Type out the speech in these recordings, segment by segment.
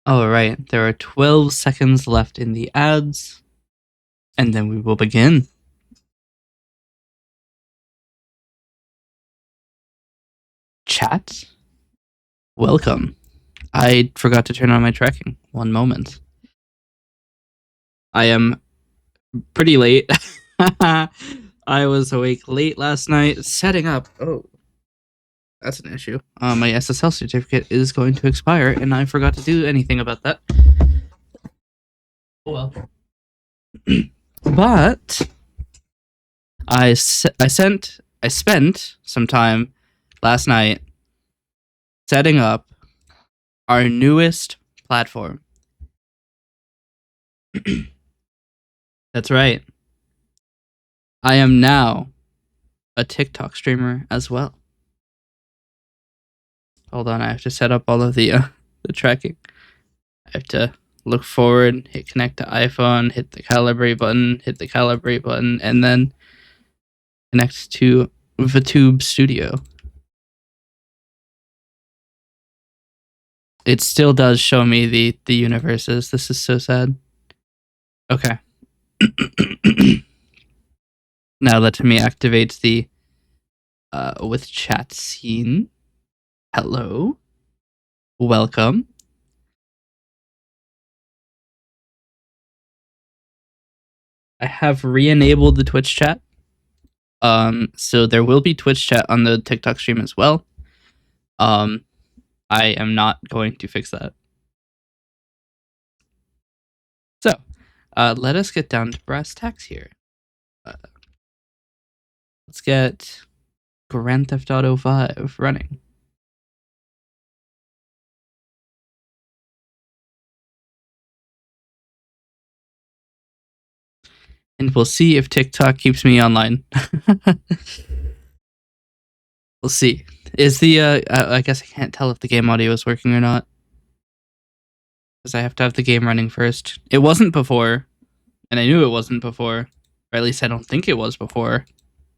All right, there are 12 seconds left in the ads, and then we will begin. Chat, welcome. I forgot to turn on my tracking. One moment. I am pretty late. I was awake late last night setting up. Oh, that's an issue. My SSL certificate is going to expire, and I forgot to do anything about that. Oh well. But I spent some time last night setting up our newest platform. That's right. I am now a TikTok streamer as well. Hold on, I have to set up all of the tracking. I have to look forward, hit connect to iPhone, hit the calibrate button, and then connect to vtuber Studio. It still does show me the universes. This is so sad. Okay. Now let me activate the with chat scene. Hello. Welcome. I have re-enabled the Twitch chat. So there will be Twitch chat on the TikTok stream as well. I am not going to fix that. So, let us get down to brass tacks here. Let's get Grand Theft Auto 5 running. And we'll see if TikTok keeps me online. We'll see. Is the, I guess I can't tell if the game audio is working or not. Because I have to have the game running first. It wasn't before, and I knew it wasn't before. Or at least I don't think it was before.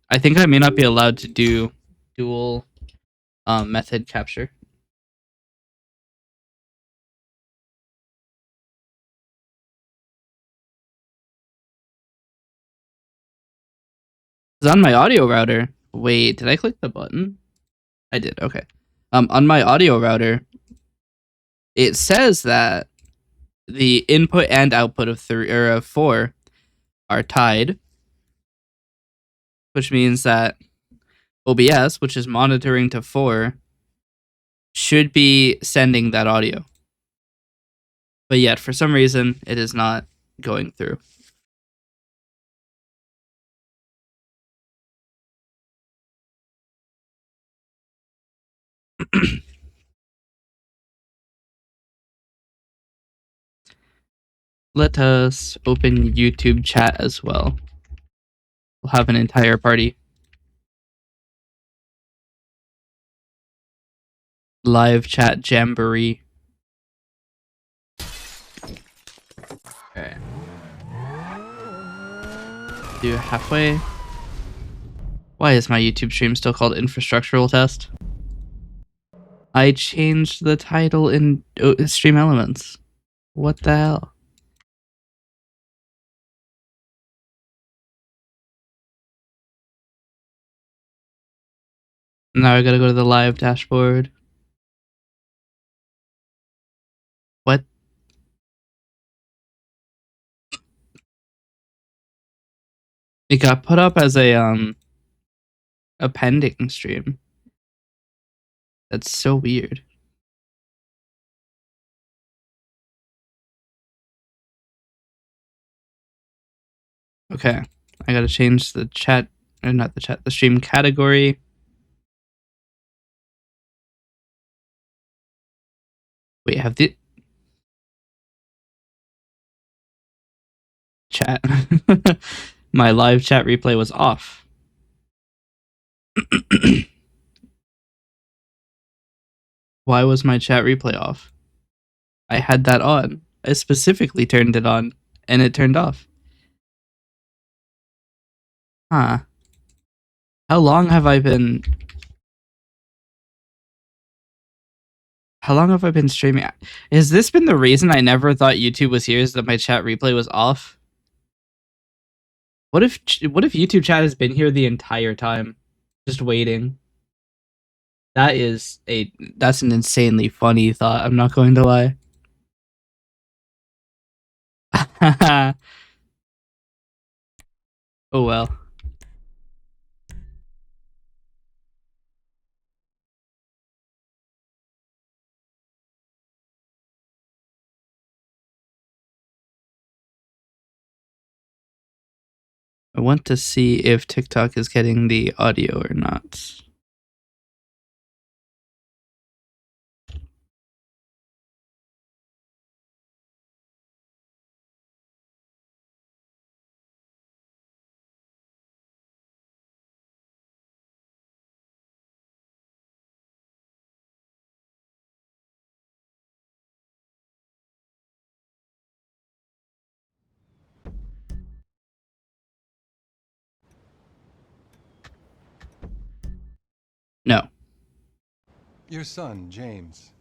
I think I may not be allowed to do dual method capture. It's on my audio router. Wait, did I click the button? I did, okay. On my audio router, it says that the input and output of 4 are tied, which means that OBS, which is monitoring to 4, should be sending that audio. But yet, for some reason, it is not going through. Let us open YouTube chat as well. We'll have an entire party. Live chat jamboree. Okay. Do halfway. Why is my YouTube stream still called Infrastructural Test? I changed the title in Stream Elements. What the hell? Now I gotta go to the live dashboard. What? It got put up as a pending stream. That's so weird. Okay, I gotta change the chat, or not the chat, the stream category. Wait, have the chat. My live chat replay was off. Why was my chat replay off? I had that on. I specifically turned it on, and it turned off. Huh. How long have I been... How long have I been streaming? Has this been the reason I never thought YouTube was here? Is that my chat replay was off? What if YouTube chat has been here the entire time, just waiting? That's an insanely funny thought. I'm not going to lie. Oh well. I want to see if TikTok is getting the audio or not. No. Your son, James.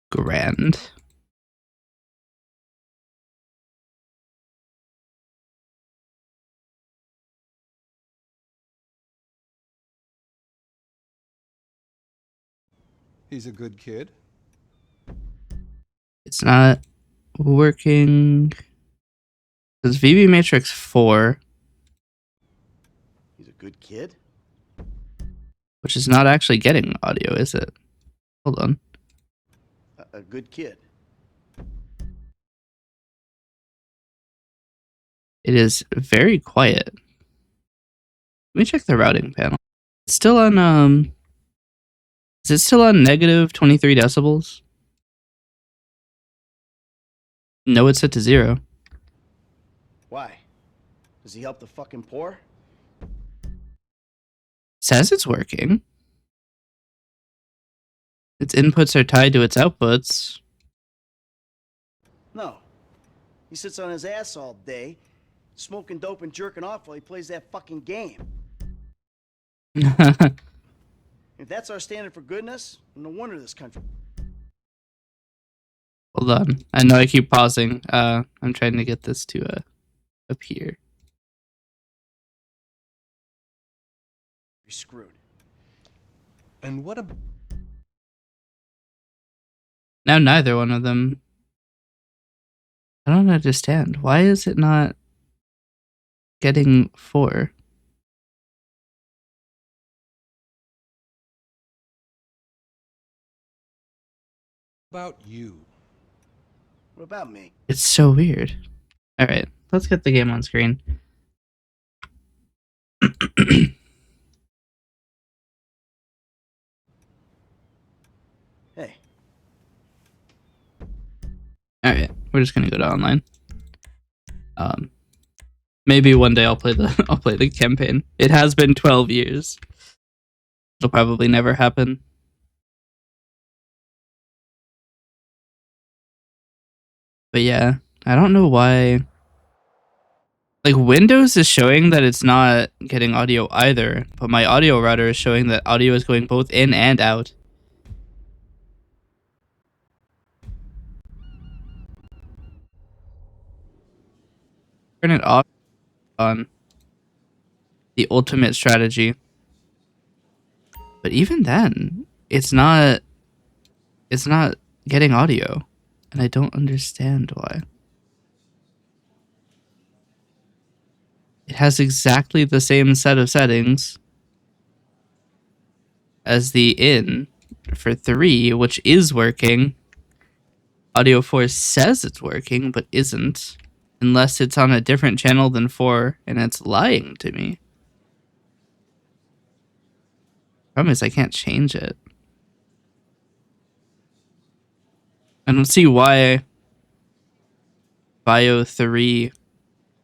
Grand. He's a good kid. It's not working. It's VB Matrix 4. He's a good kid? Which is not actually getting audio, is it? Hold on. A good kid. It is very quiet. Let me check the routing panel. It's still on, is it still on negative 23 decibels? No, it's set to 0. Why? Does he help the fucking poor? Says it's working. Its inputs are tied to its outputs. No. He sits on his ass all day, smoking dope and jerking off while he plays that fucking game. If that's our standard for goodness, no wonder this country... Hold on. I know I keep pausing. I'm trying to get this to appear. You're screwed. And what a... Now neither one of them. I don't understand. Why is it not getting 4? about you? What about me? It's so weird. Alright, let's get the game on screen. Hey. Alright, we're just gonna go to online. Maybe one day I'll play the campaign. It has been 12 years. It'll probably never happen. But yeah, I don't know why. Like, Windows is showing that it's not getting audio either, but my audio router is showing that audio is going both in and out. Turn it off on the ultimate strategy. But even then, it's not getting audio, and I don't understand why. It has exactly the same set of settings as the in for 3, which is working. Audio 4 says it's working, but isn't. Unless it's on a different channel than 4, and it's lying to me. Problem is, I can't change it. I don't see why Vio 3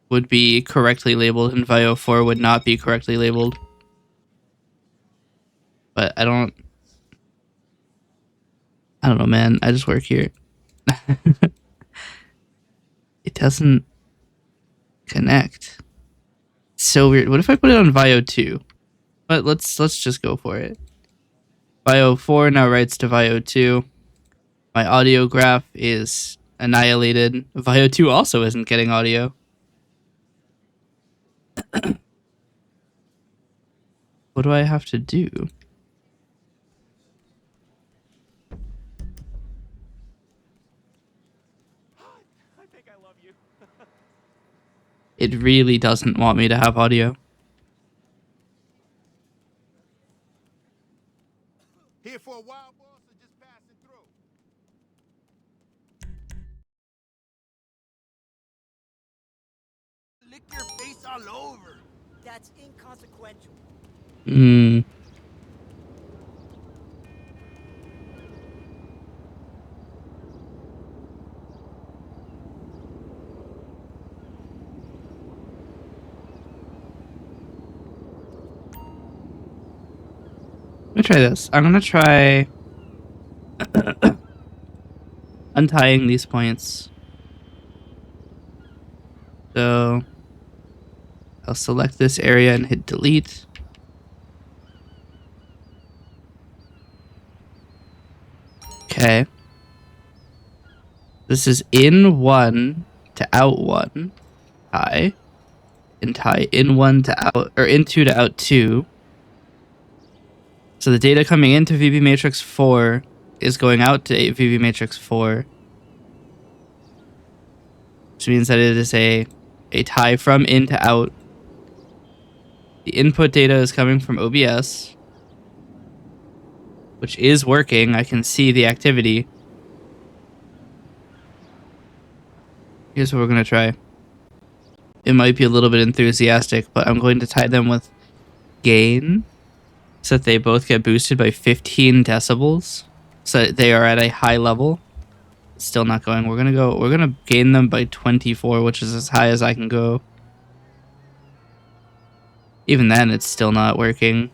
would be correctly labeled and Vio 4 would not be correctly labeled. But I don't know, man. I just work here. It doesn't connect. It's so weird. What if I put it on Vio 2? But let's just go for it. Vio 4 now writes to Vio 2. My audio graph is annihilated. Vio 2 also isn't getting audio. What do I have to do? I think I love you. It really doesn't want me to have audio. Here for a while, boss, or just passing through? Lick your face all over. That's inconsequential. Hmm. Let me try this. I'm gonna try untying these points. So I'll select this area and hit delete. Okay. This is in 1 to out 1. Tie. And tie in 1 to out, or in 2 to out 2. So the data coming into VB matrix 4 is going out to VB matrix 4. Which means that it is a tie from in to out. The input data is coming from OBS, which is working. I can see the activity. Here's what we're going to try. It might be a little bit enthusiastic, but I'm going to tie them with gain so that they both get boosted by 15 decibels. So that they are at a high level. It's still not going. We're going to gain them by 24, which is as high as I can go. Even then, it's still not working.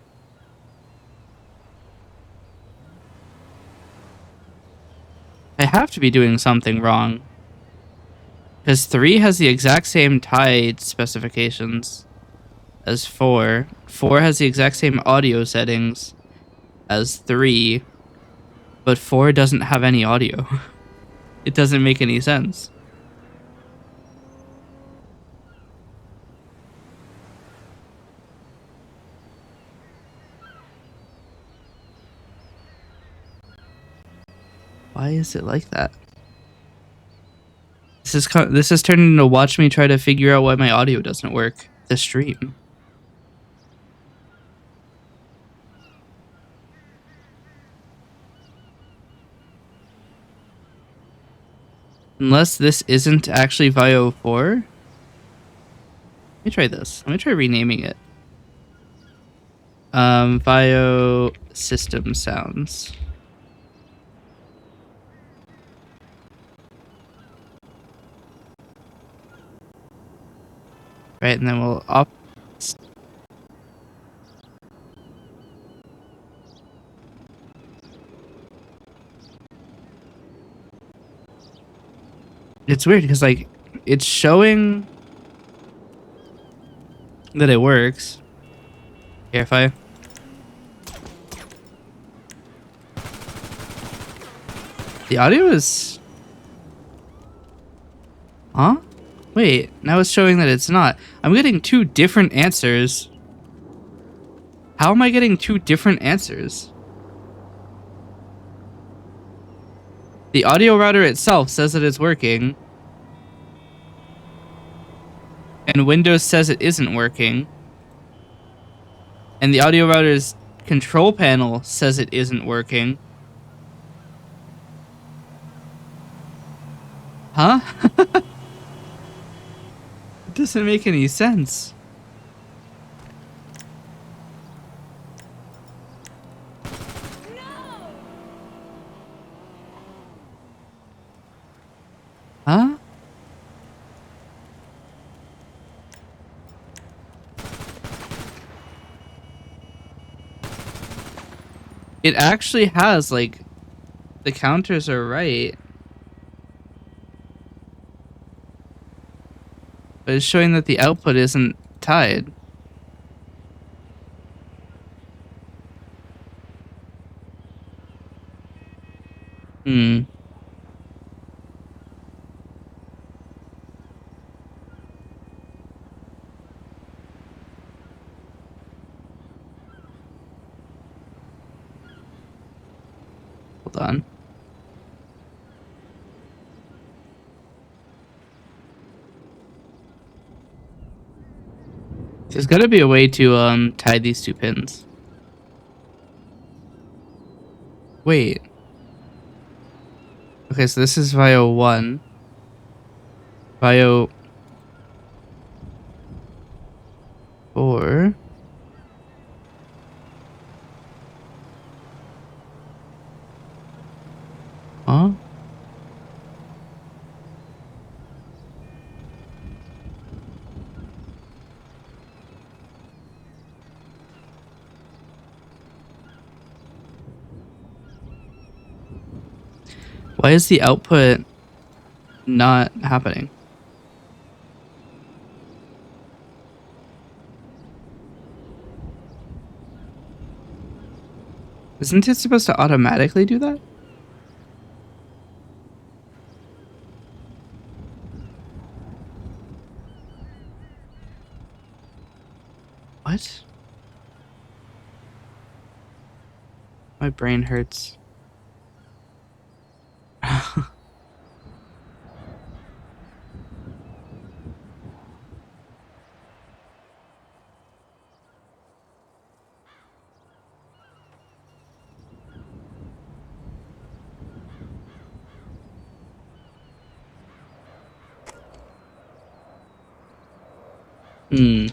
I have to be doing something wrong. Because 3 has the exact same tie specifications as 4. 4 has the exact same audio settings as 3. But 4 doesn't have any audio. It doesn't make any sense. Why is it like that? This has turned into watch me try to figure out why my audio doesn't work. The stream. Unless this isn't actually Vio 4. Let me try this. Let me try renaming it. Vio system sounds. Right, and then we'll off. It's weird because like it's showing that it works. Here, if I the audio is huh? Wait, now it's showing that it's not. I'm getting 2 different answers. How am I getting 2 different answers? The audio router itself says that it's working. And Windows says it isn't working. And the audio router's control panel says it isn't working. Huh? It doesn't make any sense. Huh? It actually has, like, the counters are right. But it's showing that the output isn't tied. Hold on. There's gotta be a way to tie these two pins. Wait. Okay, so this is via 1. Via 4. Huh? Why is the output not happening? Isn't it supposed to automatically do that? What? My brain hurts. Hmm.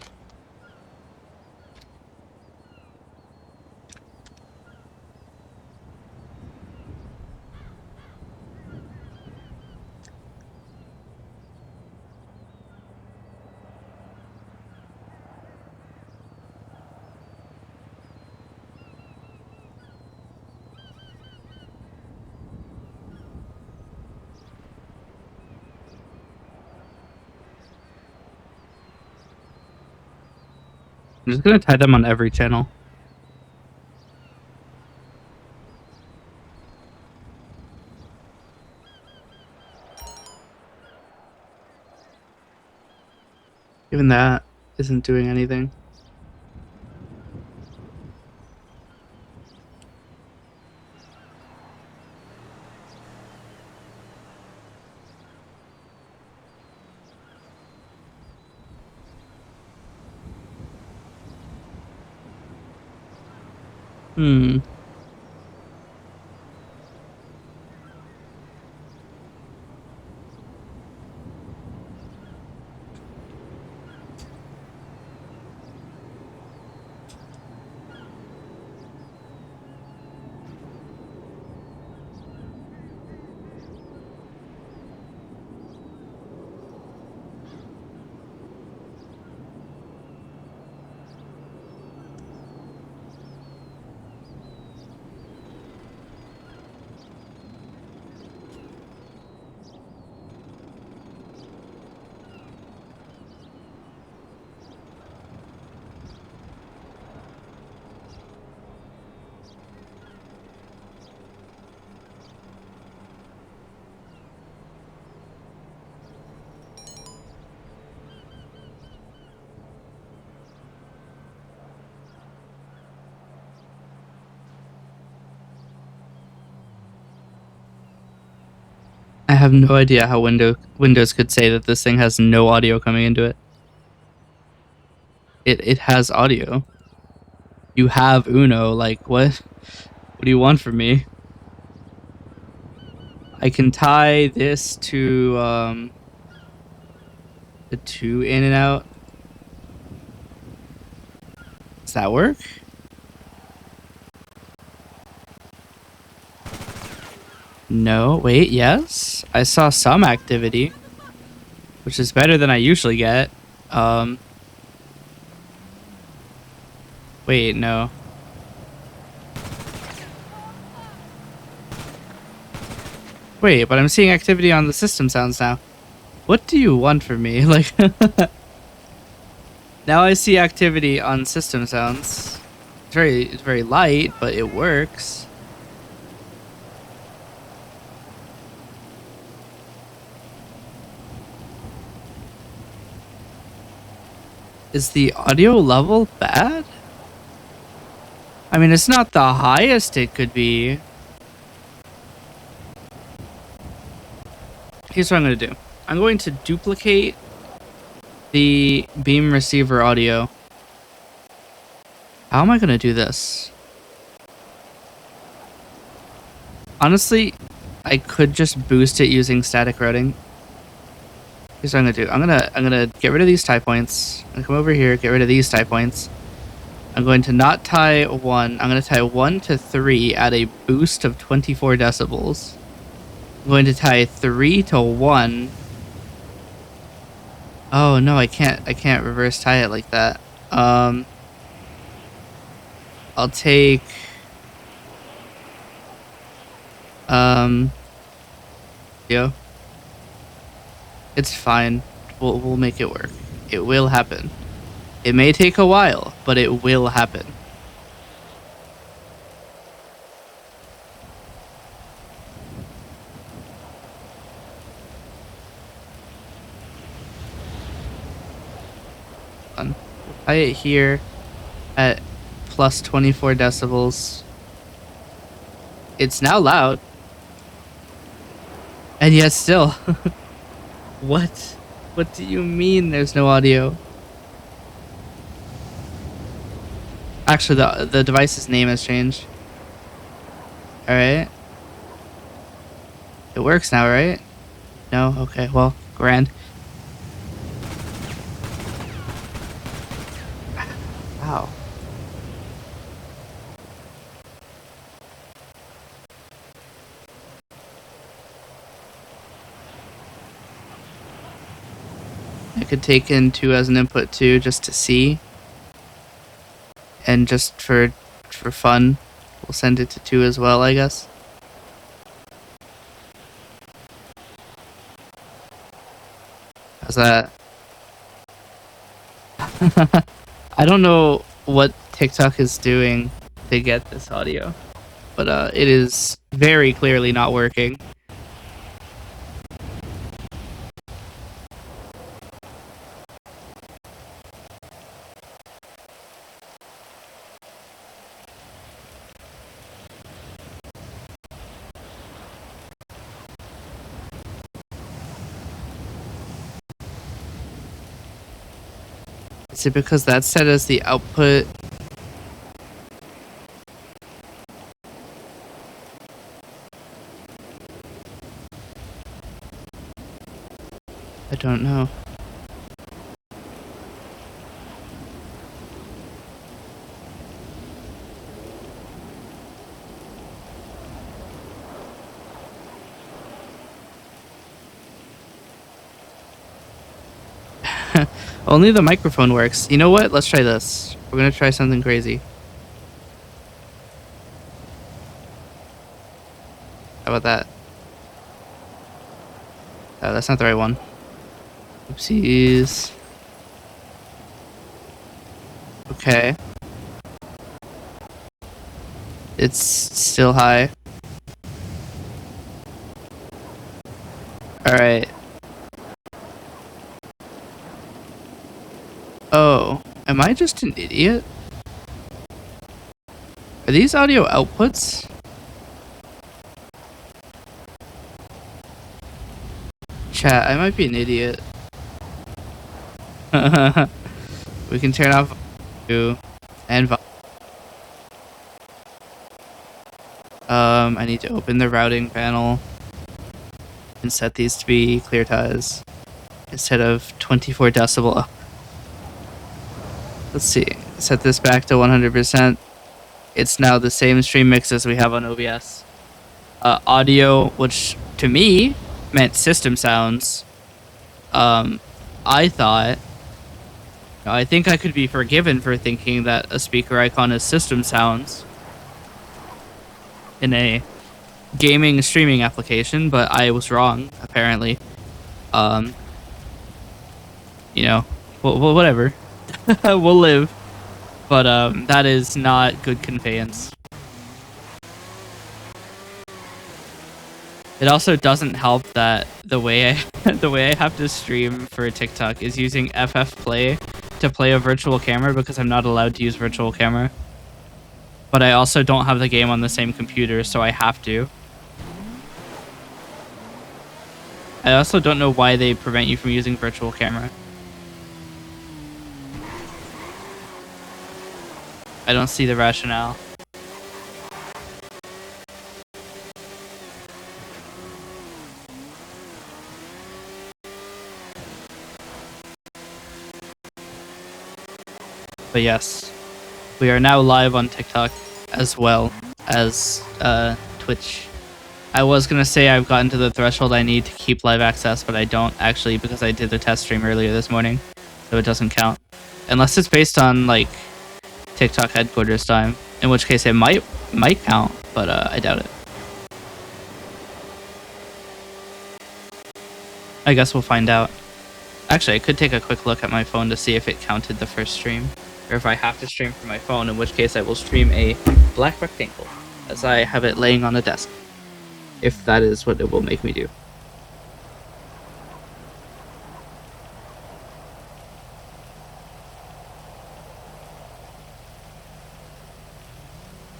I'm just gonna tie them on every channel. Even that isn't doing anything. Hmm. I have no idea how Windows could say that this thing has no audio coming into it. It has audio. You have Uno, like what? What do you want from me? I can tie this to the 2 in and out. Does that work? No, wait, yes. I saw some activity, which is better than I usually get. Wait, no. Wait, but I'm seeing activity on the system sounds now. What do you want from me? Like, now I see activity on system sounds. It's very light, but it works. Is the audio level bad? I mean, it's not the highest it could be. Here's what I'm going to do. I'm going to duplicate the beam receiver audio. How am I going to do this? Honestly, I could just boost it using static routing. Here's what I'm gonna do. I'm gonna get rid of these tie points. I'm gonna come over here, get rid of these tie points. I'm going to not tie 1. I'm gonna tie 1 to 3 at a boost of 24 decibels. I'm going to tie 3 to 1. Oh no, I can't reverse tie it like that. I'll take yo. It's fine. We'll make it work. It will happen. It may take a while, but it will happen. We'll tie it here at plus 24 decibels. It's now loud. And yet still. What? What do you mean there's no audio? Actually, the device's name has changed. Alright. It works now, right? No? Okay, well, grand. Wow. I could take in 2 as an input too, just to see. And just for fun, we'll send it to 2 as well, I guess. How's that? I don't know what TikTok is doing to get this audio, but it is very clearly not working. Is it because that's set as the output? I don't know. Only the microphone works. You know what? Let's try this. We're gonna try something crazy. How about that? Oh, that's not the right one. Oopsies. Okay. It's still high. Alright. Oh, am I just an idiot? Are these audio outputs? Chat, I might be an idiot. We can turn off and I need to open the routing panel and set these to be clear ties instead of 24 decibel. Let's see. Set this back to 100%. It's now the same stream mix as we have on OBS. Audio, which to me meant system sounds. I thought. I think I could be forgiven for thinking that a speaker icon is system sounds in a gaming streaming application, but I was wrong, apparently. You know, well, whatever. We'll live. But that is not good conveyance. It also doesn't help that the way I have to stream for TikTok is using FF Play to play a virtual camera because I'm not allowed to use virtual camera. But I also don't have the game on the same computer, so I have to. I also don't know why they prevent you from using virtual camera. I don't see the rationale. But yes, we are now live on TikTok as well as Twitch. I was gonna say I've gotten to the threshold I need to keep live access, but I don't actually because I did the test stream earlier this morning, so it doesn't count. Unless it's based on like TikTok headquarters time, in which case it might count, but I doubt it. I guess we'll find out. Actually, I could take a quick look at my phone to see if it counted the first stream, or if I have to stream from my phone, in which case I will stream a black rectangle, as I have it laying on a desk, if that is what it will make me do.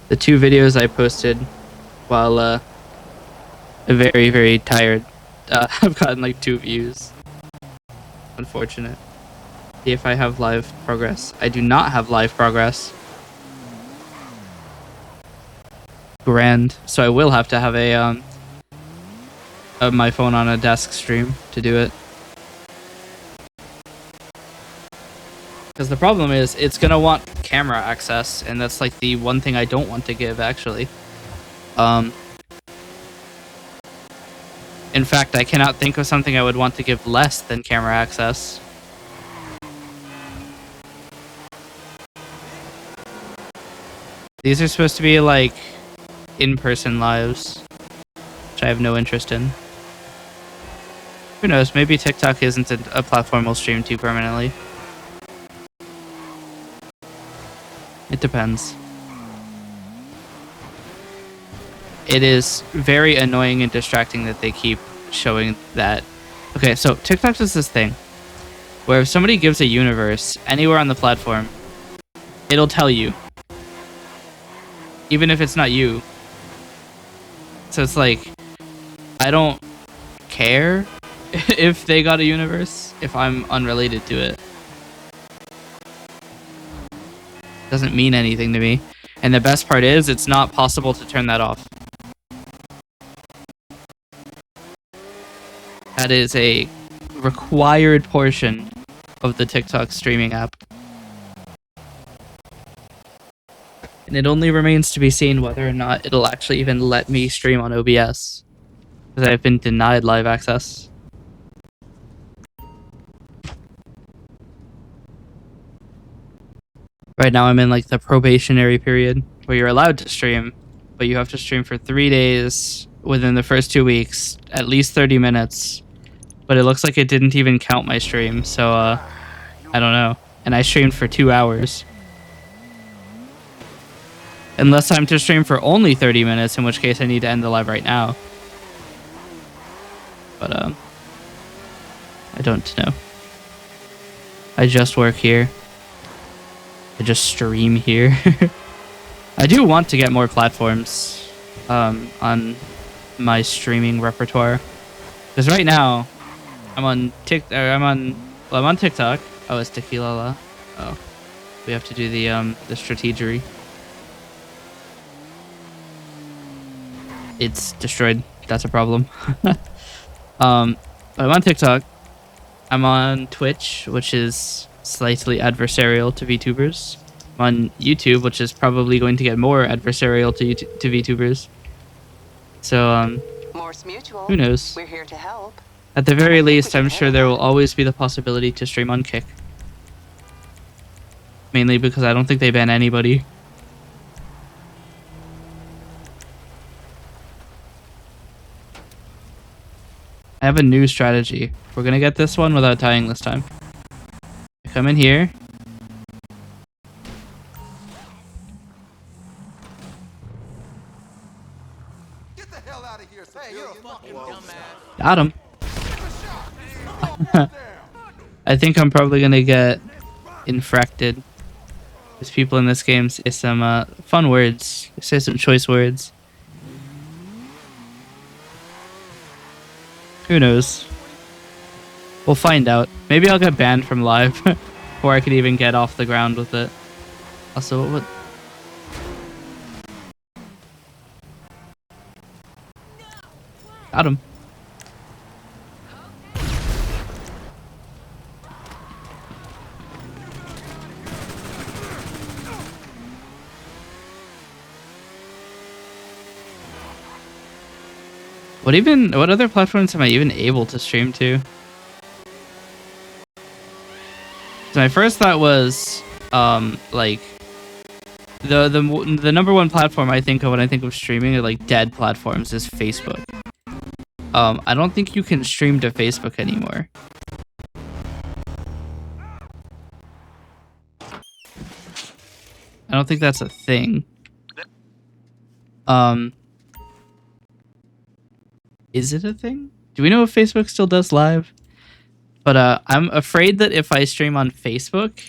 The 2 videos I posted while very, very tired, I've gotten like 2 views. Unfortunate. See if I have live progress. I do not have live progress. Grand. So I will have to have my phone on a desk stream to do it. Because the problem is, it's gonna want camera access, and that's like the one thing I don't want to give, actually. In fact, I cannot think of something I would want to give less than camera access. These are supposed to be like in-person lives, which I have no interest in. Who knows, maybe TikTok isn't a platform we'll stream to permanently. It depends. It is very annoying and distracting that they keep showing that. Okay, so TikTok does this thing where if somebody gives a universe anywhere on the platform, it'll tell you, even if it's not you. So it's like, I don't care if they got a universe if I'm unrelated to it. Doesn't mean anything to me. And the best part is, it's not possible to turn that off. That is a required portion of the TikTok streaming app. And it only remains to be seen whether or not it'll actually even let me stream on OBS, because I've been denied live access. Right now I'm in like the probationary period where you're allowed to stream, but you have to stream for 3 days within the first 2 weeks, at least 30 minutes. But it looks like it didn't even count my stream, so I don't know. And I streamed for 2 hours. Unless I'm to stream for only 30 minutes, in which case I need to end the live right now. But I don't know. I just work here. I just stream here. I do want to get more platforms on my streaming repertoire, because right now I'm on I'm on TikTok. Oh, it's Tequila. Oh, we have to do the strategery. It's destroyed. That's a problem. But I'm on TikTok. I'm on Twitch, which is slightly adversarial to VTubers. I'm on YouTube, which is probably going to get more adversarial to VTubers. So, Morse Mutual. who knows? We're here to help. At the very least, I'm sure there will always be the possibility to stream on Kick. Mainly because I don't think they ban anybody. I have a new strategy. We're gonna get this one without dying this time. I come in here. Get the hell out of here, hey, you're a fucking dumbass. Got him. I think I'm probably gonna get infracted. There's people in this game say some fun words. Say some choice words. Who knows? We'll find out. Maybe I'll get banned from live before I could even get off the ground with it. Also, what? Got him. What other platforms am I even able to stream to? So my first thought was, like, the number one platform I think of when I think of streaming, like dead platforms, is Facebook. I don't think you can stream to Facebook anymore. I don't think that's a thing. Is it a thing? Do we know if Facebook still does live? But I'm afraid that if I stream on Facebook,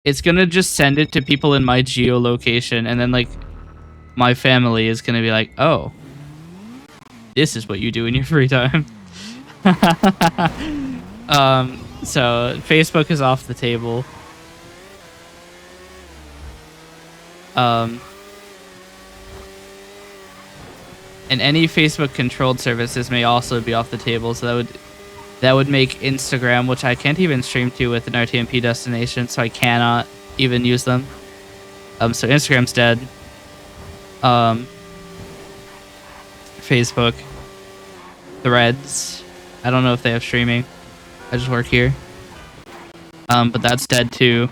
it's gonna just send it to people in my geolocation, and then like my family is gonna be like, "Oh, this is what you do in your free time." So Facebook is off the table. And any Facebook controlled services may also be off the table, so that would make Instagram, which I can't even stream to with an RTMP destination, so I cannot even use them. So Instagram's dead. Facebook, Threads, I don't know if they have streaming. I just work here. But that's dead too.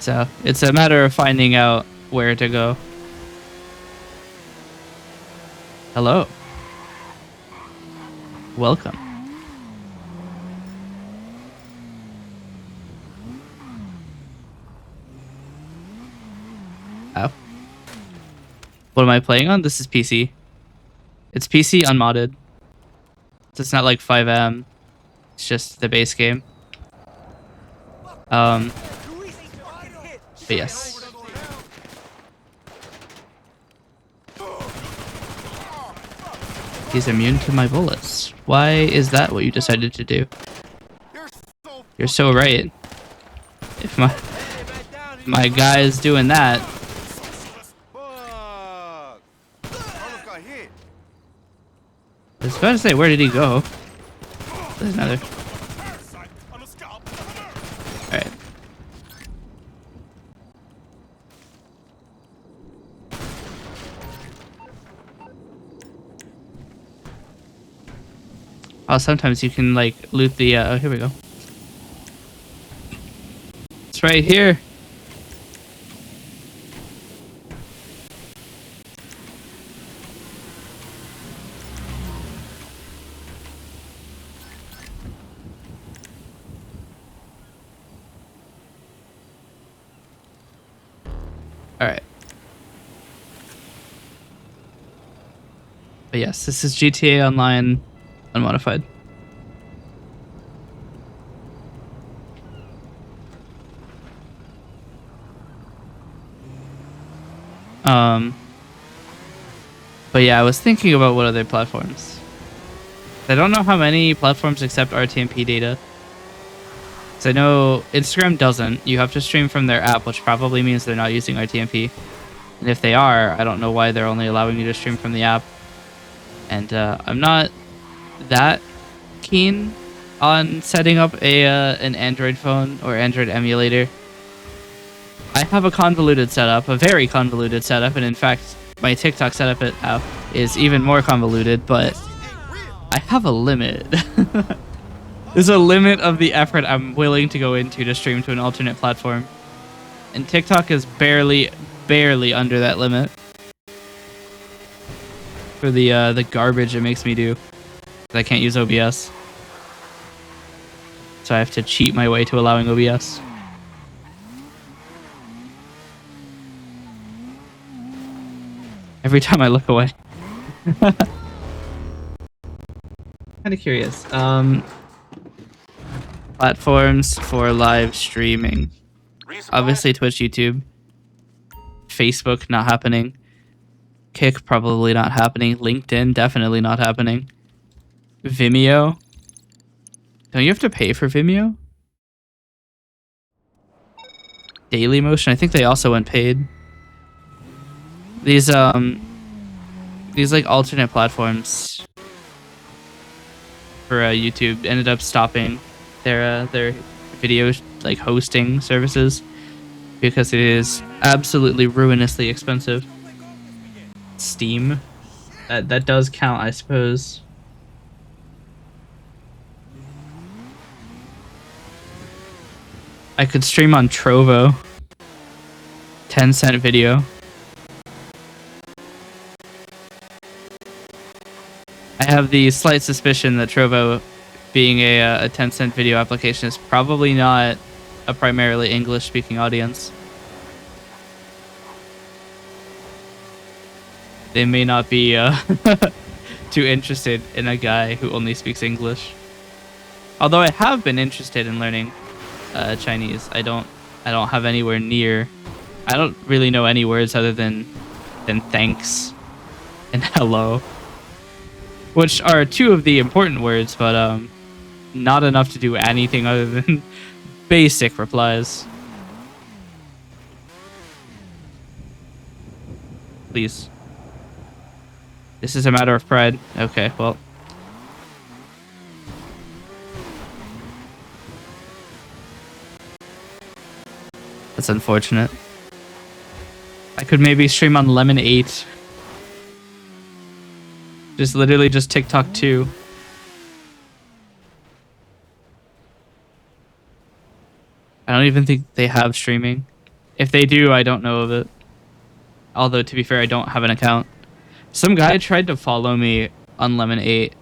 So it's a matter of finding out where to go. Hello. Welcome. Oh. What am I playing on? This is PC. It's PC unmodded. So it's not like 5M. It's just the base game. But yes. He's immune to my bullets. Why is that what you decided to do? You're so right. If my guy is doing that. I was about to say, where did he go? There's another. Alright. Oh, sometimes you can like loot the oh, here we go. It's right here. Alright. But yes, this is GTA Online unmodified. But yeah, I was thinking about what other platforms. I don't know how many platforms accept RTMP data. So I know Instagram doesn't. You have to stream from their app, which probably means they're not using RTMP. And if they are, I don't know why they're only allowing you to stream from the app. And I'm not that keen on setting up an Android phone or Android emulator. I have a convoluted setup, a very convoluted setup, and in fact, my TikTok setup is even more convoluted, but I have a limit. There's a limit of the effort I'm willing to go into to stream to an alternate platform. And TikTok is barely under that limit. For the garbage it makes me do. 'Cause I can't use OBS. So I have to cheat my way to allowing OBS. Every time I look away. Kind of curious. Platforms for live streaming. Obviously Twitch, YouTube. Facebook not happening. Kick probably not happening. LinkedIn definitely not happening. Vimeo. Don't you have to pay for Vimeo? Dailymotion. I think they also went paid. These like alternate platforms for YouTube ended up stopping their video like hosting services because it is absolutely ruinously expensive. Steam, that does count, I suppose. I could stream on Trovo. 10-cent video. I have the slight suspicion that Trovo, being a 10-cent video application, is probably not a primarily English-speaking audience. They may not be too interested in a guy who only speaks English. Although I have been interested in learning Chinese. I don't have anywhere near. I don't really know any words other than thanks and hello, which are two of the important words, but not enough to do anything other than basic replies. Please. This is a matter of pride. Okay, well. That's unfortunate. I could maybe stream on Lemon 8. Literally just TikTok 2. I don't even think they have streaming. If they do, I don't know of it. Although, to be fair, I don't have an account. Some guy tried to follow me on Lemon 8.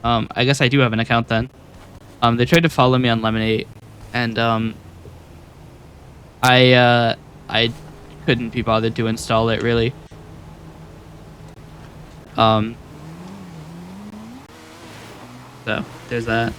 I guess I do have an account then. They tried to follow me on Lemon 8, and I couldn't be bothered to install it, really. So there's that.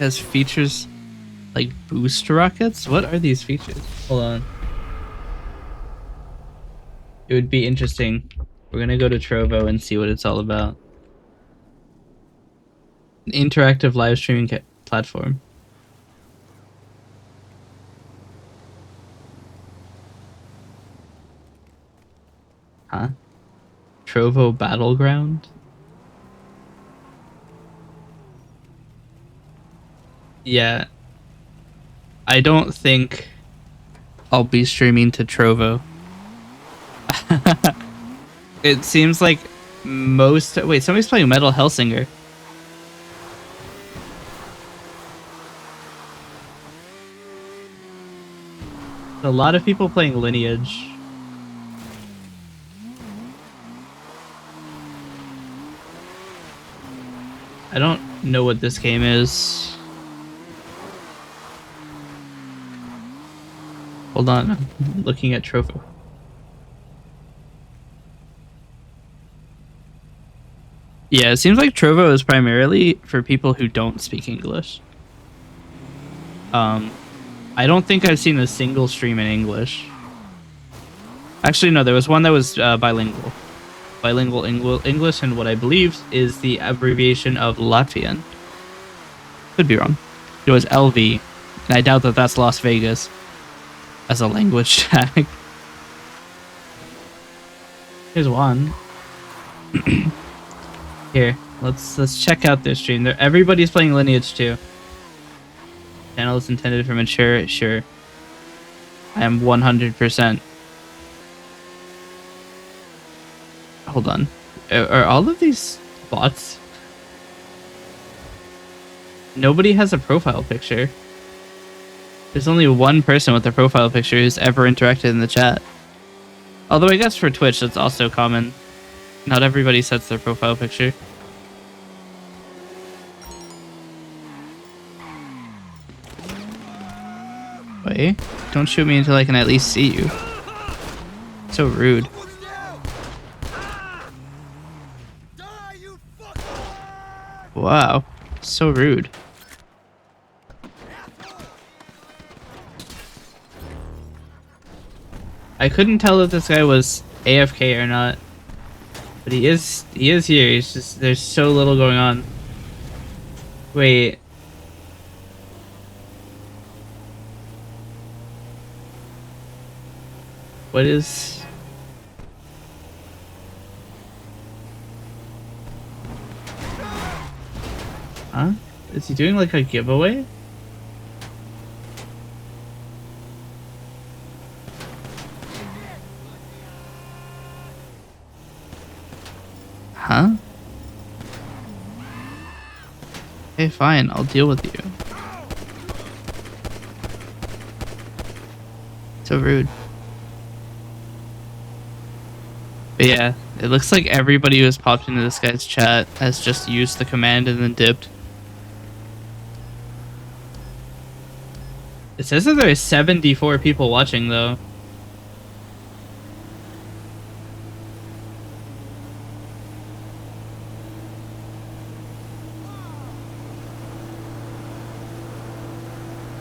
Has features like boost rockets? What are these features? Hold on. It would be interesting. We're gonna go to Trovo and see what it's all about. An interactive live streaming platform. Huh? Trovo Battleground? Yeah. I don't think I'll be streaming to Trovo. It seems like most... Wait, somebody's playing Metal Hellsinger. A lot of people playing Lineage. I don't know what this game is. Hold on, I'm looking at Trovo. Yeah, it seems like Trovo is primarily for people who don't speak English. I don't think I've seen a single stream in English. Actually, no, there was one that was bilingual. Bilingual English, and what I believe is the abbreviation of Latvian. Could be wrong. It was LV, and I doubt that that's Las Vegas as a language tag. Here's one. Here, let's check out this stream. Everybody's playing Lineage 2. Channel is intended for mature. Sure. I am 100%. Hold on. Are all of these bots? Nobody has a profile picture. There's only one person with a profile picture who's ever interacted in the chat. Although I guess for Twitch that's also common. Not everybody sets their profile picture. way. Don't shoot me until I can at least see you. So rude. Wow. So rude. I couldn't tell if this guy was AFK or not. But he is here. He's just, there's so little going on. Wait. What is... Huh? Is he doing like a giveaway? Huh? Okay, fine. I'll deal with you. So rude. But yeah, it looks like everybody who has popped into this guy's chat has just used the command and then dipped. It says that there are 74 people watching though.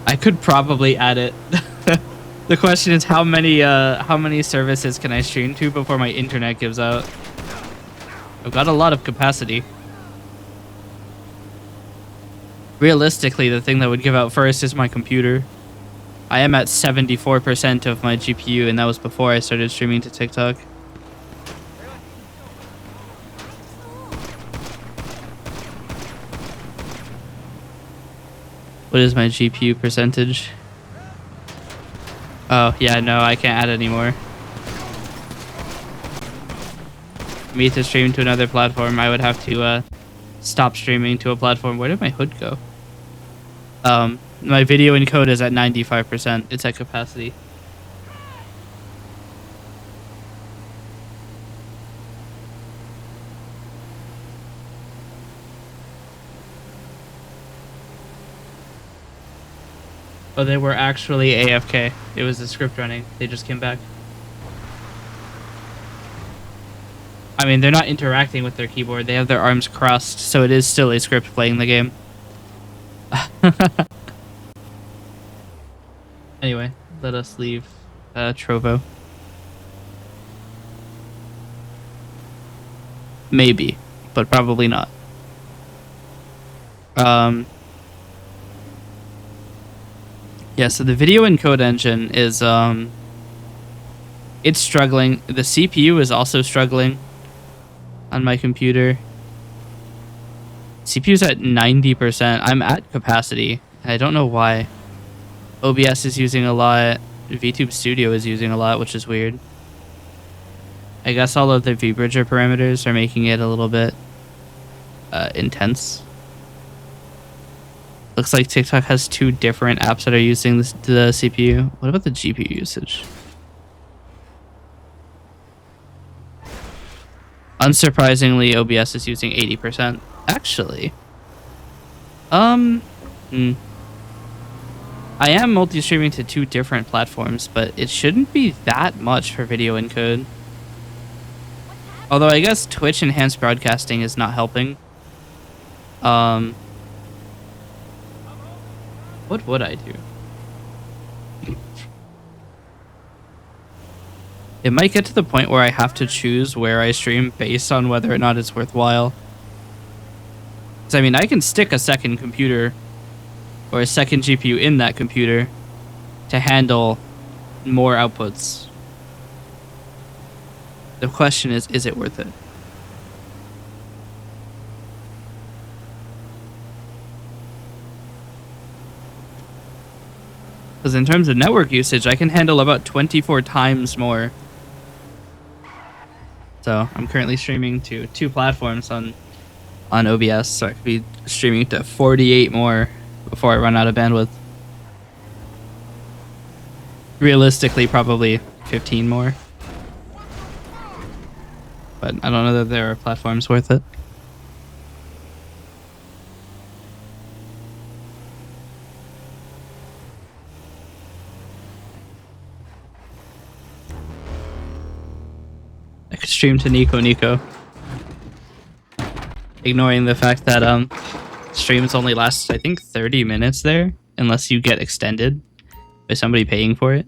I could probably add it. The question is how many services can I stream to before my internet gives out? I've got a lot of capacity. Realistically, the thing that would give out first is my computer. I am at 74% of my GPU, and that was before I started streaming to TikTok. What is my GPU percentage? Oh, yeah, no, I can't add anymore. For me to stream to another platform, I would have to stop streaming to a platform. Where did my hood go? My video encode is at 95%. It's at capacity. Oh, they were actually AFK. It was the script running. They just came back. I mean, they're not interacting with their keyboard. They have their arms crossed, so it is still a script playing the game. Anyway, let us leave Trovo. Maybe, but probably not. Yeah, so the video encode engine is it's struggling. The CPU is also struggling on my computer. CPU's at 90%. I'm at capacity. I don't know why. OBS is using a lot. VTube Studio is using a lot, which is weird. I guess all of the vBridger parameters are making it a little bit intense. Looks like TikTok has two different apps that are using the CPU. What about the GPU usage? Unsurprisingly, OBS is using 80%. Actually. I am multi-streaming to two different platforms, but it shouldn't be that much for video encode. Although I guess Twitch enhanced broadcasting is not helping. What would I do? It might get to the point where I have to choose where I stream based on whether or not it's worthwhile. Because, I mean, I can stick a second computer or a second GPU in that computer to handle more outputs. The question is it worth it? Because in terms of network usage, I can handle about 24 times more. So I'm currently streaming to two platforms on OBS, so I could be streaming to 48 more before I run out of bandwidth. Realistically, probably 15 more. But I don't know that there are platforms worth it. stream to Nico, ignoring the fact that streams only last, I think, 30 minutes there, unless you get extended by somebody paying for it.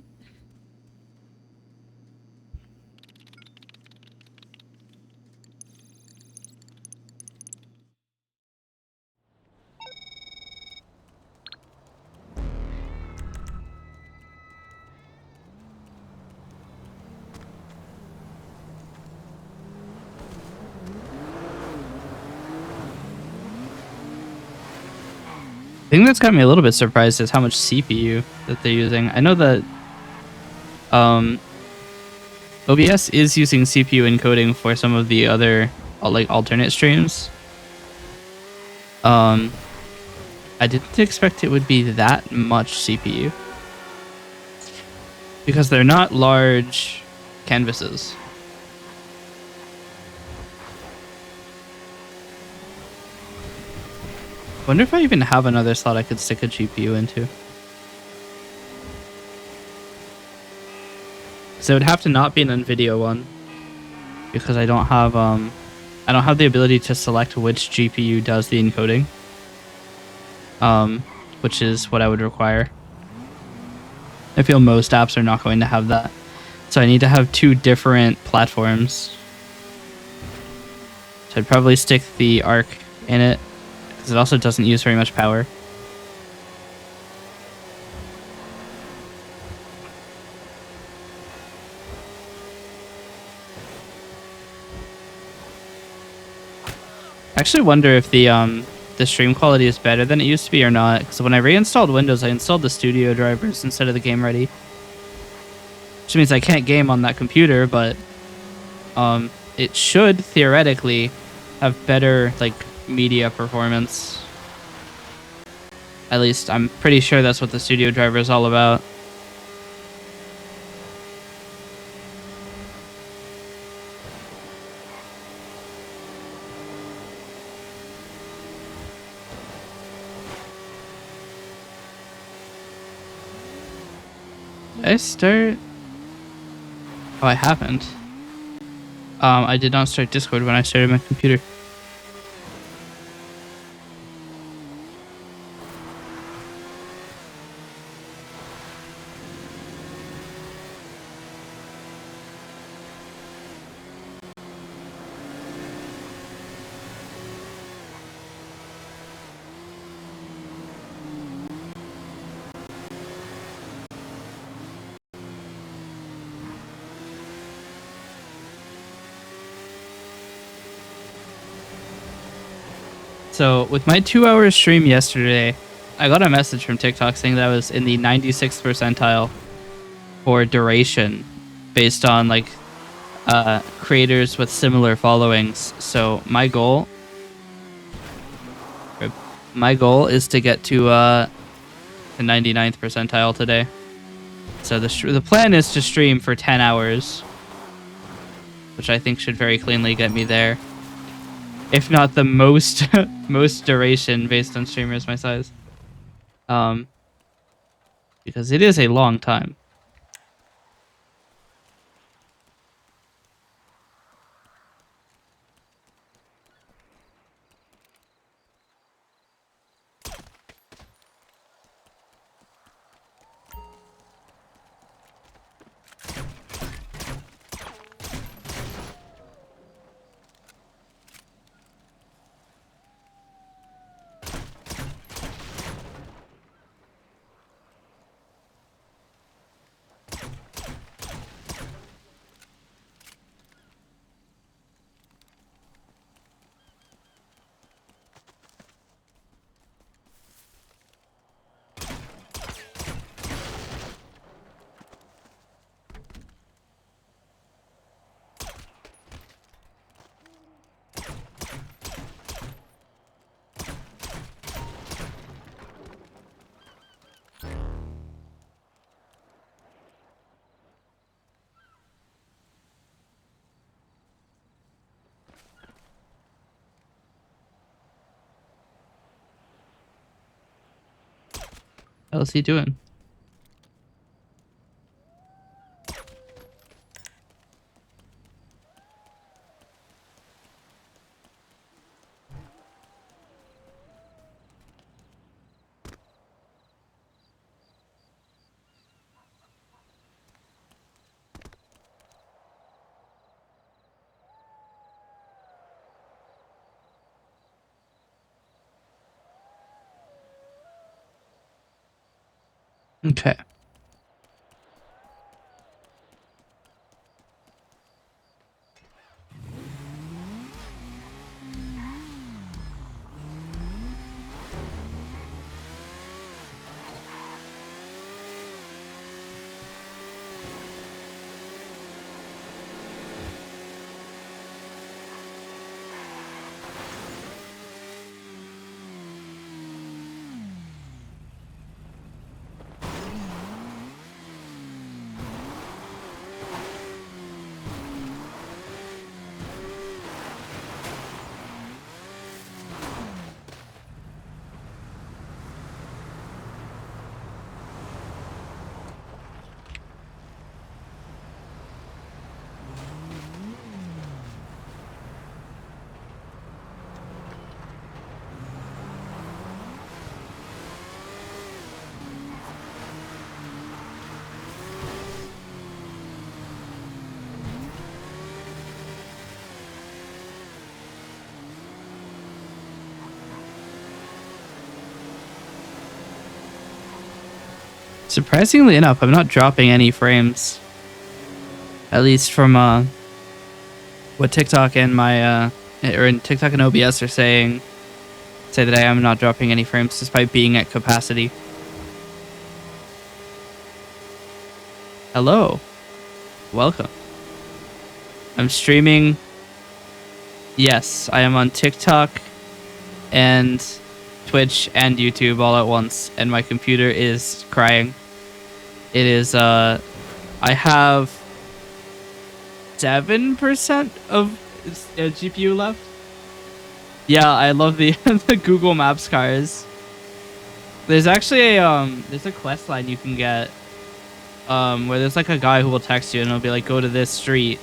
The thing that's got me a little bit surprised is how much CPU that they're using. I know that OBS is using CPU encoding for some of the other like alternate streams. I didn't expect it would be that much CPU because they're not large canvases. Wonder if I even have another slot I could stick a GPU into. So it would have to not be an NVIDIA one because I don't have the ability to select which GPU does the encoding. Which is what I would require. I feel most apps are not going to have that. So I need to have two different platforms. So I'd probably stick the Arc in it because it also doesn't use very much power. I actually wonder if the stream quality is better than it used to be or not, because when I reinstalled Windows, I installed the studio drivers instead of the Game Ready. Which means I can't game on that computer, but it should theoretically have better like media performance. At least I'm pretty sure that's what the studio driver is all about. Did I start? Oh, I haven't. I did not start Discord when I started my computer. So with my 2-hour stream yesterday, I got a message from TikTok saying that I was in the 96th percentile for duration based on like creators with similar followings. So my goal is to get to the 99th percentile today. So the plan is to stream for 10 hours, which I think should very cleanly get me there. If not the most most duration based on streamers my size. Because it is a long time. How's he doing? Okay. Surprisingly enough, I'm not dropping any frames. At least from what TikTok and my or in TikTok and OBS are saying, say that I am not dropping any frames despite being at capacity. Hello. Welcome. I'm streaming. Yes, I am on TikTok and Twitch and YouTube all at once, and my computer is crying. It is I have 7% of GPU left. Yeah, I love the the Google Maps cars. There's actually a there's a quest line you can get where there's like a guy who will text you and it'll be like, go to this street,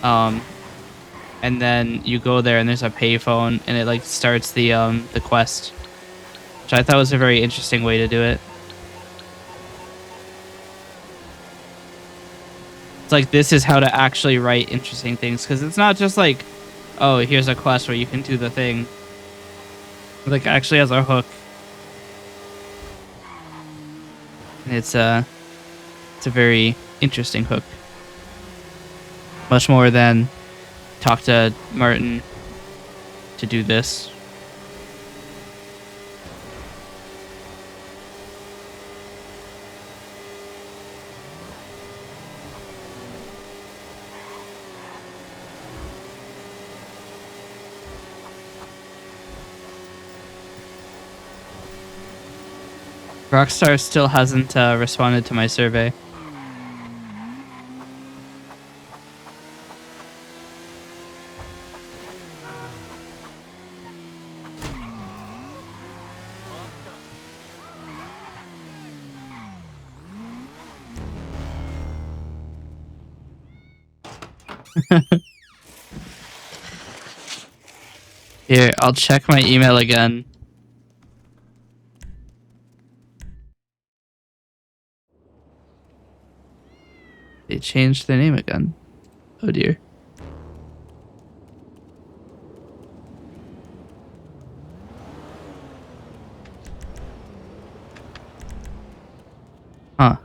and then you go there and there's a payphone and it like starts the quest, which I thought was a very interesting way to do it. It's like, this is how to actually write interesting things, because it's not just like, oh, here's a quest where you can do the thing. It like actually has a hook. And it's a very interesting hook. Much more than talk to Martin to do this. Rockstar still hasn't responded to my survey. Here, I'll check my email again. They changed their name again. Oh dear. Huh.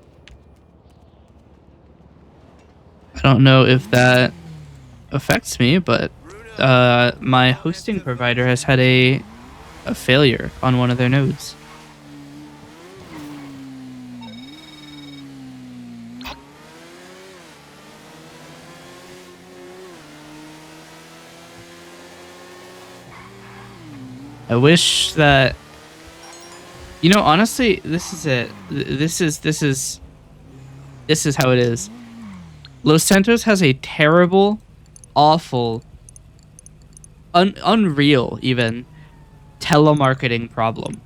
I don't know if that affects me, but my hosting provider has had a failure on one of their nodes. I wish that, you know, honestly, this is it. This is how it is. Los Santos has a terrible, awful, unreal even telemarketing problem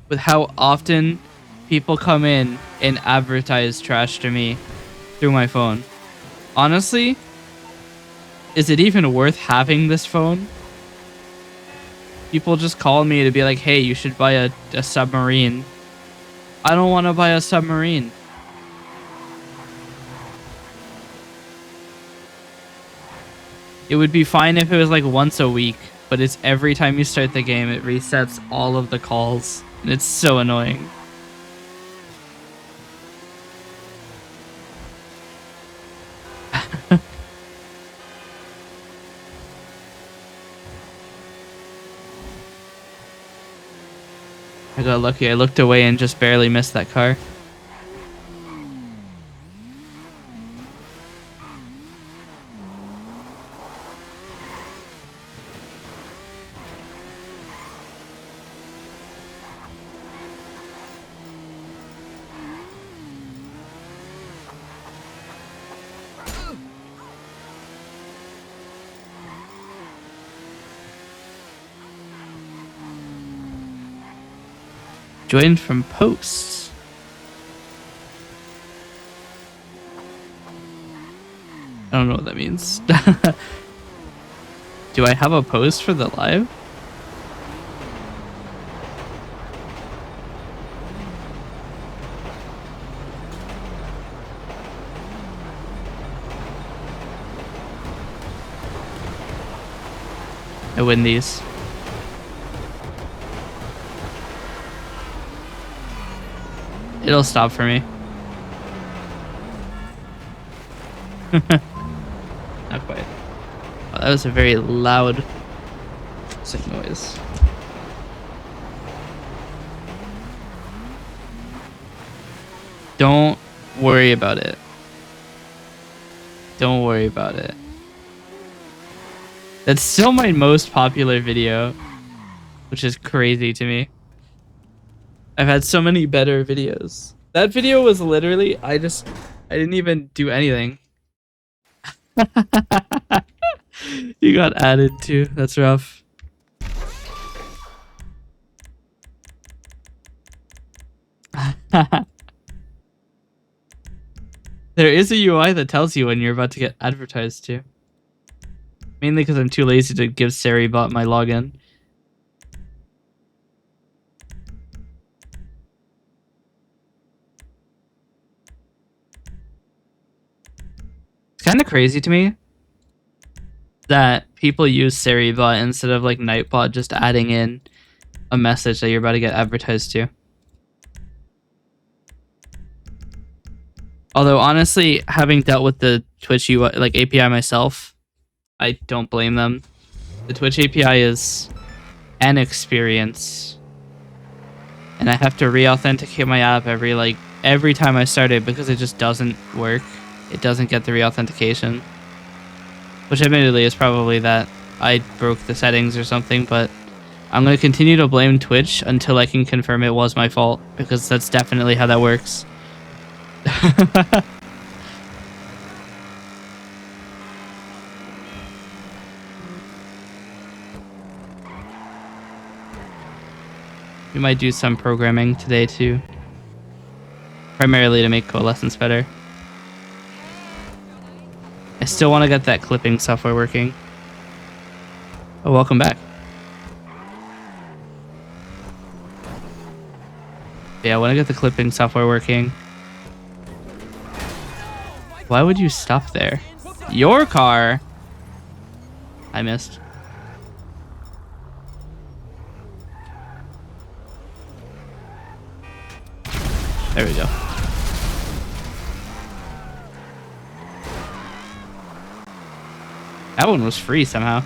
with how often people come in and advertise trash to me through my phone. Honestly, is it even worth having this phone? People just call me to be like, hey, you should buy a submarine. I don't want to buy a submarine. It would be fine if it was like once a week, but it's every time you start the game, it resets all of the calls, and it's so annoying. I got lucky. I looked away and just barely missed that car. Joined from posts. I don't know what that means. Do I have a post for the live? I win these. It'll stop for me. Not quite. Oh, that was a very loud noise. Don't worry about it. Don't worry about it. That's still my most popular video, which is crazy to me. I've had so many better videos. That video was literally, I didn't even do anything. You got added to. That's rough. There is a UI that tells you when you're about to get advertised to. Mainly because I'm too lazy to give SariBot my login. It's kind of crazy to me that people use SariBot instead of like Nightbot just adding in a message that you're about to get advertised to. Although honestly, having dealt with the Twitch UI, like API myself, I don't blame them. The Twitch API is an experience, and I have to re-authenticate my app every time I start it because it just doesn't work. It doesn't get the re-authentication, which admittedly is probably that I broke the settings or something, but I'm going to continue to blame Twitch until I can confirm it was my fault, because that's definitely how that works. We might do some programming today too, primarily to make coalescence better. I still want to get that clipping software working. Oh, welcome back. Yeah, I want to get the clipping software working. Why would you stop there? Your car! I missed. There we go. That one was free somehow.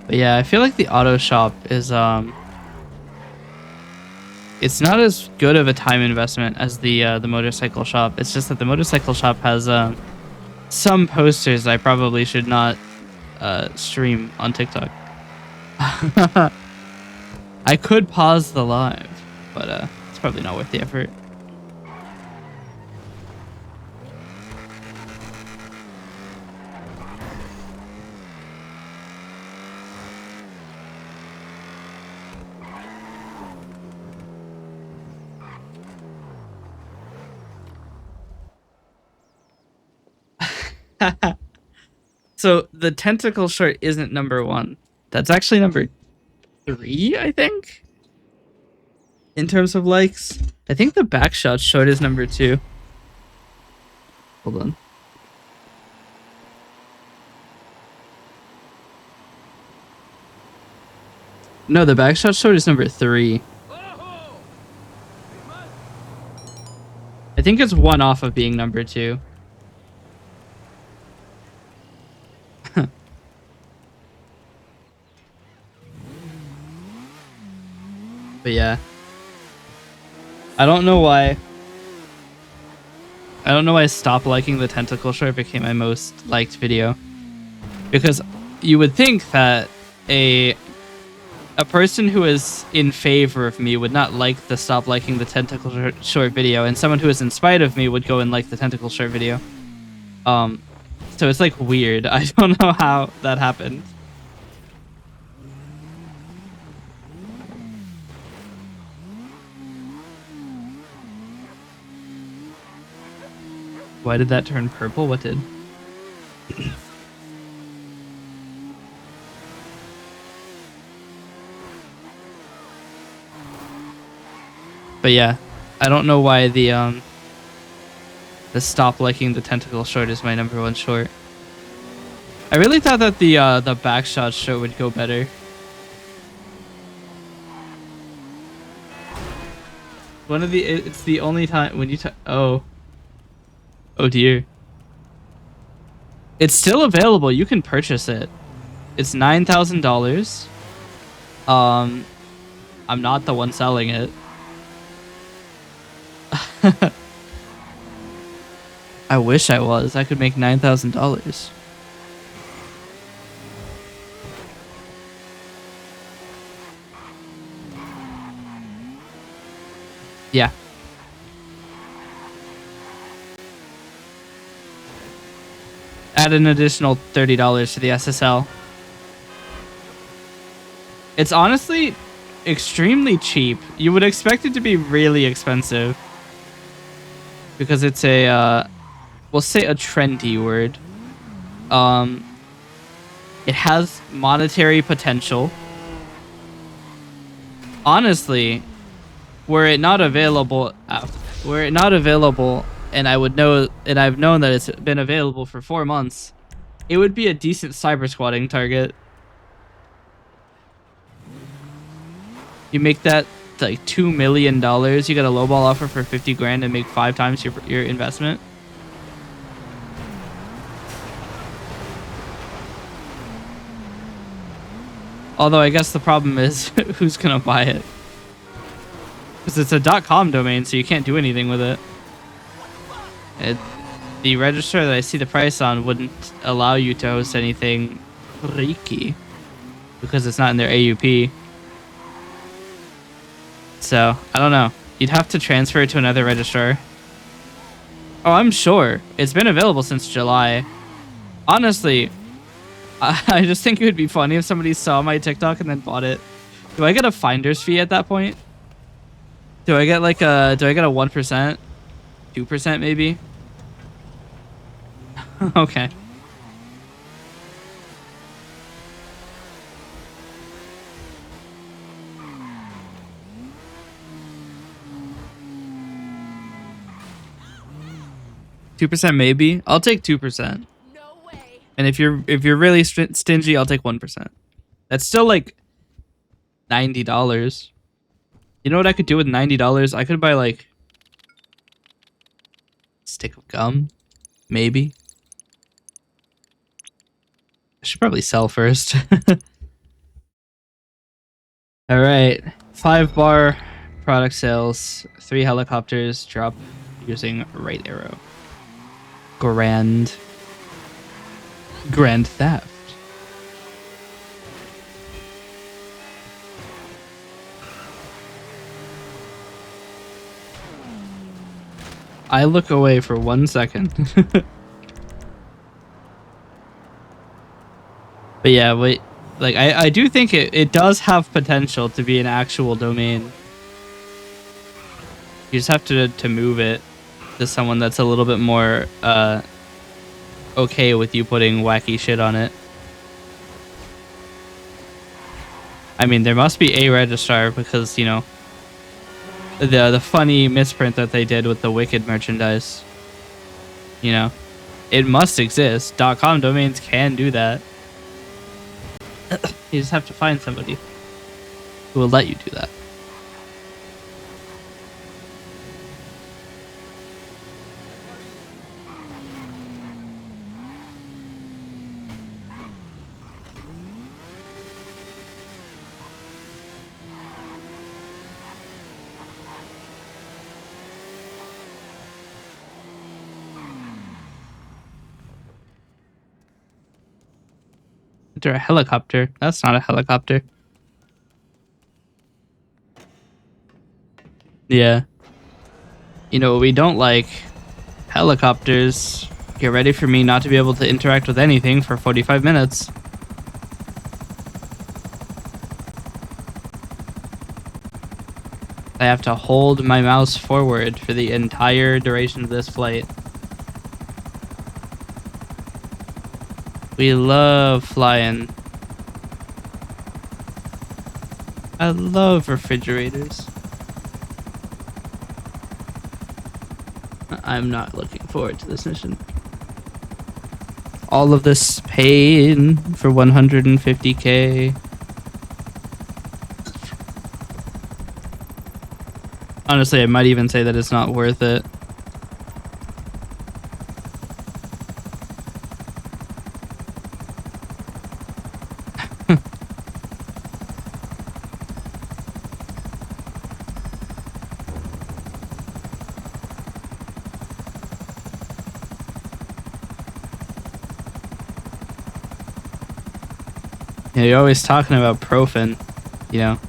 But yeah, I feel like the auto shop is it's not as good of a time investment as the motorcycle shop. It's just that the motorcycle shop has some posters I probably should not stream on TikTok. I could pause the live, but it's probably not worth the effort. So the tentacle short isn't number 1. That's actually number 3, I think. In terms of likes, I think the backshot short is number 2. Hold on. No, the backshot short is number 3. I think it's one off of being number 2. But yeah. I don't know why Stop Liking the Tentacle Short became my most liked video. Because you would think that a person who is in favor of me would not like the Stop Liking the Tentacle Short video, and someone who is in spite of me would go and like the Tentacle Short video. So it's like weird. I don't know how that happened. Why did that turn purple? What did? But yeah, I don't know why the Stop Liking the Tentacle Short is my number 1 short. I really thought that the backshot short would go better. It's the only time when you oh dear. It's still available. You can purchase it. It's $9,000. I'm not the one selling it. I wish I was. I could make $9,000. Yeah. Add an additional $30 to the SSL. It's honestly extremely cheap. You would expect it to be really expensive. Because it's a, we'll say a trendy word. It has monetary potential. Honestly, were it not available, and I've known that it's been available for 4 months, it would be a decent cyber squatting target. You make that like $2 million. You get a lowball offer for 50 grand and make 5 times your investment. Although I guess the problem is who's gonna buy it? Because it's a .com domain, so you can't do anything with it. The registrar that I see the price on wouldn't allow you to host anything freaky because it's not in their AUP. So, I don't know. You'd have to transfer it to another registrar. Oh, I'm sure. It's been available since July. Honestly, I just think it would be funny if somebody saw my TikTok and then bought it. Do I get a finder's fee at that point? Do I get like a 1%? 2% maybe? Okay. $2% maybe? I'll take 2%. No way. And if you're really stingy, I'll take 1%. That's still like $90. You know what I could do with $90? I could buy like a stick of gum, maybe. I should probably sell first. All right, 5 bar product sales, 3 helicopters drop using right arrow. Grand theft. I look away for 1 second. But yeah, wait, like I do think it does have potential to be an actual domain. You just have to move it to someone that's a little bit more okay with you putting wacky shit on it. I mean, there must be a registrar because, you know, the funny misprint that they did with the Wicked merchandise. You know, it must exist. .com domains can do that. You just have to find somebody who will let you do that. Enter a helicopter. That's not a helicopter. Yeah. You know what we don't like? Helicopters. Get ready for me not to be able to interact with anything for 45 minutes. I have to hold my mouse forward for the entire duration of this flight. We love flying. I love refrigerators. I'm not looking forward to this mission. All of this pain for 150K. Honestly, I might even say that it's not worth it. You know, you're always talking about Profen, you know.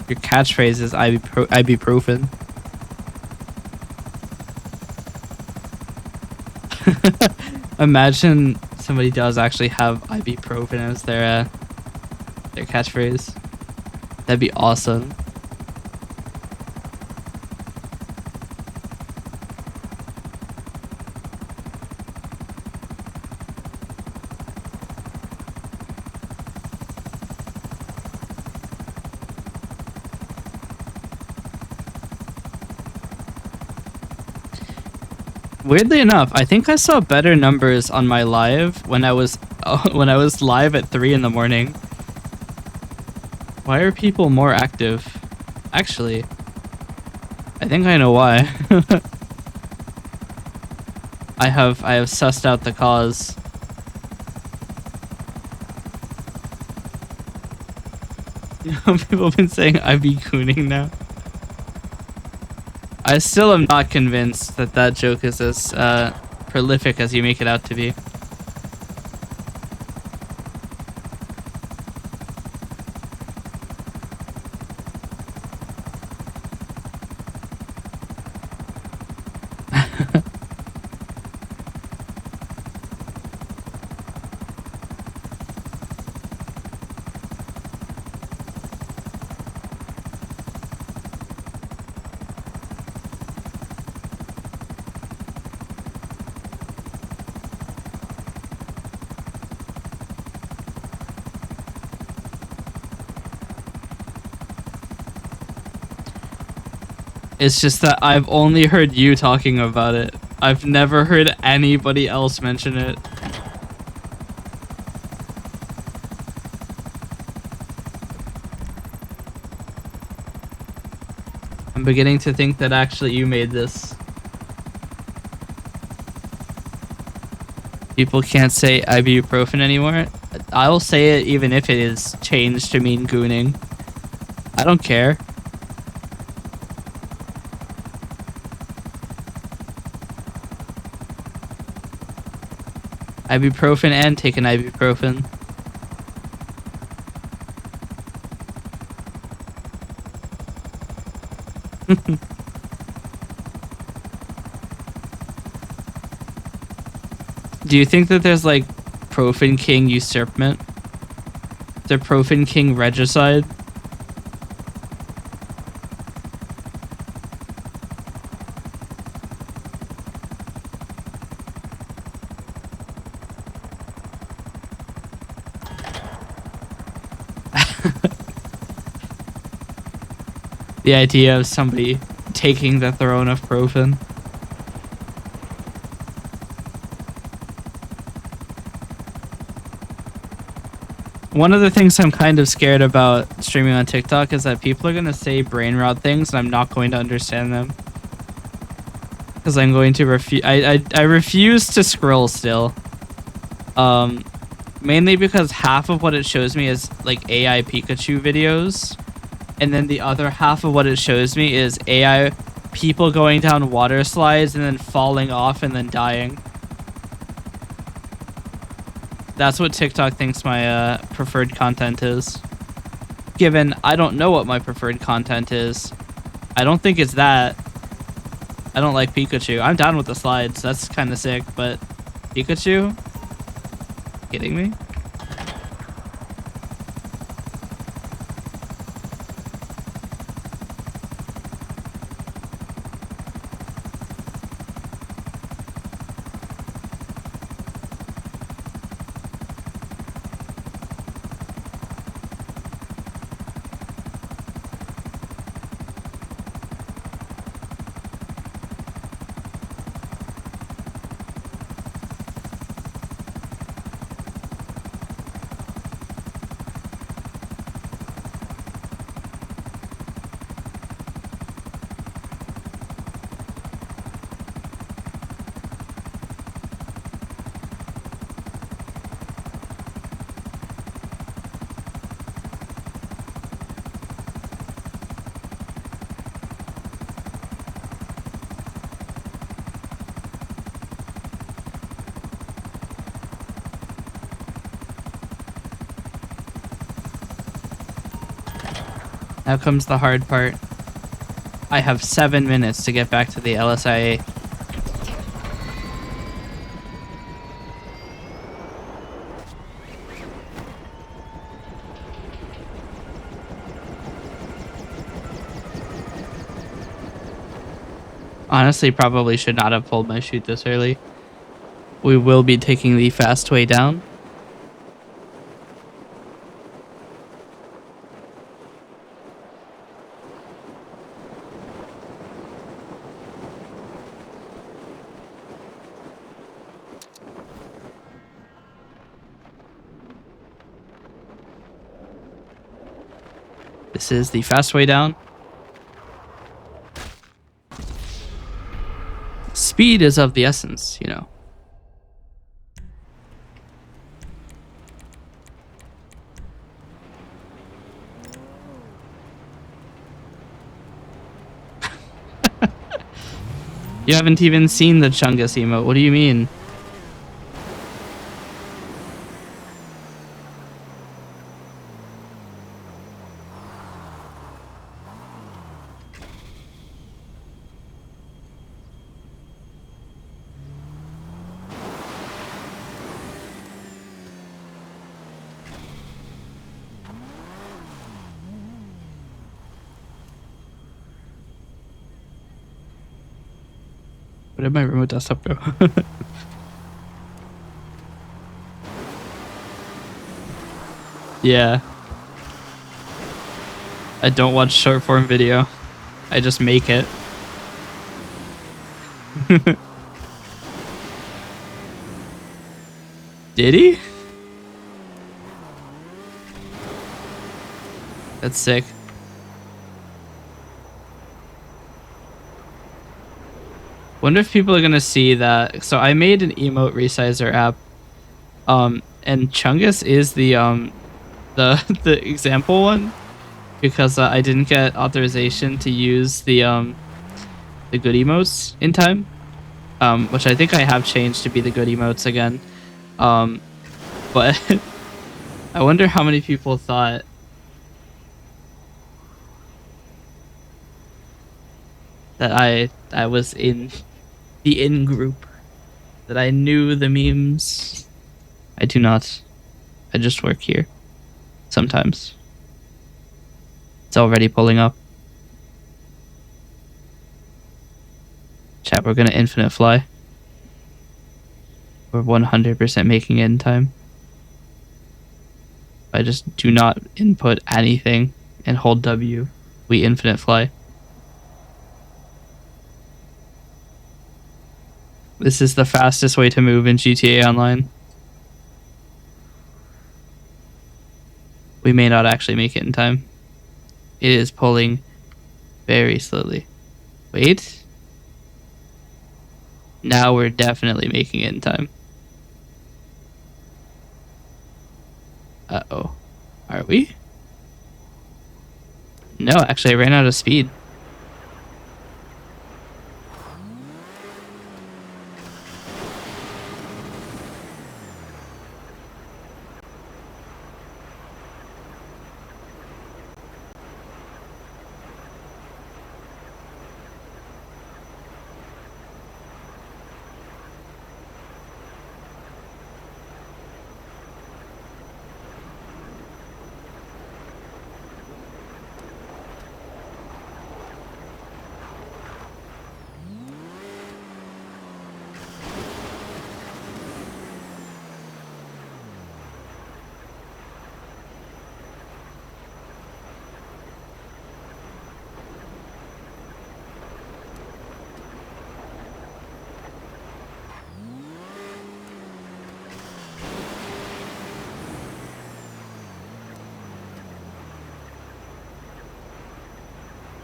Your catchphrase is ibuprofen. Imagine somebody does actually have ibuprofen as their catchphrase. That'd be awesome. Weirdly enough, I think I saw better numbers on my live when I was live at 3 in the morning. Why are people more active? Actually, I think I know why. I have sussed out the cause. You know, people have been saying I be cooning now. I still am not convinced that that joke is as prolific as you make it out to be. It's just that I've only heard you talking about it. I've never heard anybody else mention it. I'm beginning to think that actually you made this. People can't say ibuprofen anymore. I'll say it even if it is changed to mean gooning. I don't care. Ibuprofen and take an ibuprofen. Do you think that there's like Profen King usurpment? The Profen King regicide? The idea of somebody taking the throne of Profen. One of the things I'm kind of scared about streaming on TikTok is that people are gonna say brain rot things and I'm not going to understand them. Because I'm going to refuse. I refuse to scroll still. Mainly because half of what it shows me is like AI Pikachu videos, and then the other half of what it shows me is AI people going down water slides and then falling off and then dying. That's what TikTok thinks my preferred content is. Given I don't know what my preferred content is, I don't think it's that. I don't like Pikachu. I'm down with the slides. That's kind of sick, but Pikachu? Kidding me? Now comes the hard part. I have 7 minutes to get back to the LSIA. Honestly, probably should not have pulled my chute this early. We will be taking the fast way down. This is the fast way down. Speed is of the essence, you know. You haven't even seen the Chungus emote. What do you mean? Where did my remote desktop go? Yeah. I don't watch short form video. I just make it. Did he? That's sick. Wonder if people are gonna see that. So I made an emote resizer app, and Chungus is the the example one, because I didn't get authorization to use the good emotes in time, which I think I have changed to be the good emotes again, but I wonder how many people thought that I was in the in group, that I knew the memes. I do not. I just work here. Sometimes. It's already pulling up. Chat, we're gonna infinite fly. We're 100% making it in time. I just do not input anything and hold W. We infinite fly. This is the fastest way to move in GTA Online. We may not actually make it in time. It is pulling very slowly. Wait. Now we're definitely making it in time. Uh-oh. Are we? No, actually I ran out of speed.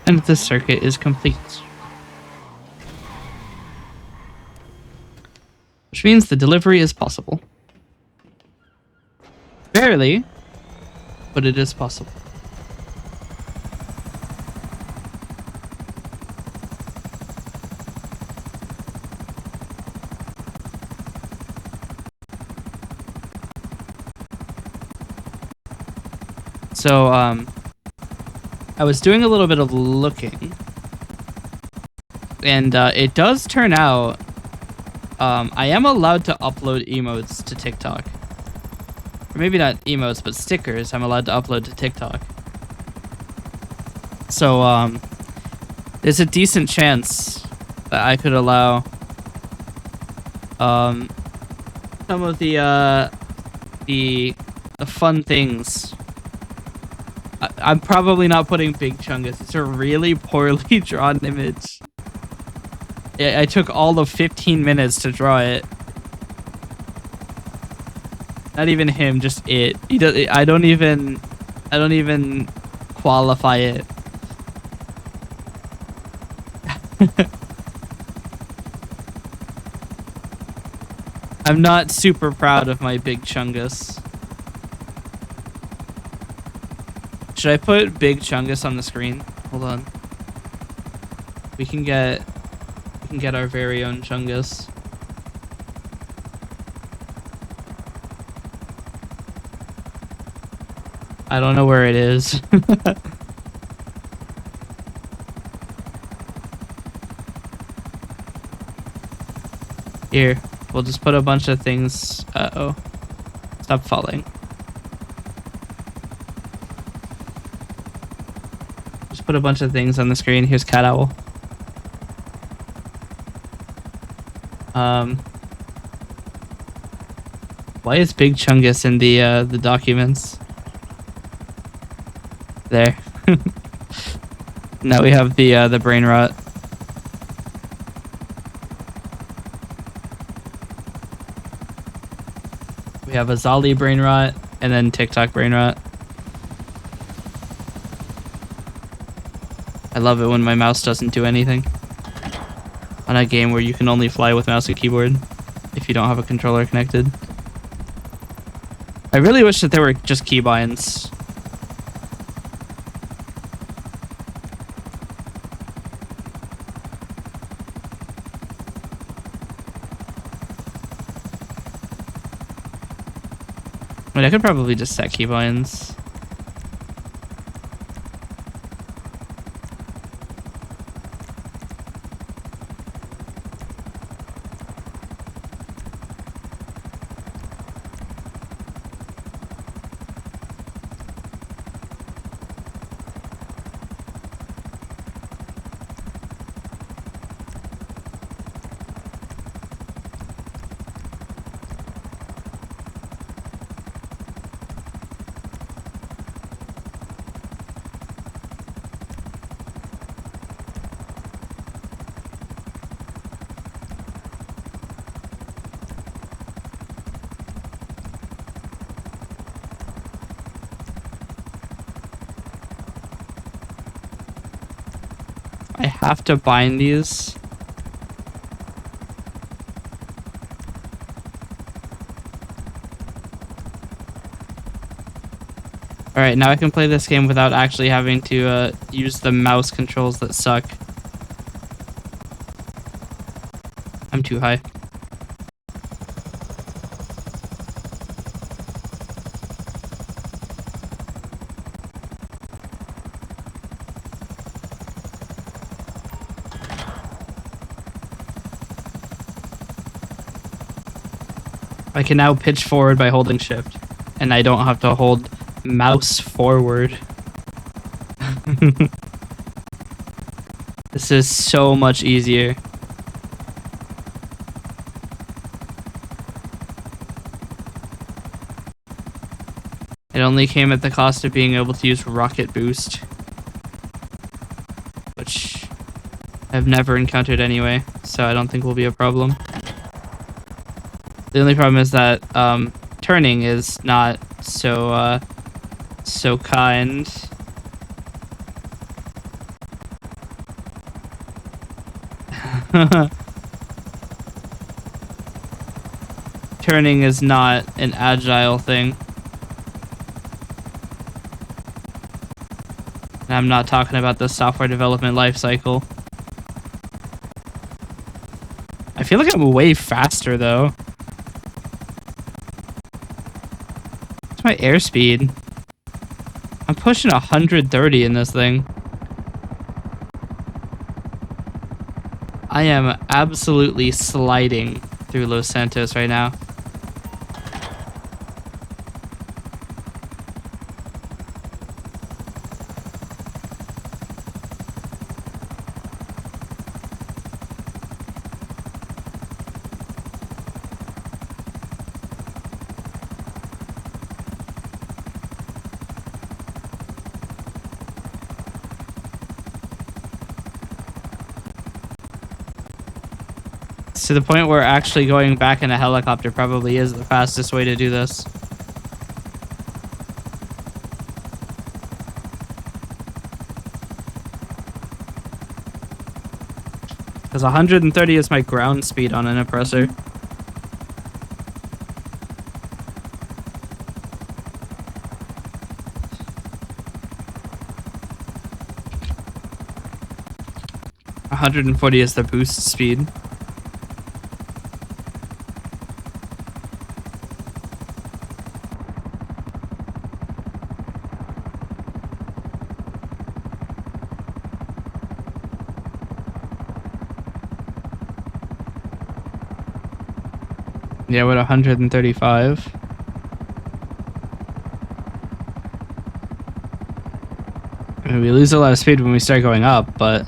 And the circuit is complete. Which means the delivery is possible. Barely, but it is possible. So, I was doing a little bit of looking, and it does turn out I am allowed to upload emotes to TikTok. Or maybe not emotes, but stickers I'm allowed to upload to TikTok. So, there's a decent chance that I could allow some of the fun things. I'm probably not putting Big Chungus. It's a really poorly drawn image. I took all of 15 minutes to draw it. Not even him, just it. He does. I don't even qualify it. I'm not super proud of my Big Chungus. Should I put Big Chungus on the screen? Hold on. We can get our very own Chungus. I don't know where it is. Here, we'll just put a bunch of things. Uh-oh. Stop falling. Just put a bunch of things on the screen. Here's Cat Owl. Why is Big Chungus in the documents? There. Now we have the brain rot. We have a Zolly brain rot and then TikTok brain rot. I love it when my mouse doesn't do anything. On a game where you can only fly with mouse and keyboard if you don't have a controller connected. I really wish that there were just keybinds. I mean, I could probably just set keybinds. I have to bind these. Alright, now I can play this game without actually having to use the mouse controls that suck. I'm too high. I can now pitch forward by holding shift, and I don't have to hold mouse forward. This is so much easier. It only came at the cost of being able to use rocket boost, which I've never encountered anyway, so I don't think will be a problem. The only problem is that turning is not so so kind. Turning is not an agile thing. And I'm not talking about the software development lifecycle. I feel like I'm way faster though. What's my airspeed? I'm pushing 130 in this thing. I am absolutely sliding through Los Santos right now. To the point where actually going back in a helicopter probably is the fastest way to do this. Because 130 is my ground speed on an oppressor. $140 is the boost speed. Yeah, what, 135? I mean, we lose a lot of speed when we start going up, but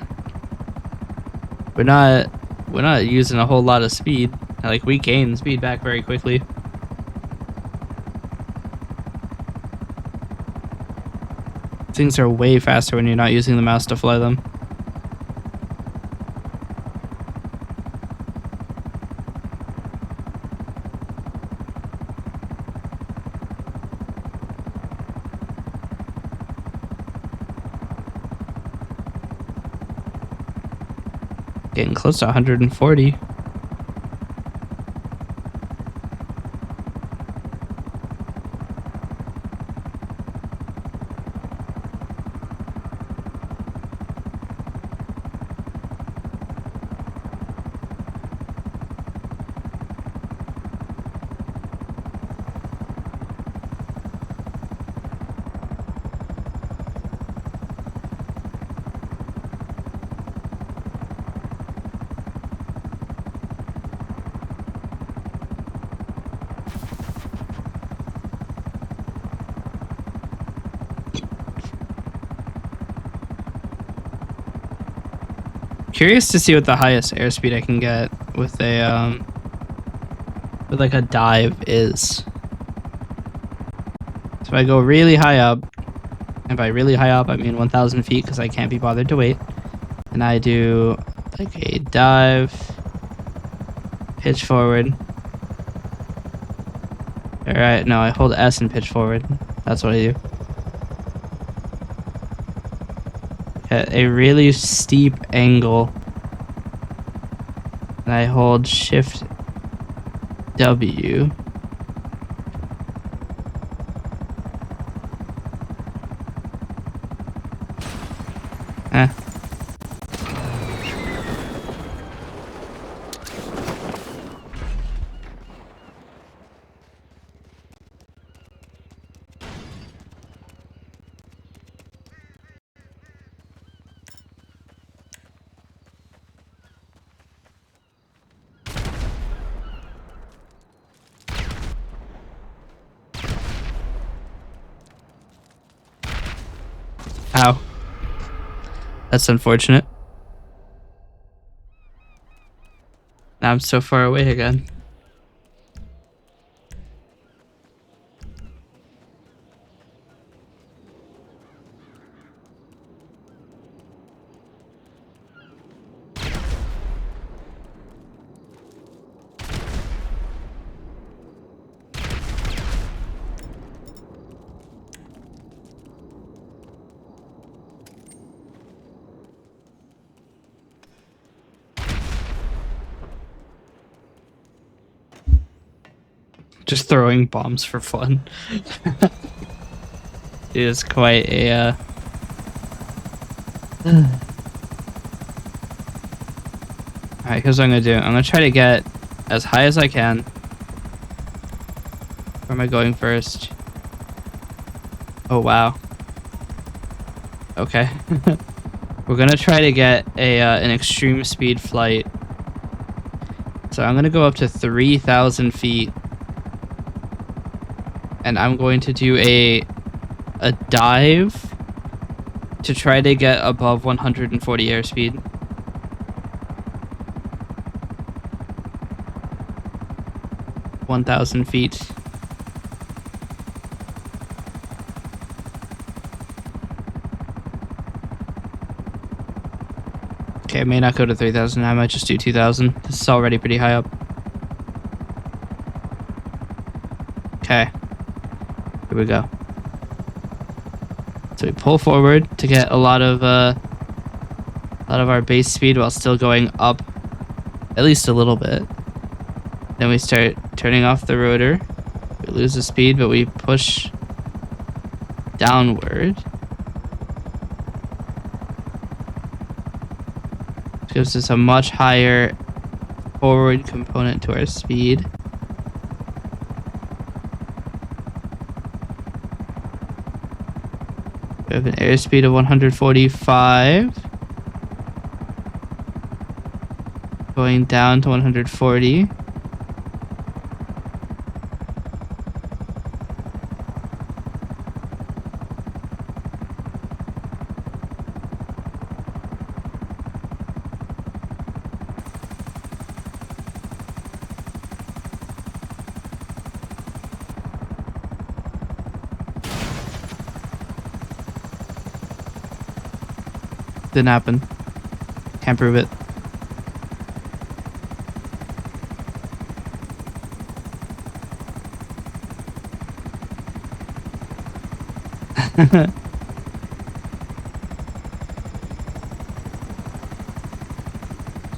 we're not using a whole lot of speed. Like, we gain speed back very quickly. Things are way faster when you're not using the mouse to fly them. Getting close to 140. Curious to see what the highest airspeed I can get with a with like a dive is. So if I go really high up, and by really high up I mean 1,000 feet because I can't be bothered to wait, and I do like a dive, pitch forward. Alright, no, I hold S and pitch forward. That's what I do. at a really steep angle. And I hold Shift W. Ow. That's unfortunate. Now I'm so far away again. Just throwing bombs for fun. It is quite a Alright, here's what I'm gonna do. I'm gonna try to get as high as I can. Where am I going first? Oh wow. Okay. We're gonna try to get a an extreme speed flight. So I'm gonna go up to 3,000 feet. And I'm going to do a dive to try to get above 140 airspeed. (1,000 feet). Okay, I may not go to 3,000. I might just do 2,000. This is already pretty high up. Okay. Here we go. So we pull forward to get a lot of our base speed while still going up at least a little bit. Then we start turning off the rotor. We lose the speed, but we push downward. Which gives us a much higher forward component to our speed. We have an airspeed of 145. Going down to 140. Didn't happen. Can't prove it.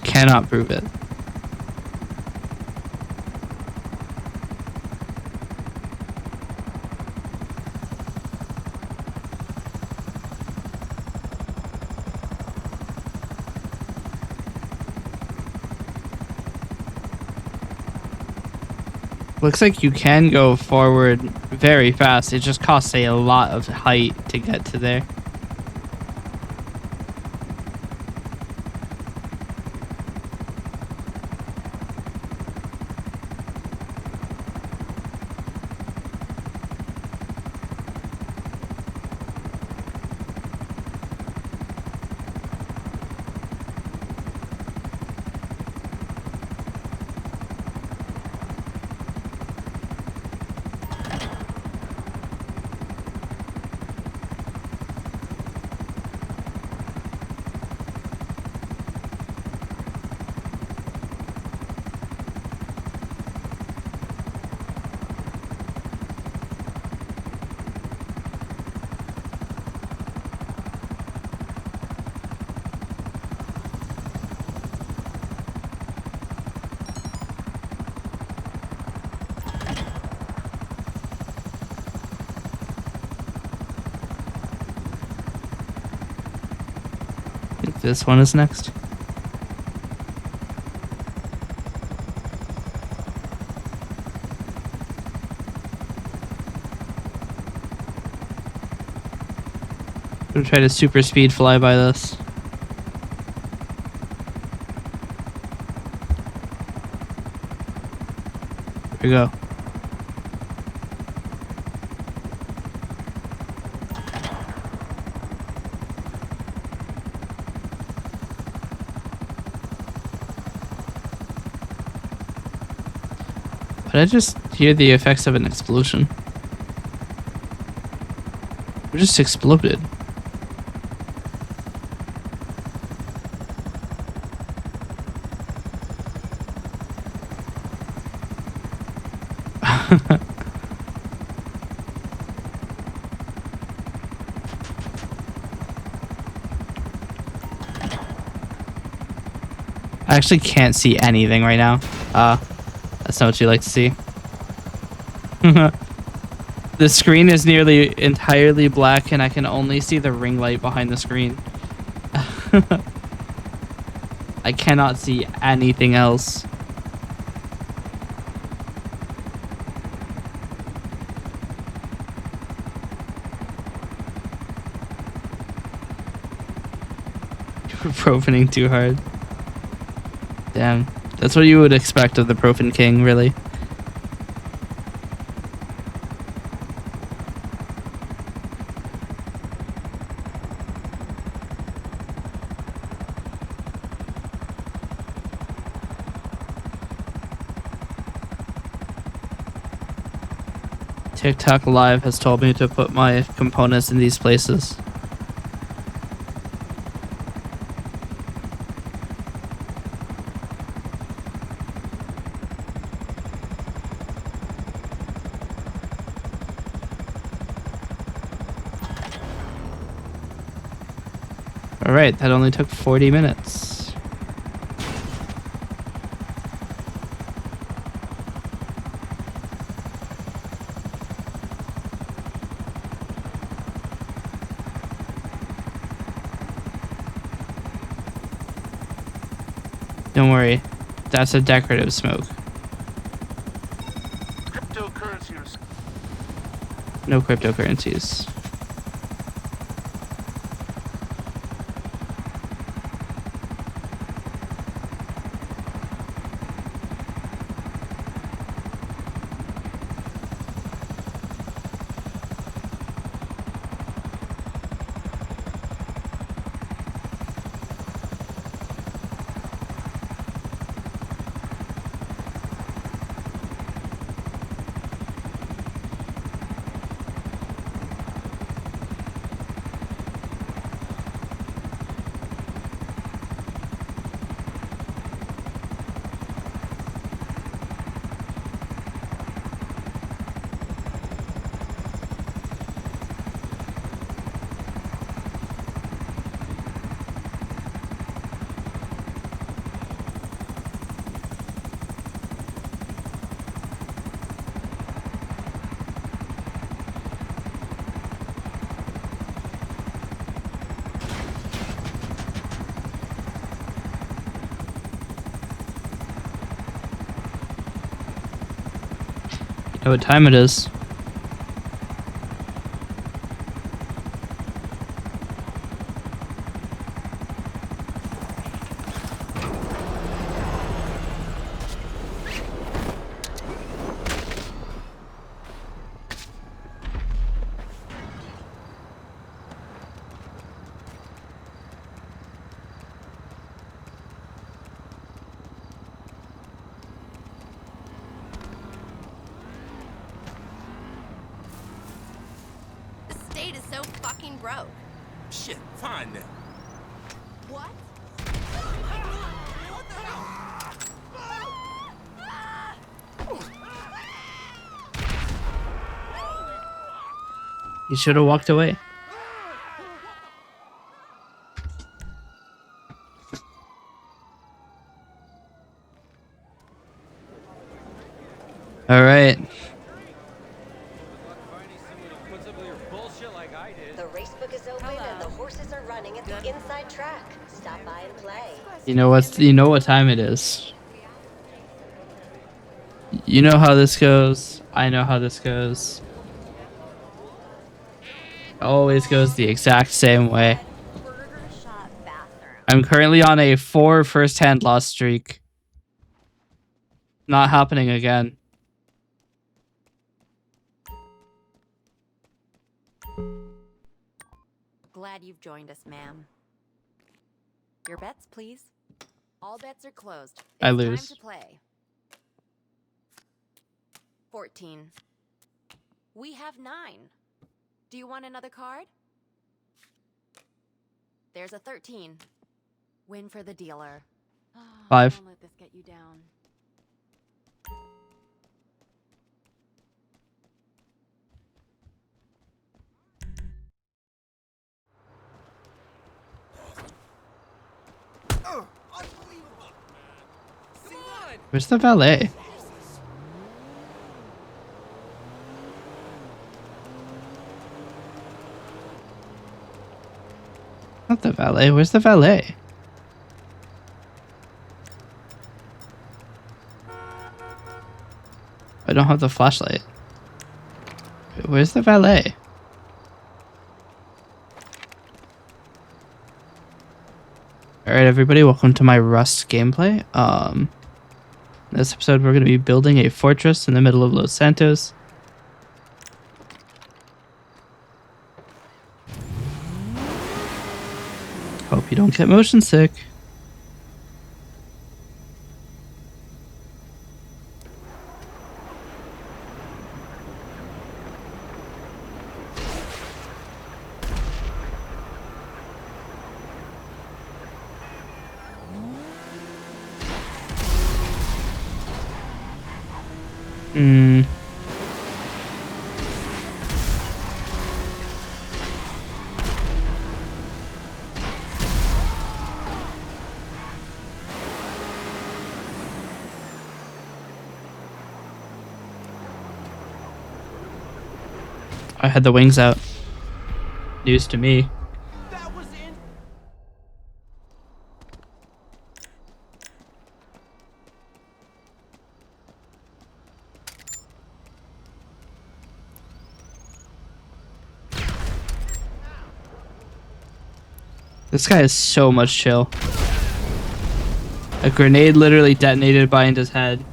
Cannot prove it. Looks like you can go forward very fast. It just costs a lot of height to get to there. This one is next. I'm gonna try to super speed fly by this. Here we go. But I just hear the effects of an explosion. We just exploded. I actually can't see anything right now. That's not what you like to see. The screen is nearly entirely black and I can only see the ring light behind the screen. I cannot see anything else. You're profaning too hard. Damn. That's what you would expect of the Profan King, really. TikTok Live has told me to put my components in these places. Alright, that only took 40 minutes. Don't worry, that's a decorative smoke. Cryptocurrencies. No cryptocurrencies. You know what time it is? The state is so fucking broke. Shit, fine then. What? You should have walked away. All right. The racebook is open and the horses are running at the inside track. Stop by and play. You know what time it is. You know how this goes. I know how this goes. It always goes the exact same way. Burger shot bathroom. I'm currently on a 4 first-hand loss streak. Not happening again. Glad you've joined us, ma'am. Your bets, please. All bets are closed. I It's lose. time to play. 14. We have 9. Do you want another card? There's a 13. Win for the dealer. 5. Don't let this get you down. Where's the valet? Not the valet. Where's the valet? I don't have the flashlight. Where's the valet? Alright, everybody, welcome to my Rust gameplay. In this episode, we're going to be building a fortress in the middle of Los Santos. Hope you don't get motion sick. I had the wings out. News to me. This guy is so much chill. A grenade literally detonated behind his head.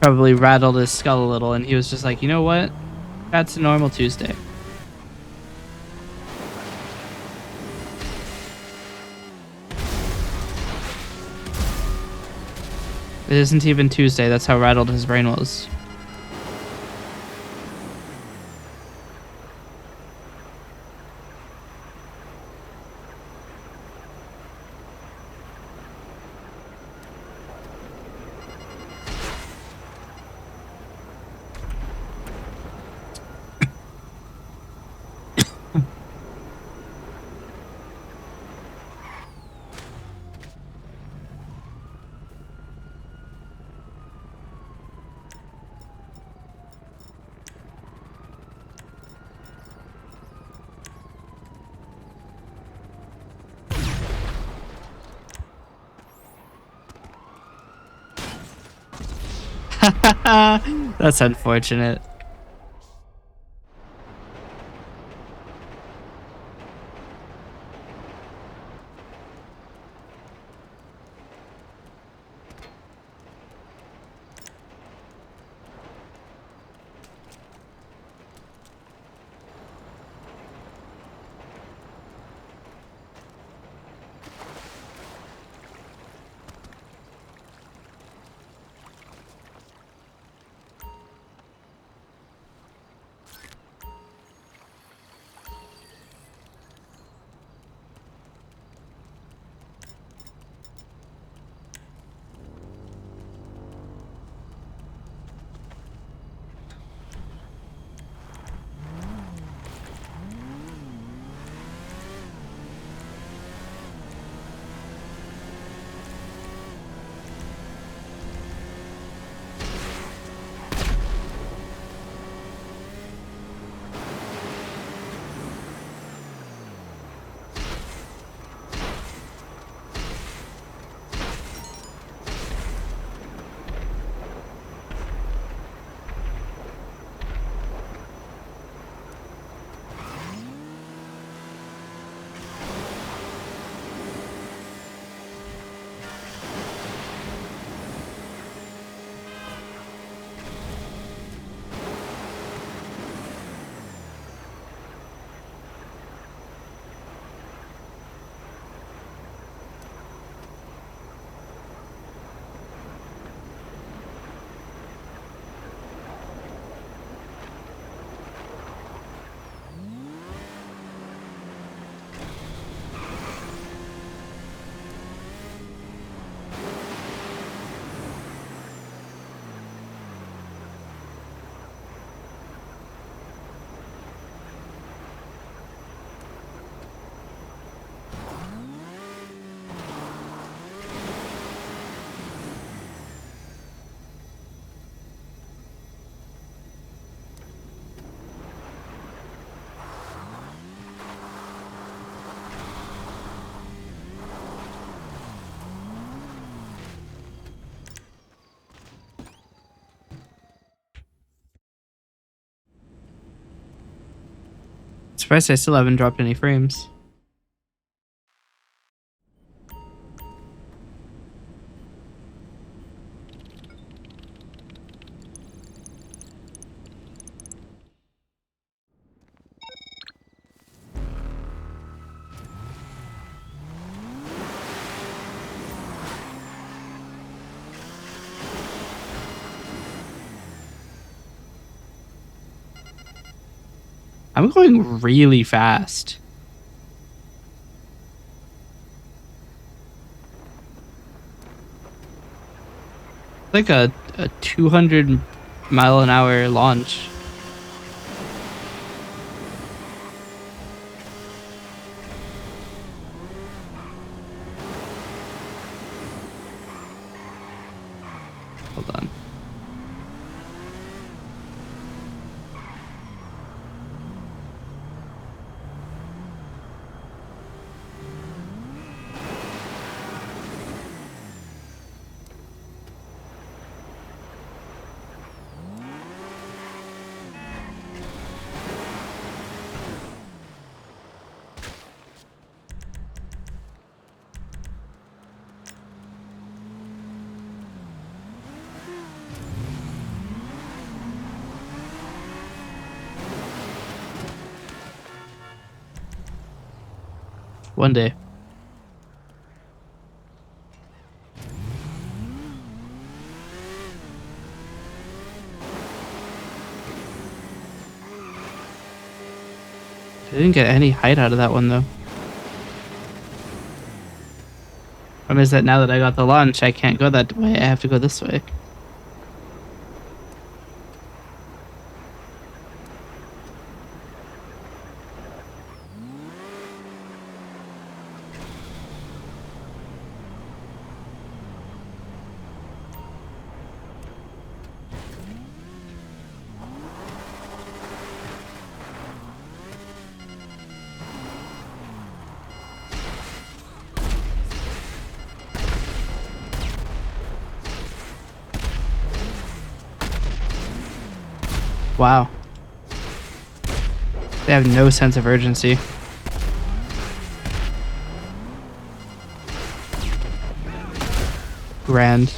Probably rattled his skull a little, and he was just like, you know what? That's a normal Tuesday. It isn't even Tuesday, that's how rattled his brain was. That's unfortunate. surprised I still haven't dropped any frames. I'm going really fast. Like a 200-mile-an-hour launch. Hold on. One day. I didn't get any height out of that one though. Problem is that now that I got the launch, I can't go that way. I have to go this way. Wow. They have no sense of urgency. Grand.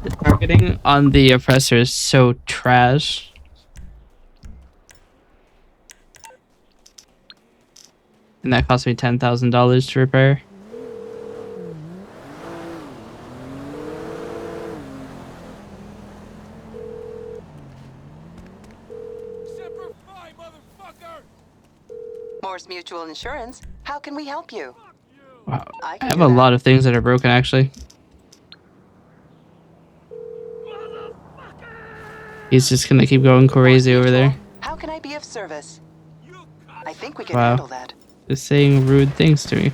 The targeting on the oppressor is so trash. And that cost me $10,000 to repair. Morse Mutual Insurance. How can we help you? Wow. I I can have do a that. lot of things that are broken actually. He's just gonna keep going crazy Morse over Mutual. there. How can I be of service? I think we can Wow. handle that. Just saying rude things to me.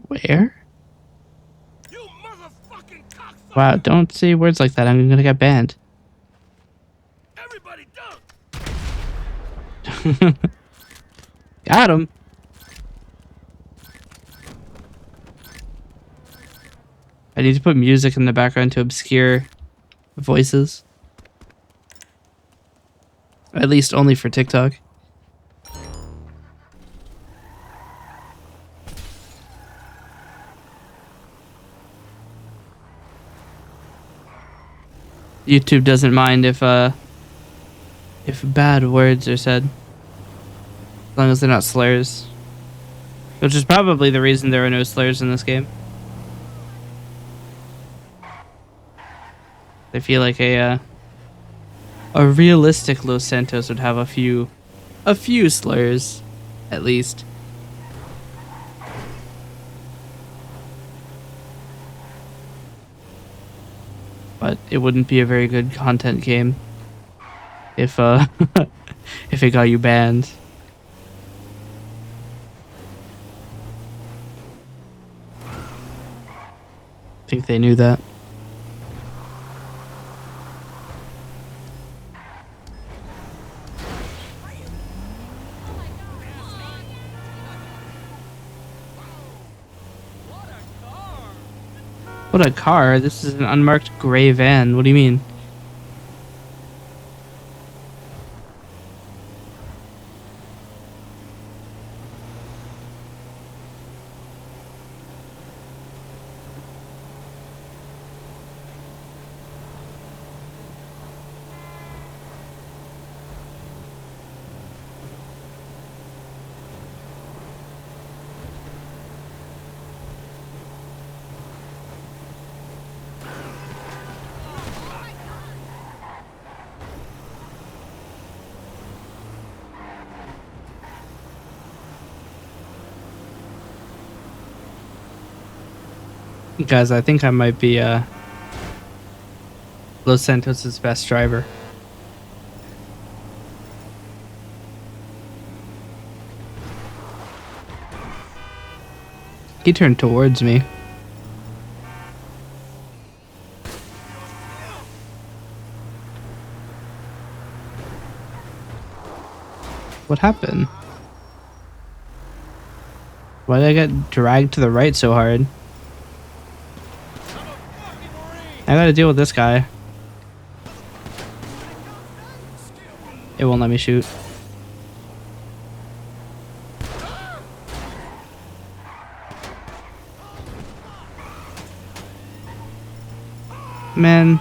Where? Wow, don't say words like that. I'm gonna get banned. Got him. I need to put music in the background to obscure voices. At least only for TikTok. YouTube doesn't mind if bad words are said. As long as they're not slurs. Which is probably the reason there are no slurs in this game. I feel like a realistic Los Santos would have a few slurs, at least. But it wouldn't be a very good content game if if it got you banned. I think they knew that. What a car. This is an unmarked gray van. What do you mean? Guys, I think I might be Los Santos' best driver. He turned towards me. What happened? Why did I get dragged to the right so hard? I gotta deal with this guy. It won't let me shoot. Man.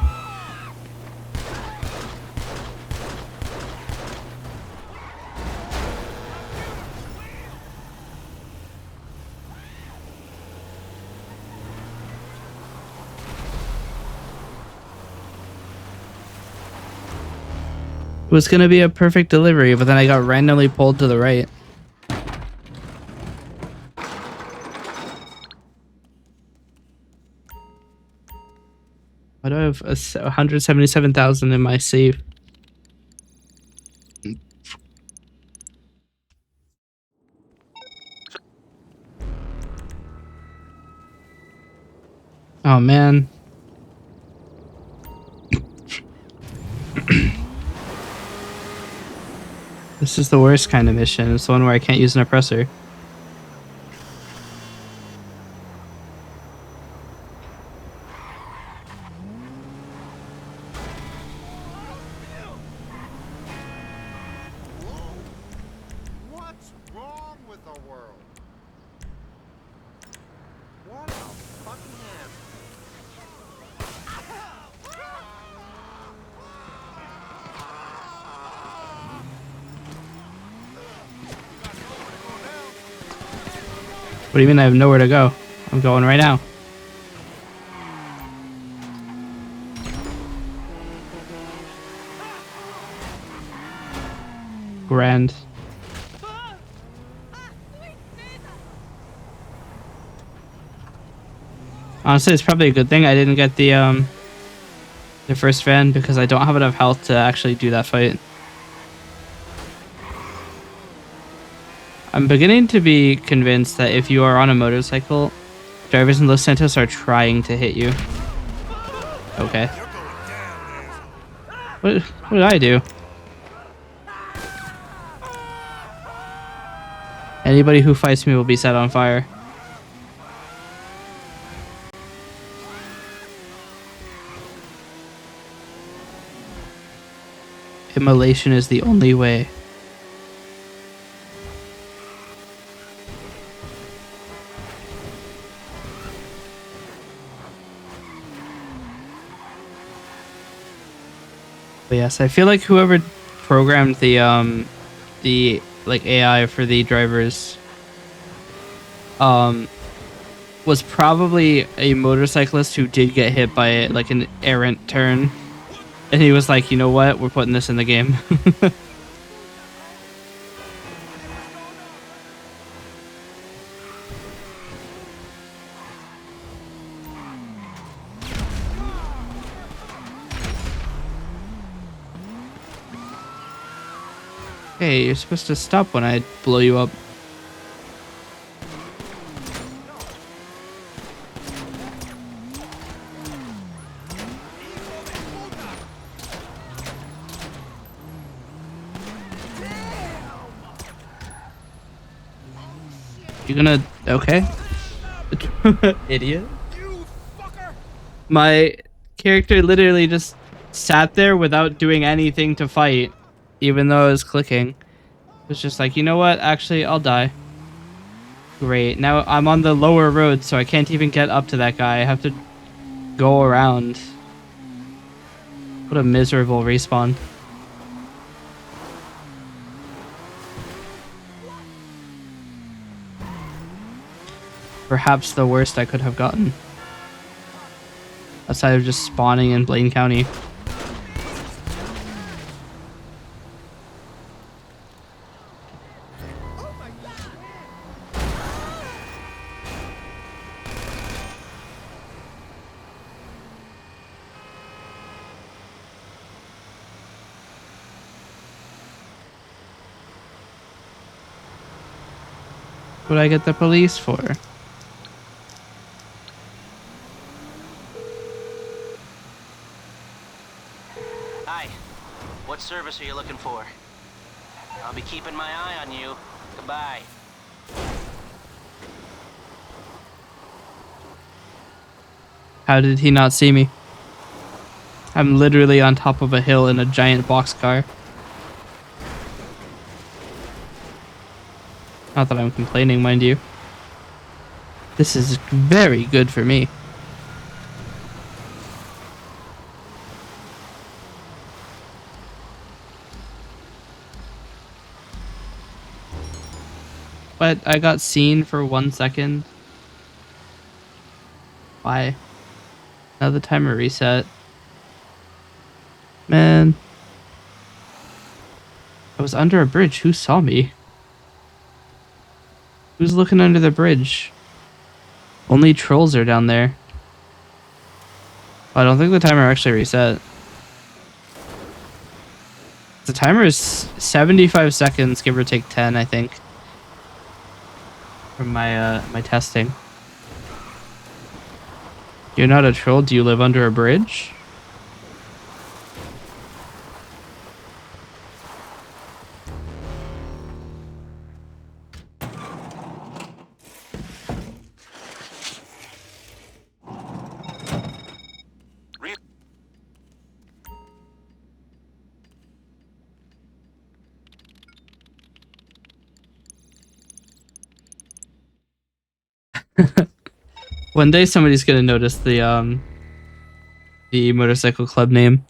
It was gonna be a perfect delivery, but then I got randomly pulled to the right. Why do I have 177,000 in my save? Oh man. This is the worst kind of mission. It's the one where I can't use an oppressor. What's wrong with the world? What a fucking ass. What do you mean I have nowhere to go? I'm going right now. Grand. Honestly, it's probably a good thing I didn't get the first van because I don't have enough health to actually do that fight. I'm beginning to be convinced that if you are on a motorcycle, drivers in Los Santos are trying to hit you. Okay. What did I do? Anybody who fights me will be set on fire. Immolation is the only way. But yes, I feel like whoever programmed the like AI for the drivers was probably a motorcyclist who did get hit by like an errant turn, and he was like, you know what, we're putting this in the game. Hey, you're supposed to stop when I blow you up. You gonna... Okay. Idiot. My character literally just sat there without doing anything to fight, even though I was clicking. It was just like, you know what? Actually, I'll die. Great. Now I'm on the lower road, so I can't even get up to that guy. I have to go around. What a miserable respawn. Perhaps the worst I could have gotten. Aside of just spawning in Blaine County. What would I get the police for? Hi. What service are you looking for? I'll be keeping my eye on you. Goodbye. How did he not see me? I'm literally on top of a hill in a giant boxcar. Not that I'm complaining, mind you. This is very good for me. But I got seen for 1 second. Why? Now the timer reset. Man. I was under a bridge. Who saw me? Who's looking under the bridge? Only trolls are down there. I don't think the timer actually reset. The timer is 75 seconds, give or take 10, I think. From my my testing. You're not a troll? Do you live under a bridge? One day somebody's gonna notice the motorcycle club name.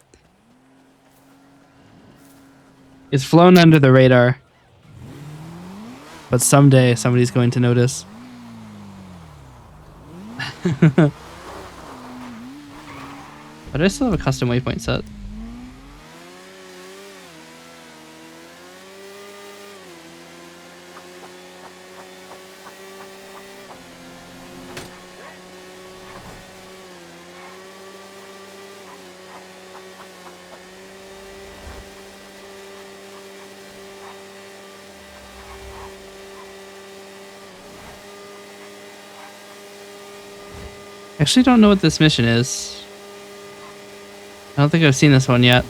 It's flown under the radar. But someday somebody's going to notice. But I still have a custom waypoint set. I actually don't know what this mission is. I don't think I've seen this one yet.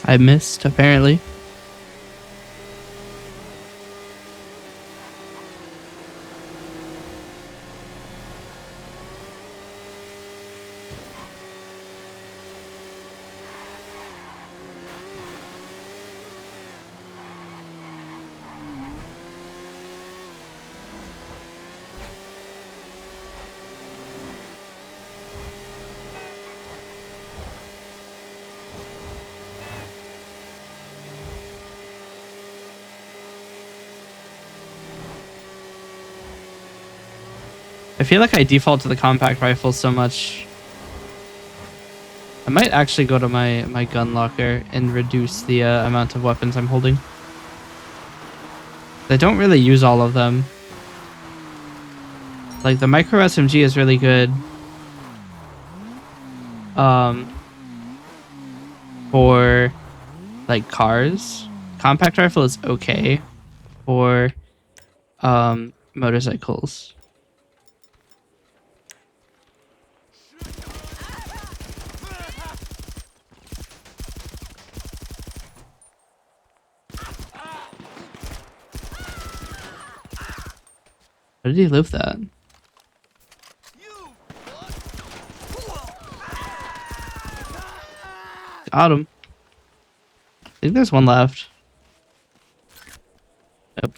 I missed, apparently. I feel like I default to the compact rifle so much I might actually go to my gun locker and reduce the amount of weapons I'm holding. I don't really use all of them. Like the micro SMG is really good. For like cars. Compact rifle is okay for motorcycles. How did he live that? Got him. I think there's one left. Nope.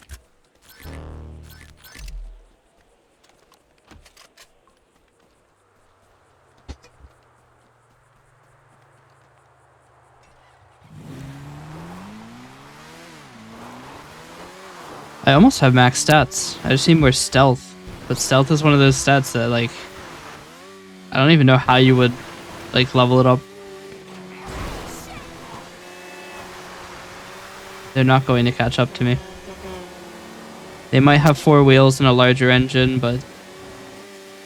I almost have max stats. I just need more stealth. But stealth is one of those stats that, like, I don't even know how you would, like, level it up. They're not going to catch up to me. They might have 4 wheels and a larger engine, but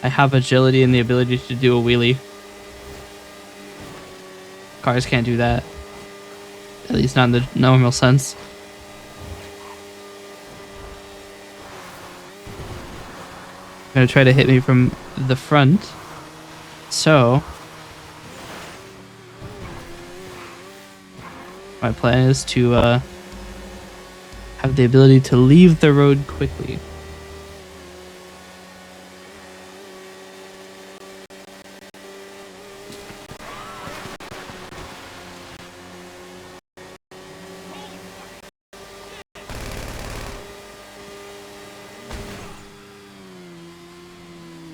I have agility and the ability to do a wheelie. Cars can't do that. At least not in the normal sense. Gonna try to hit me from the front. So my plan is to have the ability to leave the road quickly.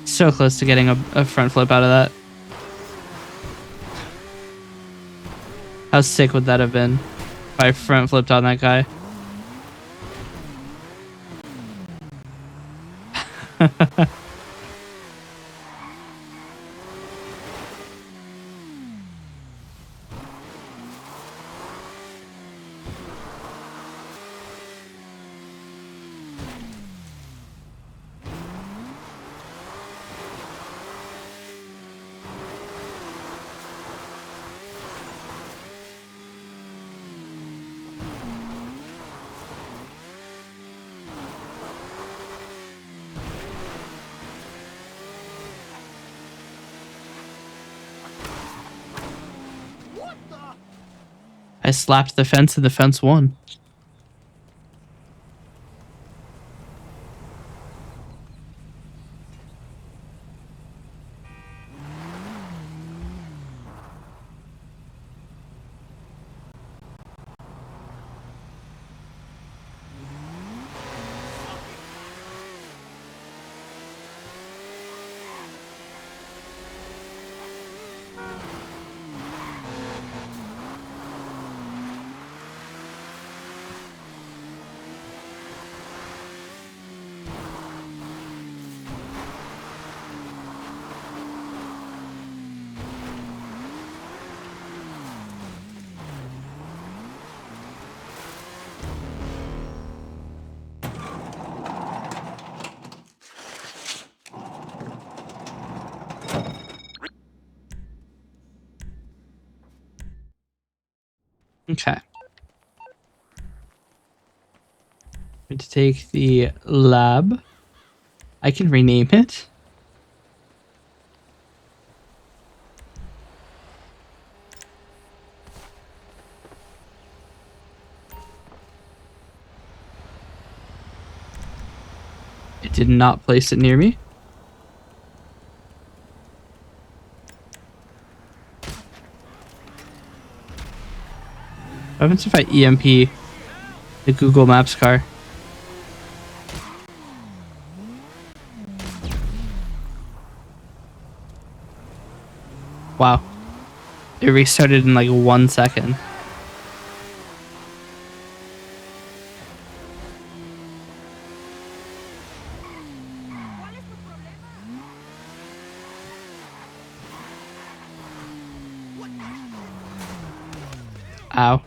So close to getting a front flip out of that. How sick would that have been if I front flipped on that guy? I slapped the fence and the fence won. Okay. I'm going to take the lab. I can rename it. It did not place it near me. What happens if I EMP the Google Maps car? Wow. It restarted in like 1 second. Ow.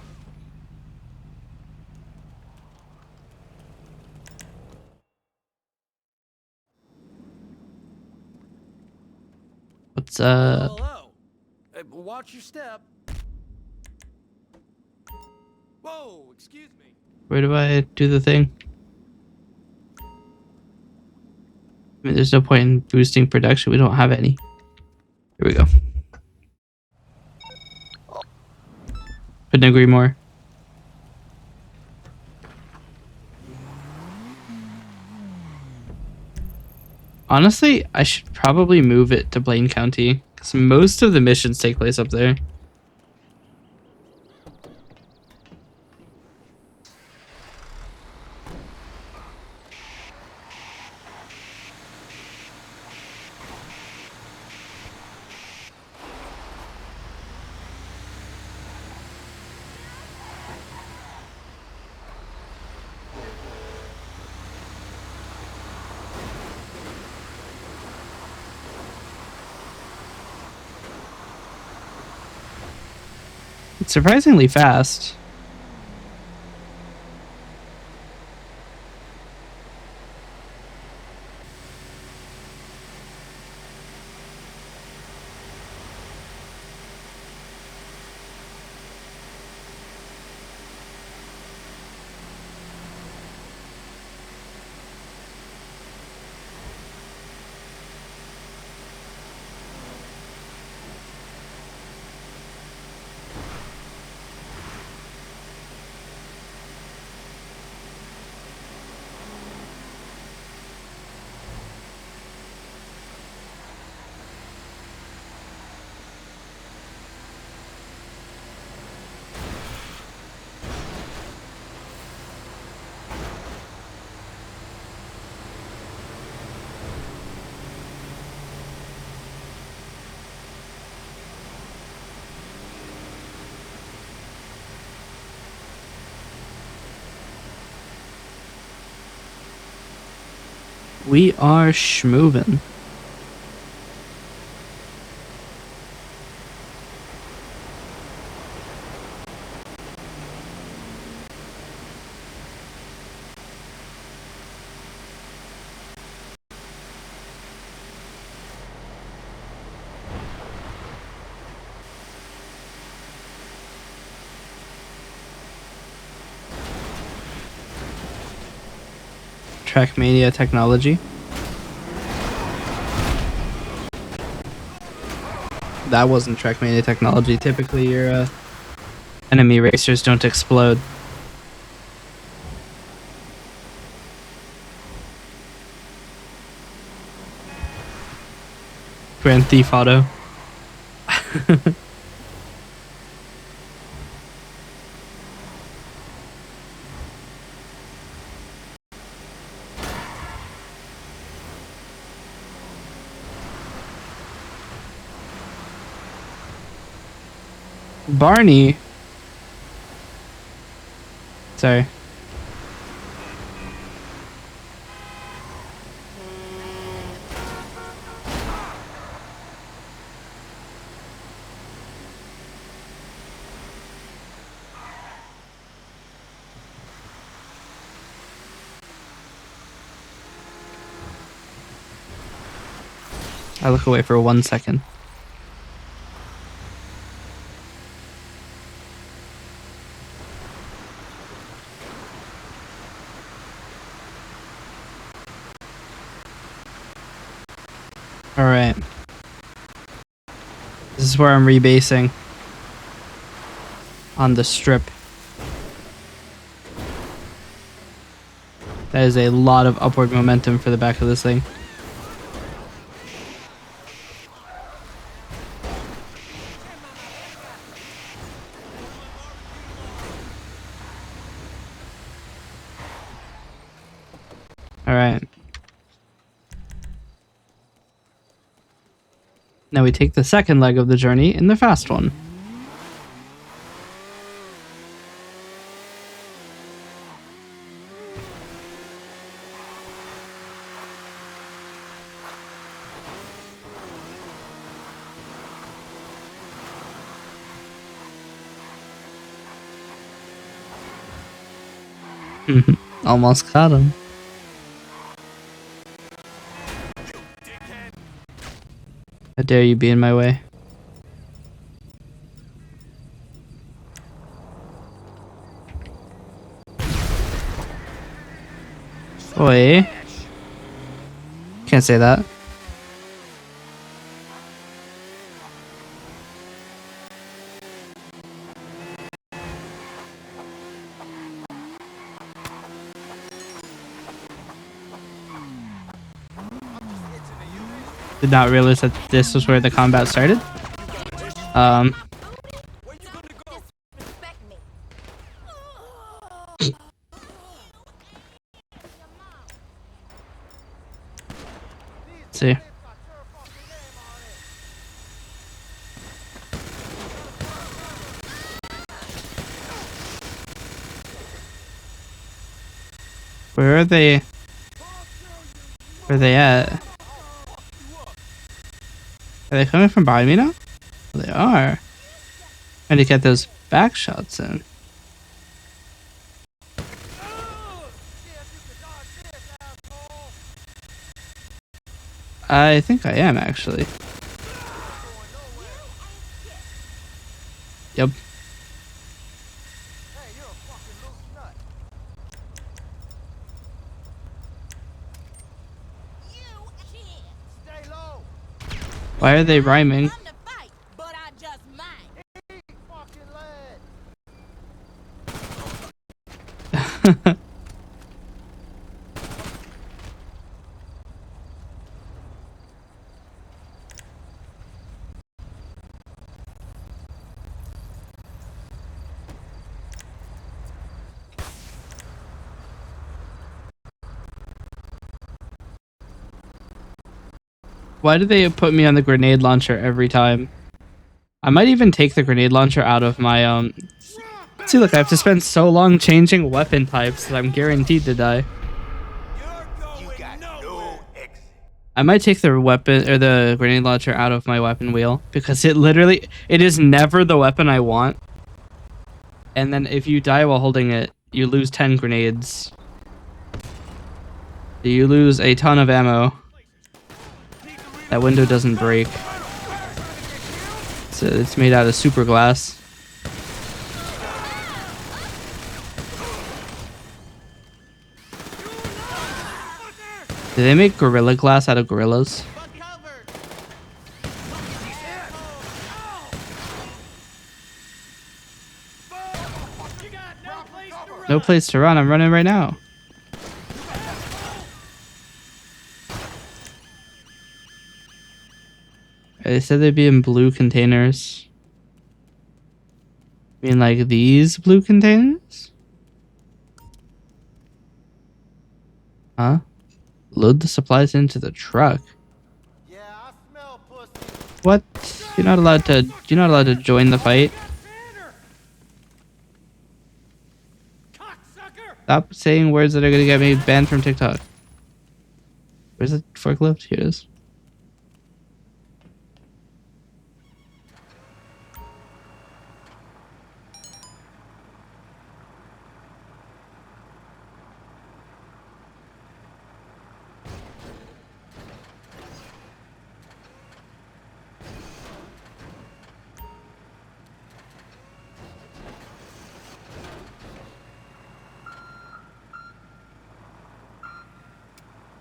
What's Hello. Watch your step. Whoa, excuse me. where do I do the thing? I mean, there's no point in boosting production. We don't have any. Here we go. Couldn't agree more. Honestly, I should probably move it to Blaine County because most of the missions take place up there. It's surprisingly fast. We are schmovin'. Trackmania technology. That wasn't Trackmania technology. Typically, your enemy racers don't explode. Grand Theft Auto. Barney. Sorry. I look away for 1 second. Alright. This is where I'm rebasing. On the strip. That is a lot of upward momentum for the back of this thing. Alright. Now we take the second leg of the journey in the fast one. Almost caught him. How dare you be in my way? Oi. Can't say that. Did not realize that this was where the combat started. Let's see. Where are they? Where are they at? Are they coming from behind me now? Well, they are. Trying to get those back shots in. I think I am actually. Yep. Why are they rhyming? Why do they put me on the grenade launcher every time? I might even take the grenade launcher out of my See, look, I have to spend so long changing weapon types that I'm guaranteed to die. I might take the weapon or the grenade launcher out of my weapon wheel because it is never the weapon I want. And then if you die while holding it, you lose 10 grenades. You lose a ton of ammo. That window doesn't break. So it's made out of super glass. Do they make Gorilla Glass out of gorillas? No place to run. I'm running right now. They said they'd be in blue containers. I mean, like these blue containers? Huh? Load the supplies into the truck. Yeah, I smell pussy. What? You're not allowed to join the fight. Stop saying words that are gonna get me banned from TikTok. Where's the forklift? Here it is.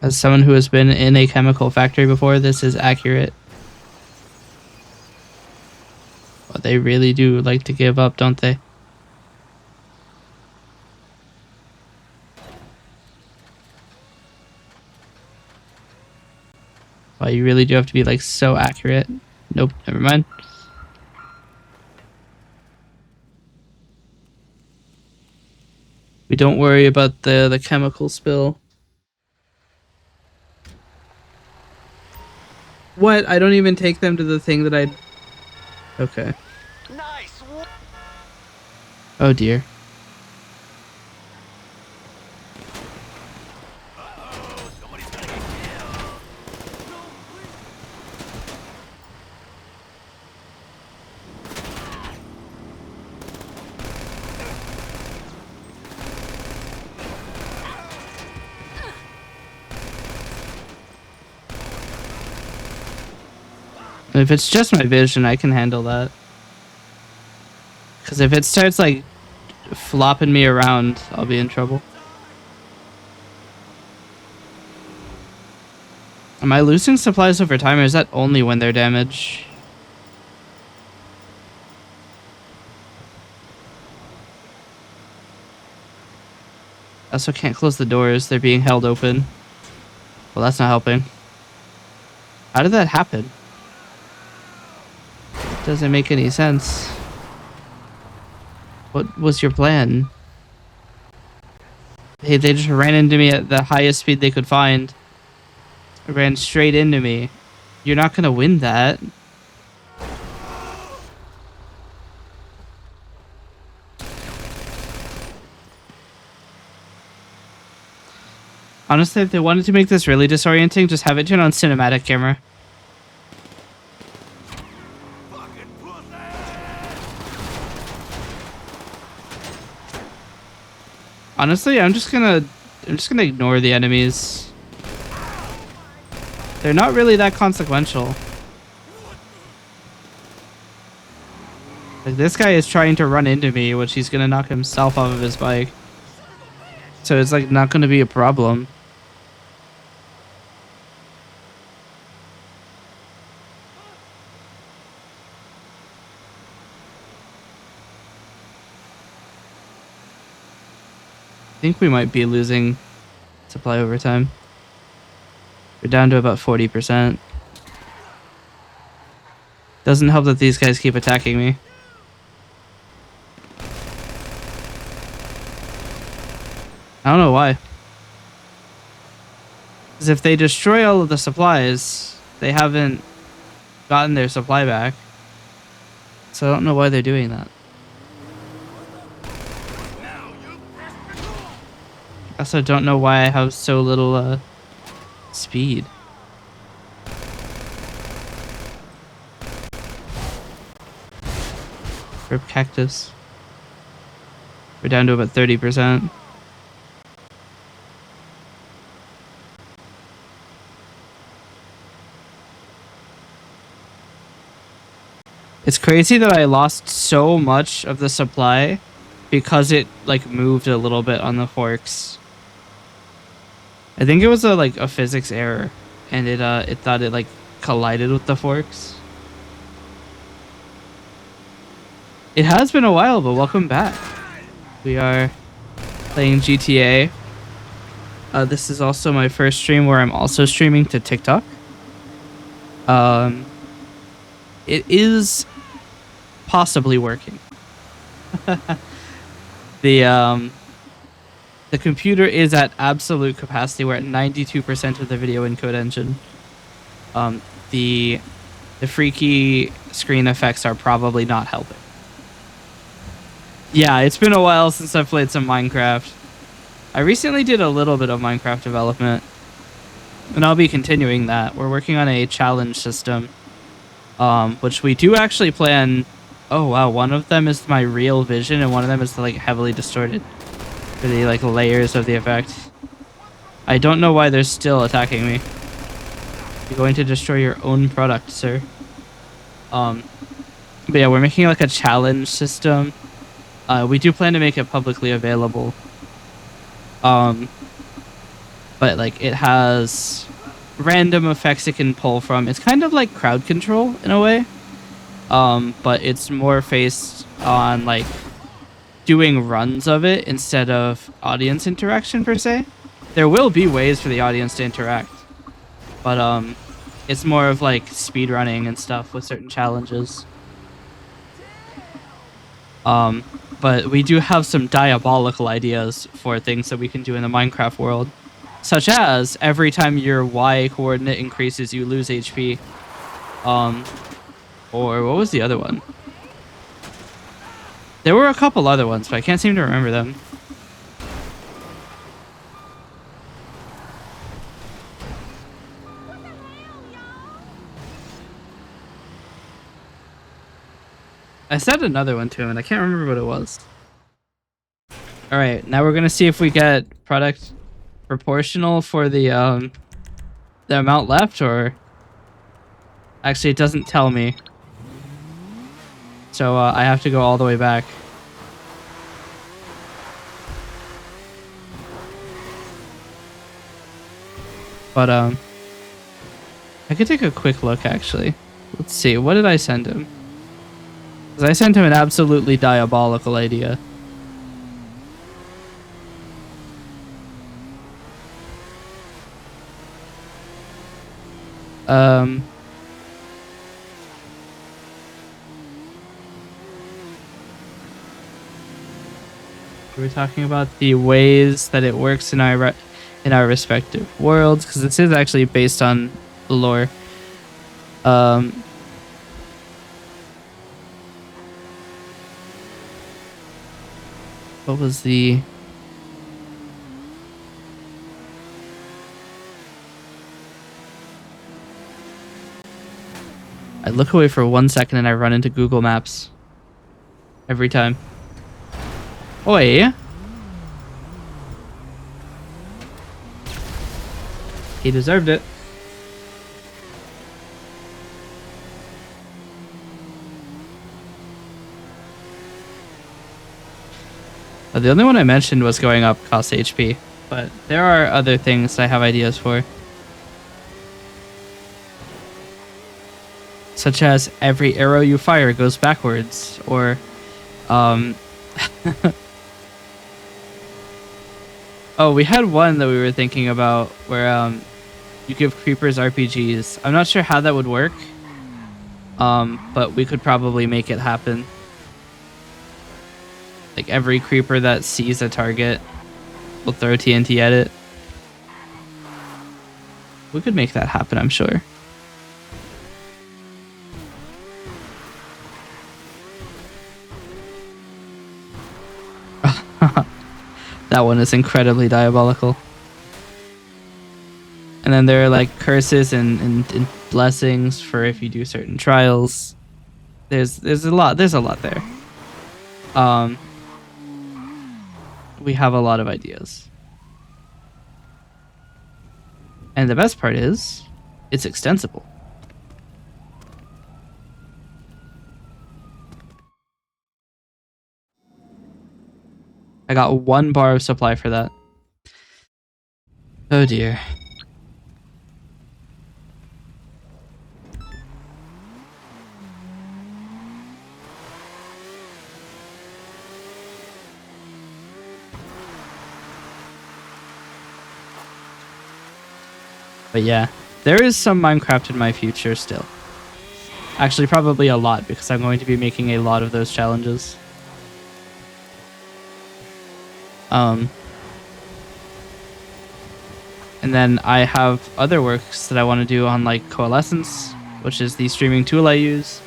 As someone who has been in a chemical factory before, this is accurate. But they really do like to give up, don't they? Well, you really do have to be like so accurate. Nope, never mind. We don't worry about the chemical spill. What? I don't even take them to the thing that I... Okay. Nice. Oh dear. If it's just my vision, I can handle that. Because if it starts, like, flopping me around, I'll be in trouble. Am I losing supplies over time, or is that only when they're damaged? I also can't close the doors. They're being held open. Well, that's not helping. How did that happen? It doesn't make any sense. What was your plan? Hey, they just ran into me at the highest speed they could find. Ran straight into me. You're not gonna win that. Honestly, if they wanted to make this really disorienting, just have it turn on cinematic camera. Honestly, I'm just gonna ignore the enemies. They're not really that consequential. Like, this guy is trying to run into me, which he's gonna knock himself off of his bike. So it's like not gonna be a problem. I think we might be losing supply over time. We're down to about 40%. Doesn't help that these guys keep attacking me. I don't know why. Because if they destroy all of the supplies, they haven't gotten their supply back. So I don't know why they're doing that. I also don't know why I have so little speed. Rip cactus. We're down to about 30%. It's crazy that I lost so much of the supply because it like moved a little bit on the forks. I think it was a physics error, and it thought it like collided with the forks. It has been a while, but welcome back. We are playing GTA. This is also my first stream where I'm also streaming to TikTok. It is possibly working. The computer is at absolute capacity. We're at 92% of the video encode engine. The freaky screen effects are probably not helping. Yeah, it's been a while since I've played some Minecraft. I recently did a little bit of Minecraft development, and I'll be continuing that. We're working on a challenge system, which we do actually plan. Oh wow, one of them is my real vision, and one of them is like heavily distorted for the like layers of the effect. I don't know why they're still attacking me. You're going to destroy your own product, sir. But yeah, we're making like a challenge system. We do plan to make it publicly available. But like it has random effects it can pull from. It's kind of like crowd control in a way. But it's more based on like doing runs of it instead of audience interaction per se. There will be ways for the audience to interact, but it's more of like speed running and stuff with certain challenges. But we do have some diabolical ideas for things that we can do in the Minecraft world, such as every time your Y coordinate increases, you lose HP. Or what was the other one? There were a couple other ones, but I can't seem to remember them. I said another one to him, and I can't remember what it was. Alright, now we're gonna see if we get product proportional for the amount left, or Actually, it doesn't tell me. So I have to go all the way back. But I could take a quick look actually. Let's see, what did I send him? Because I sent him an absolutely diabolical idea. We're talking about the ways that it works in our respective worlds, because this is actually based on lore. What was the... I look away for 1 second and I run into Google Maps. Every time. Oi! He deserved it. The only one I mentioned was going up cost HP, but there are other things I have ideas for. Such as every arrow you fire goes backwards, or oh, we had one that we were thinking about where you give creepers RPGs. I'm not sure how that would work, but we could probably make it happen. Like every creeper that sees a target will throw TNT at it. We could make that happen, I'm sure. That one is incredibly diabolical. And then there are like curses and blessings for if you do certain trials. There's a lot there. We have a lot of ideas. And the best part is, it's extensible. I got 1 bar of supply for that. Oh dear. But yeah, there is some Minecraft in my future still. Actually, probably a lot, because I'm going to be making a lot of those challenges. And then I have other works that I want to do on like Coalescence, which is the streaming tool I use.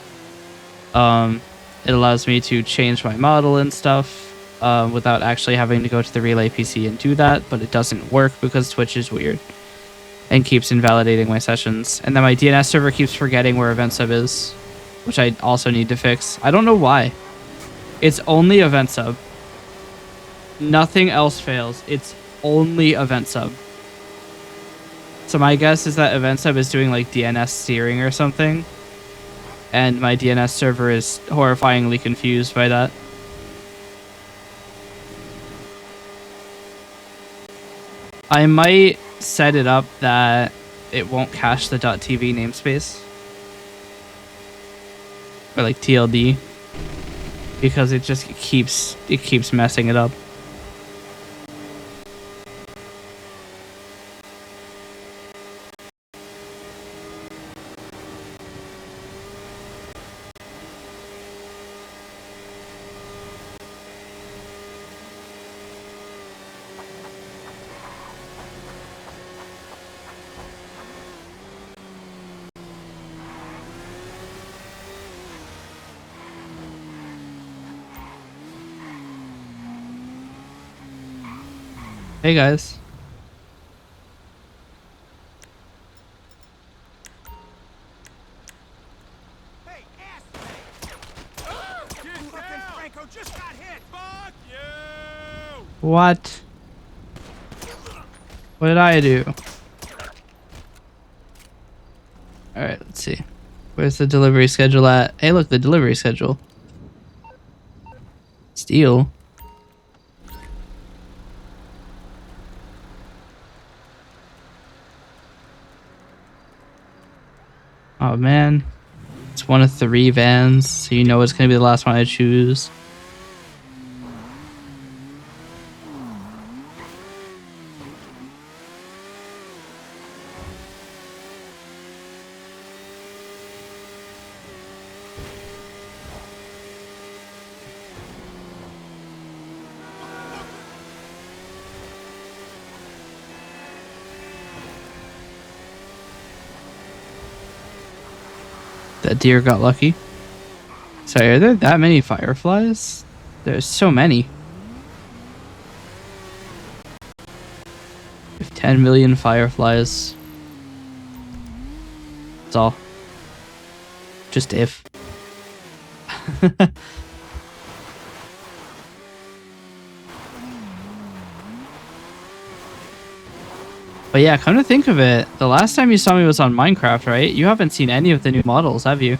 It allows me to change my model and stuff without actually having to go to the Relay PC and do that, but it doesn't work because Twitch is weird and keeps invalidating my sessions. And then my DNS server keeps forgetting where event sub is, which I also need to fix. I don't know why. It's only event sub. Nothing else fails. It's only event sub. So my guess is that event sub is doing like DNS steering or something, and my DNS server is horrifyingly confused by that. I might set it up that it won't cache the .tv namespace, or like TLD, because it just keeps messing it up. Hey guys. Hey, ass! Fucking Franco just got hit! Fuck you! What? What did I do? Alright, let's see. Where's the delivery schedule at? Hey, look, the delivery schedule. Steel. Oh man, it's one of 3 vans, so you know it's gonna be the last one I choose. That deer got lucky. Sorry, are there that many fireflies? There's so many. We have 10 million fireflies. That's all. Just if. But yeah, come to think of it, the last time you saw me was on Minecraft, right? You haven't seen any of the new models, have you?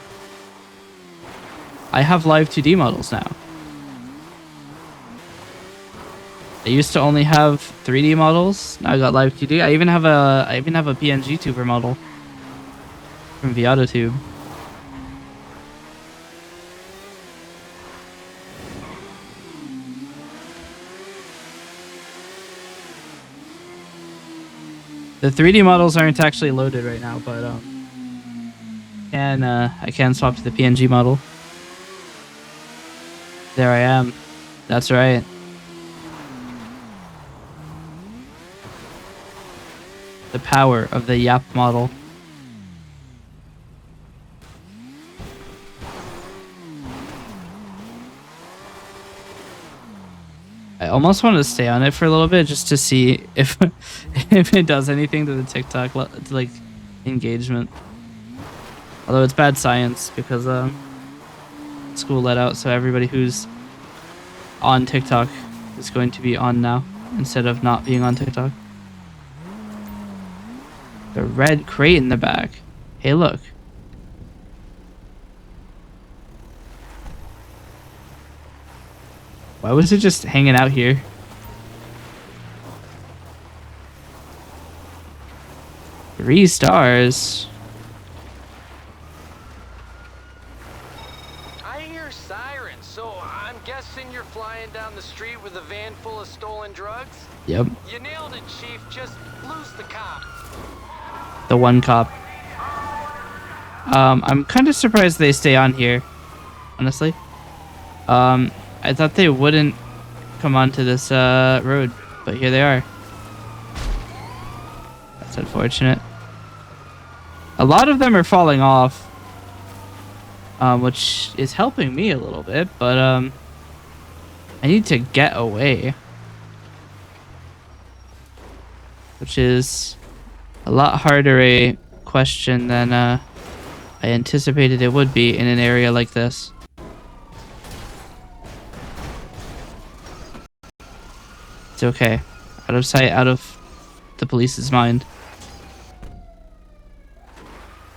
I have live 2D models now. I used to only have 3D models. Now I got live 2D. I even have a PNG tuber model from vtuber. The 3D models aren't actually loaded right now, but I can swap to the PNG model. There I am. That's right. The power of the Yap model. I almost want to stay on it for a little bit just to see if if it does anything to the TikTok like engagement. Although it's bad science because school let out, so everybody who's on TikTok is going to be on now instead of not being on TikTok. The red crate in the back. Hey, look. Why was it just hanging out here? Three stars. I hear sirens, so I'm guessing you're flying down the street with a van full of stolen drugs? Yep. You nailed it, Chief. Just lose the cop. The one cop. I'm kind of surprised they stay on here, honestly. I thought they wouldn't come onto this road, but here they are. That's unfortunate. A lot of them are falling off, which is helping me a little bit, but I need to get away, which is a lot harder a question than I anticipated it would be in an area like this. It's okay. Out of sight, out of the police's mind.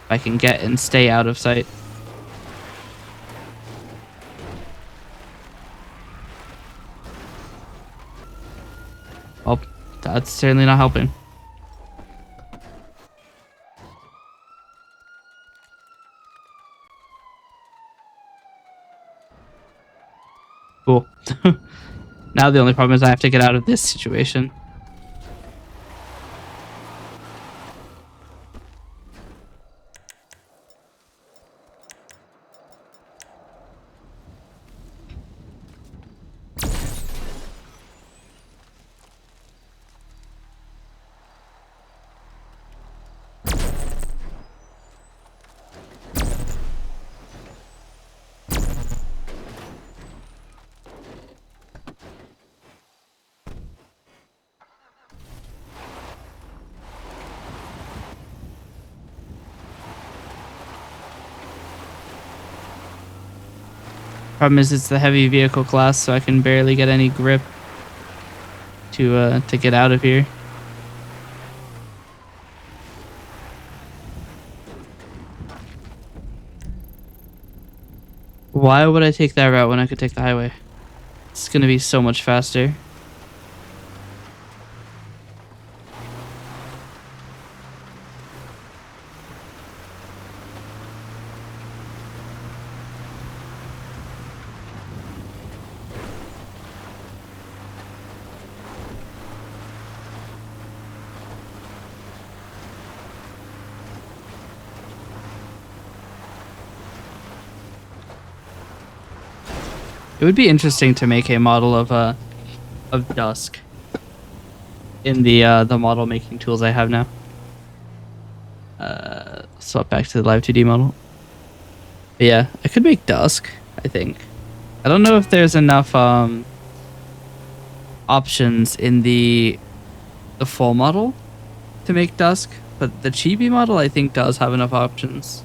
I can get and stay out of sight. Well, that's certainly not helping. Cool. Now the only problem is I have to get out of this situation. Problem is it's the heavy vehicle class, so I can barely get any grip to get out of here. Why would I take that route when I could take the highway? It's gonna be so much faster. It would be interesting to make a model of Dusk in the model making tools I have now. Swap back to the live 2D model. But yeah, I could make Dusk, I think. I don't know if there's enough options in the full model to make Dusk, but the chibi model I think does have enough options.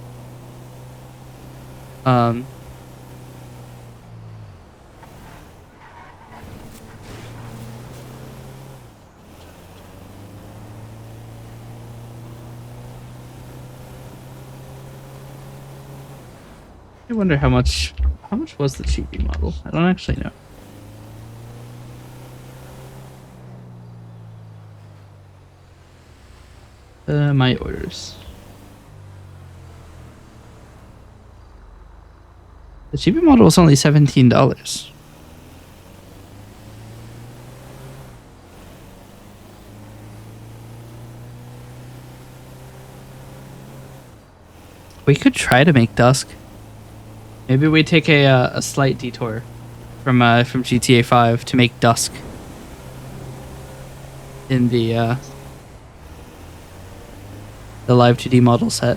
I wonder how much was the chibi model? I don't actually know. My orders. The chibi model was only $17. We could try to make Dusk. Maybe we take a slight detour from GTA 5 to make Dusk in the live 2D model set.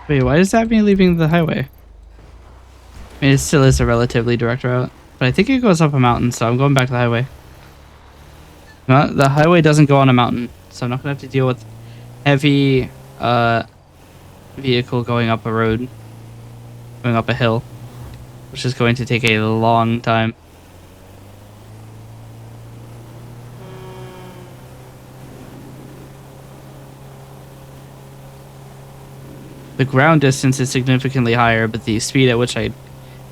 Wait, why does that mean leaving the highway? I mean, it still is a relatively direct route, but I think it goes up a mountain, so I'm going back to the highway. No, the highway doesn't go on a mountain, so I'm not gonna have to deal with heavy vehicle going up a road, going up a hill, which is going to take a long time. The ground distance is significantly higher, but the speed at which I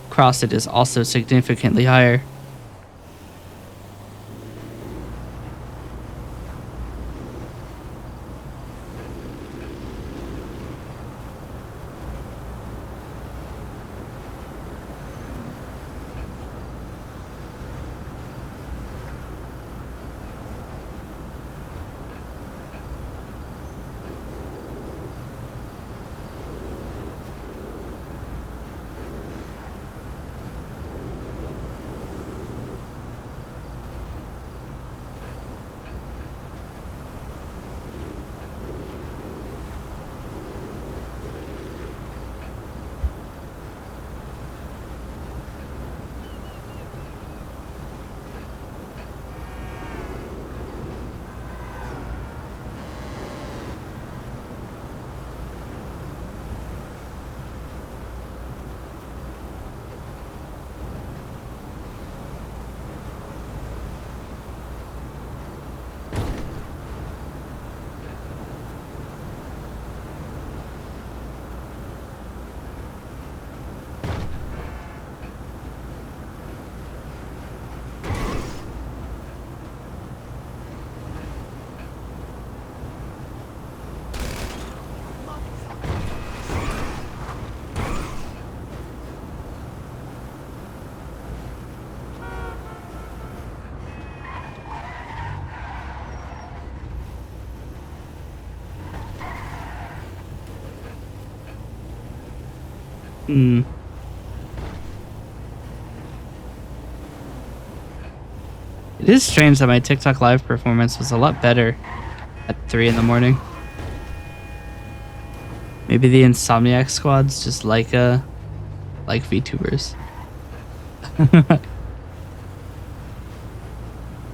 cross it is also significantly higher. It is strange that my TikTok live performance was a lot better at 3 in the morning. Maybe the Insomniac squad's just like VTubers.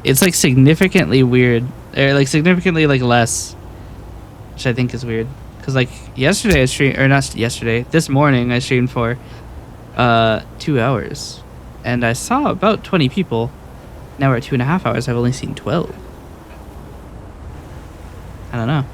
It's like significantly weird, or like significantly like less, which I think is weird. Cause like yesterday I streamed, or not yesterday, this morning I streamed for 2 hours, and I saw about 20 people. Now we're at 2.5 hours. I've only seen 12. I don't know.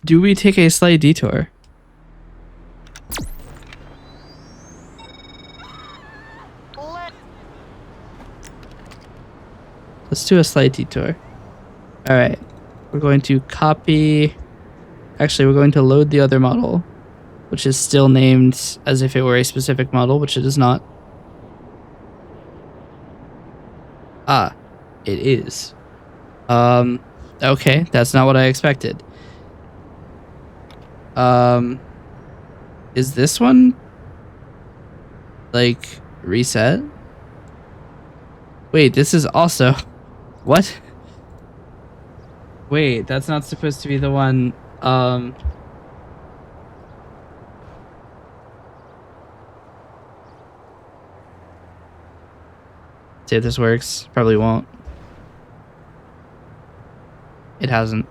Do we take a slight detour? Let's do a slight detour. All right, we're going to copy. Actually, we're going to load the other model, which is still named as if it were a specific model, which it is not. Ah, it is. Okay, that's not what I expected. Is this one like reset? Wait, this is also what? Wait, that's not supposed to be the one. See if this works. Probably won't. It hasn't.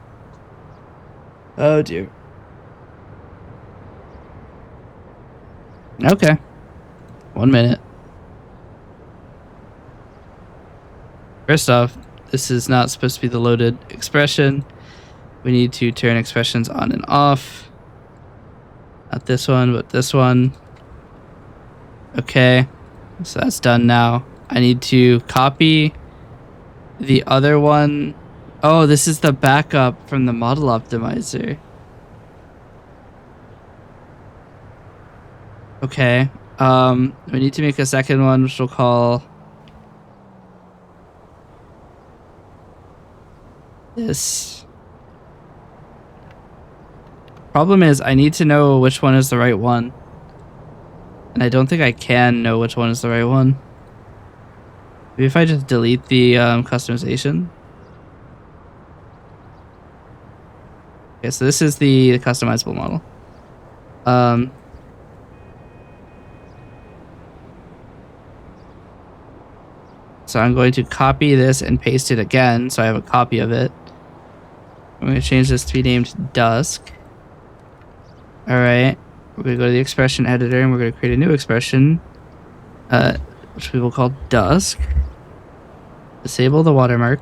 Oh dear. Okay. 1 minute. First off, this is not supposed to be the loaded expression. We need to turn expressions on and off. Not this one, but this one. Okay. So that's done now. I need to copy the other one. Oh, this is the backup from the model optimizer. Okay. We need to make a second one, which we'll call this. Problem is, I need to know which one is the right one. And I don't think I can know which one is the right one. Maybe if I just delete the customization. Okay, so this is the customizable model. So I'm going to copy this and paste it again, so I have a copy of it. I'm going to change this to be named Dusk. Alright, we're going to go to the expression editor and we're going to create a new expression, which we will call Dusk. Disable the watermark.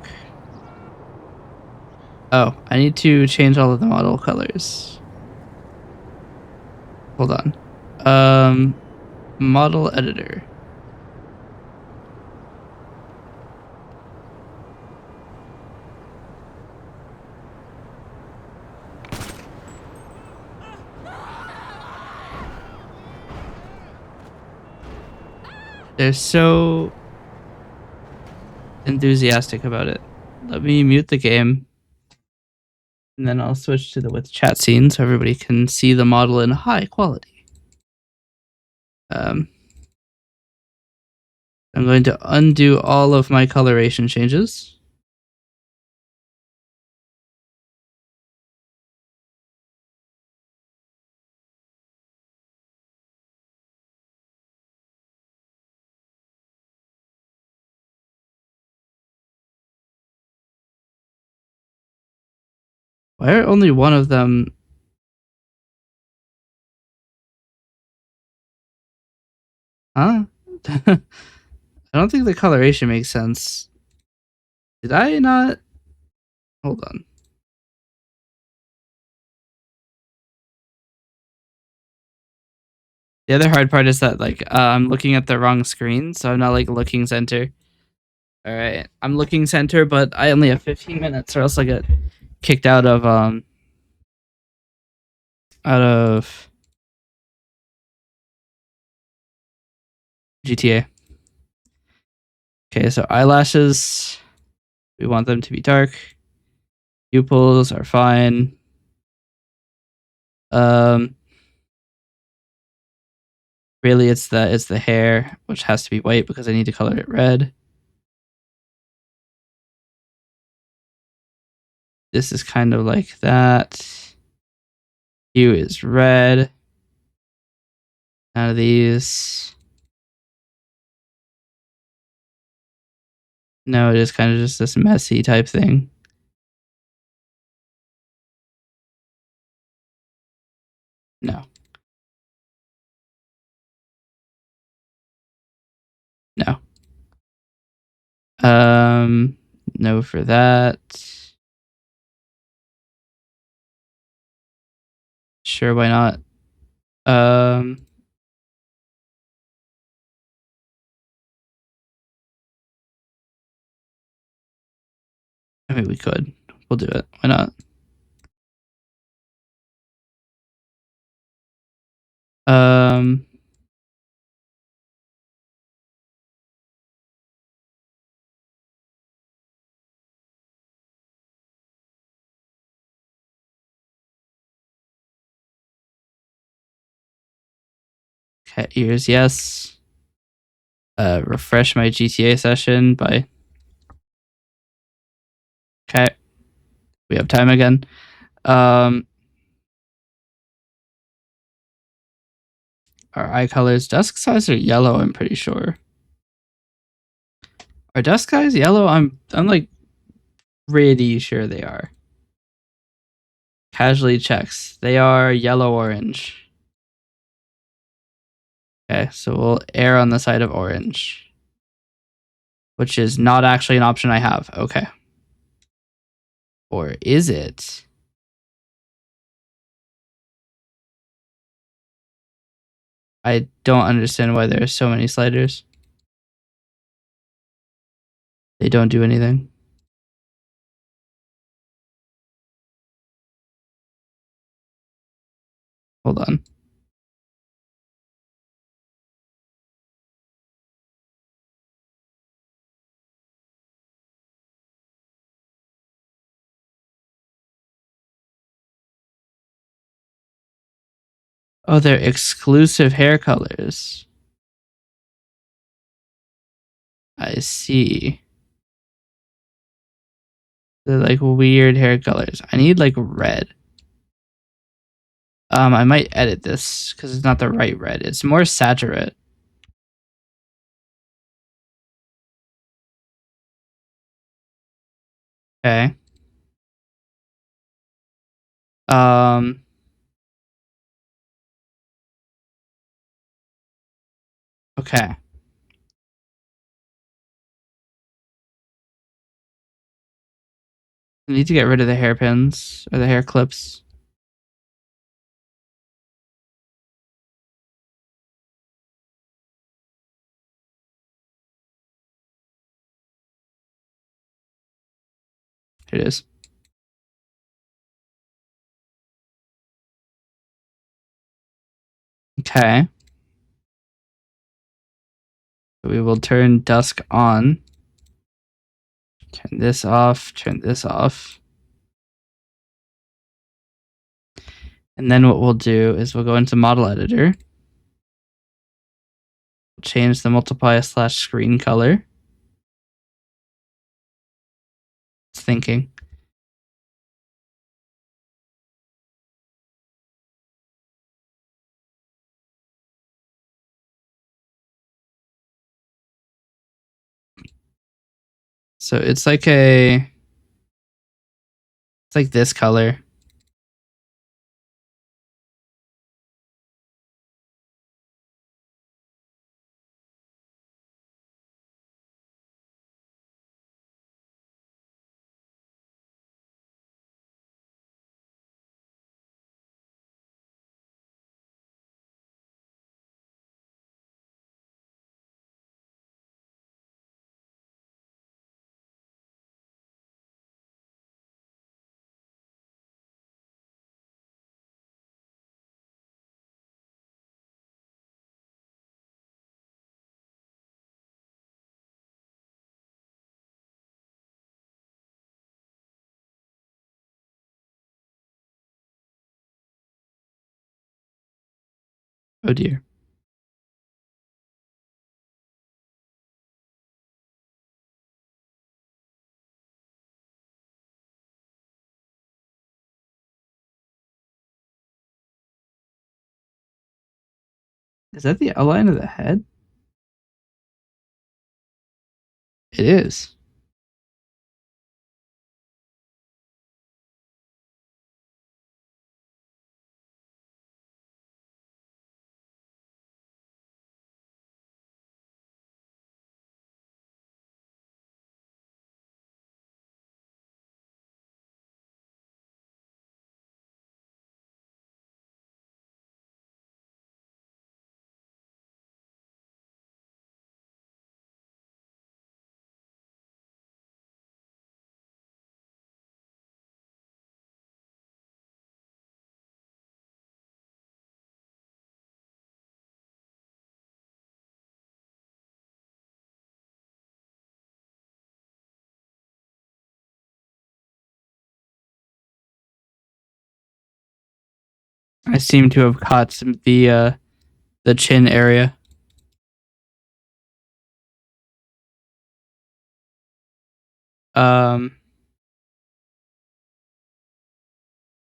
Oh, I need to change all of the model colors. Hold on. Model editor. They're so enthusiastic about it. Let me mute the game. And then I'll switch to the with chat scene so everybody can see the model in high quality. I'm going to undo all of my coloration changes. Why are only one of them? Huh? I don't think the coloration makes sense. Did I not? Hold on. The other hard part is that like I'm looking at the wrong screen, so I'm not like looking center. All right, I'm looking center, but I only have 15 minutes, or else I get kicked out of GTA. Okay, so eyelashes, we want them to be dark. Pupils are fine. Really, it's the hair, which has to be white because I need to color it red. This is kind of like that. Hue is red. None of these. No, it is kind of just this messy type thing. No. No. No for that. Sure, why not? I mean, we could. We'll do it. Why not? Cat ears, yes. Refresh my GTA session by. Okay. We have time again. Our eye colors, dusk size are yellow, I'm pretty sure. Are dusk eyes yellow? I'm like pretty sure they are. Casually checks. They are yellow orange. Okay, so we'll err on the side of orange. Which is not actually an option I have. Okay. Or is it? I don't understand why there are so many sliders. They don't do anything. Hold on. Oh, they're exclusive hair colors. I see. They're like weird hair colors. I need like red. I might edit this because it's not the right red. It's more saturate. Okay. Um. Okay. I need to get rid of the hairpins or the hair clips. Here it is. Okay. We will turn dusk on. Turn this off. Turn this off. And then what we'll do is we'll go into model editor. Change the multiply / screen color. It's thinking. So it's like this color. Oh dear. Is that the outline of the head? It is. I seem to have caught some the chin area. How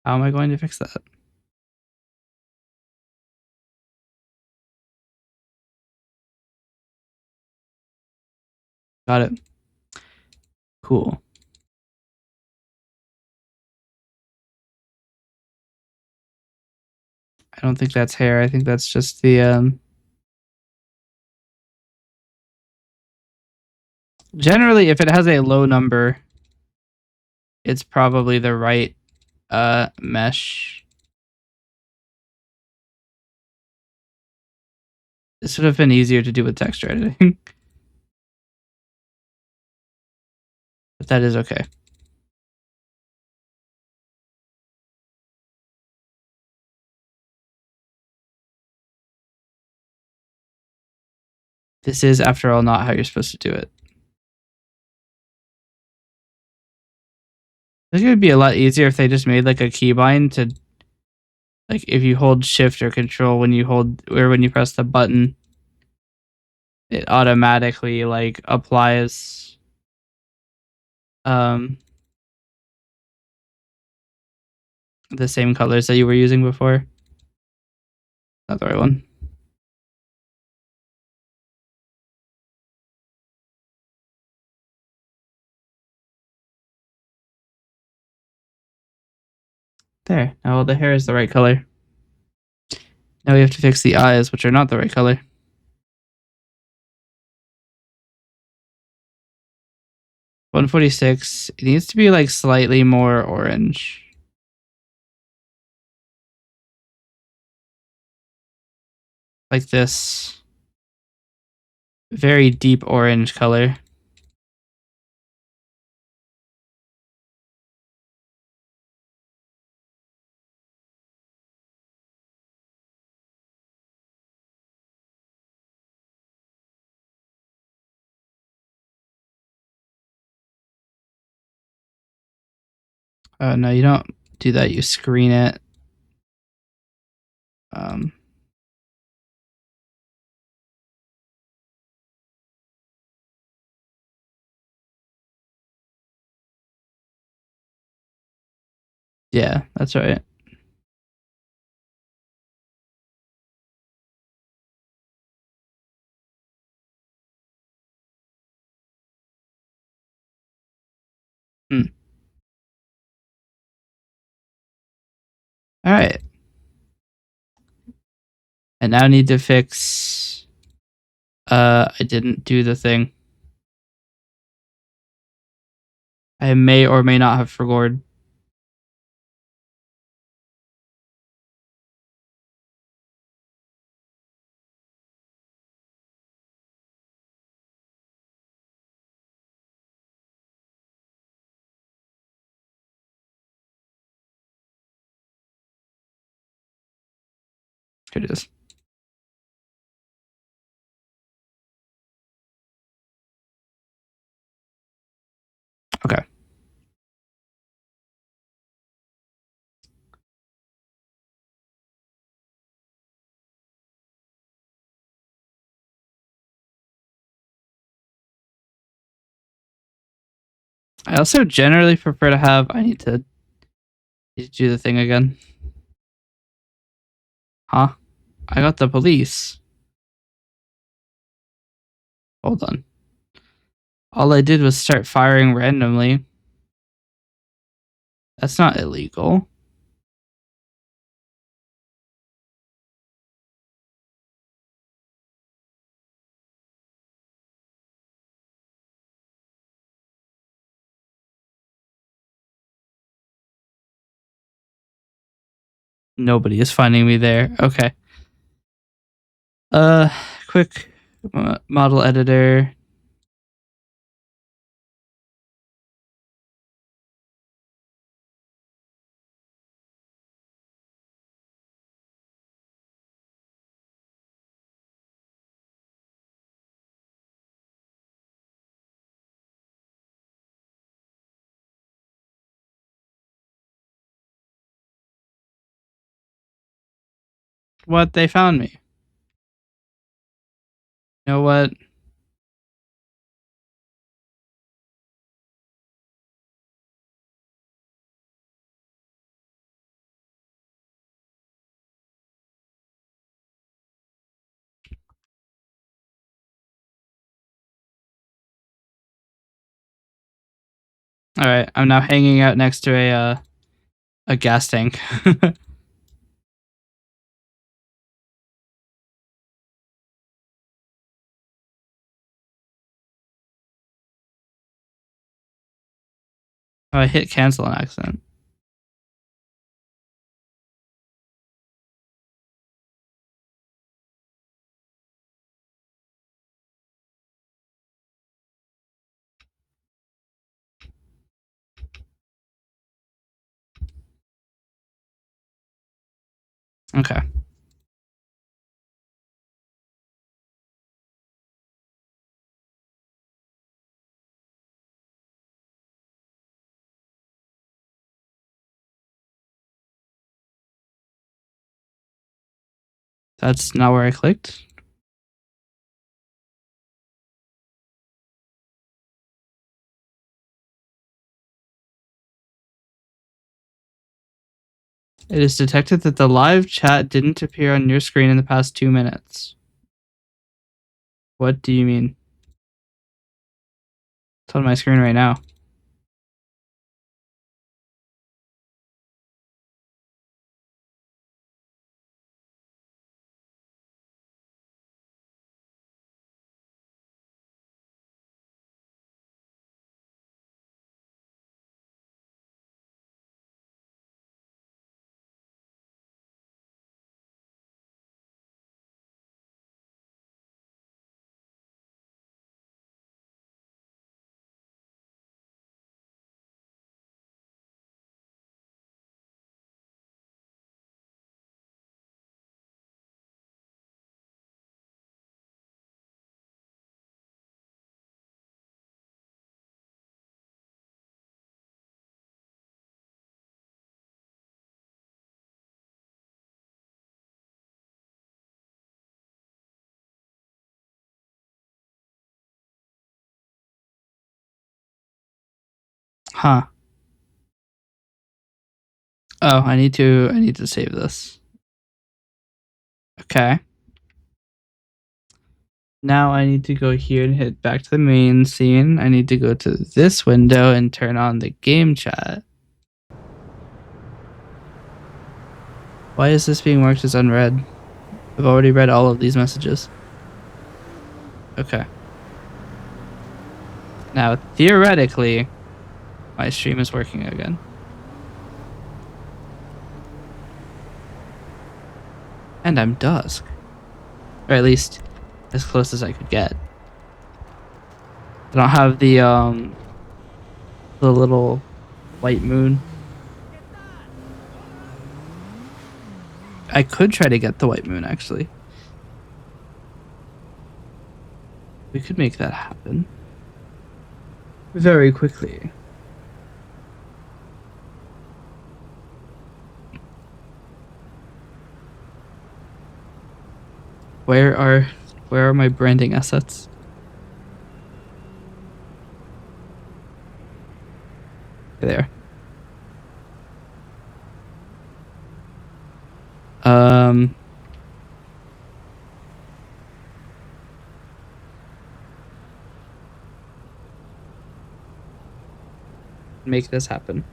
am I going to fix that? Got it. Cool. I don't think that's hair. I think that's just the generally if it has a low number, it's probably the right mesh. This would have been easier to do with texture editing. But that is okay. This is, after all, not how you're supposed to do it. I think it would be a lot easier if they just made like a keybind to, like, if you hold shift or control when you hold, or when you press the button, it automatically like applies the same colors that you were using before. Not the right one. There. Now all the hair is the right color. Now we have to fix the eyes, which are not the right color. $146. It needs to be like slightly more orange. Like this very deep orange color. Oh no, you don't do that. You screen it. Yeah, that's right. All right. And now I need to fix. I didn't do the thing. I may or may not have forgotten. Here it is. Okay. I also generally prefer to have... I need to do the thing again. Huh? I got the police. Hold on. All I did was start firing randomly. That's not illegal. Nobody is finding me there. Okay. Quick model editor. What? They found me. You know what? All right, I'm now hanging out next to a gas tank. Oh, I hit cancel on accident. Okay. That's not where I clicked. It is detected that the live chat didn't appear on your screen in the past 2 minutes. What do you mean? It's on my screen right now. Huh. Oh, I need to save this. Okay. Now I need to go here and hit back to the main scene. I need to go to this window and turn on the game chat. Why is this being marked as unread? I've already read all of these messages. Okay. Now, theoretically, my stream is working again. And I'm dusk. Or at least as close as I could get. I don't have the little white moon. I could try to get the white moon, actually. We could make that happen. Very quickly. Where are my branding assets? There. Um. Make this happen.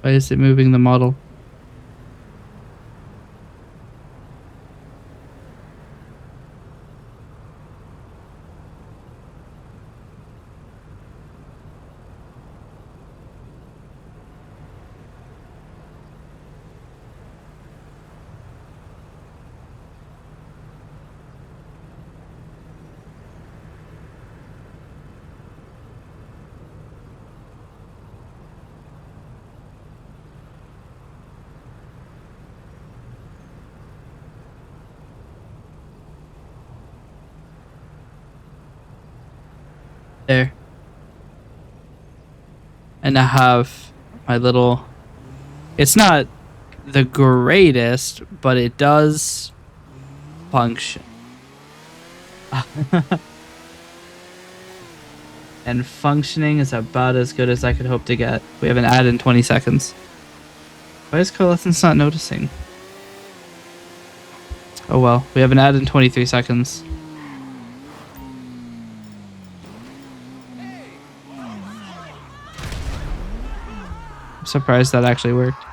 Why is it moving the model? There. And I have my little... It's not the greatest, but it does function. And functioning is about as good as I could hope to get. We have an ad in 20 seconds. Why is Coalescence not noticing? Oh well, we have an ad in 23 seconds. I'm surprised that actually worked.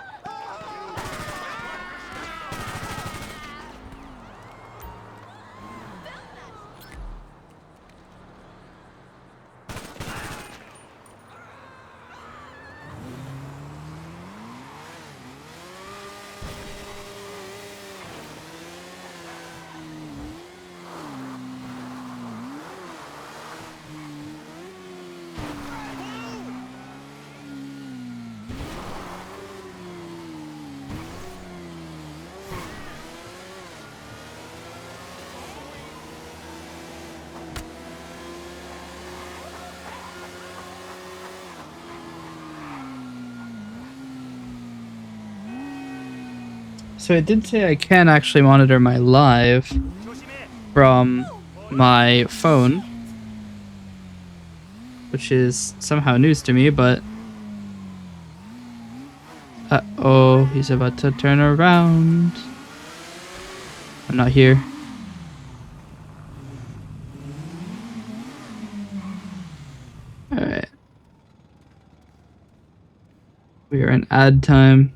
So it did say I can actually monitor my live from my phone, which is somehow news to me, but... Uh-oh, he's about to turn around. I'm not here. Alright. We are in ad time.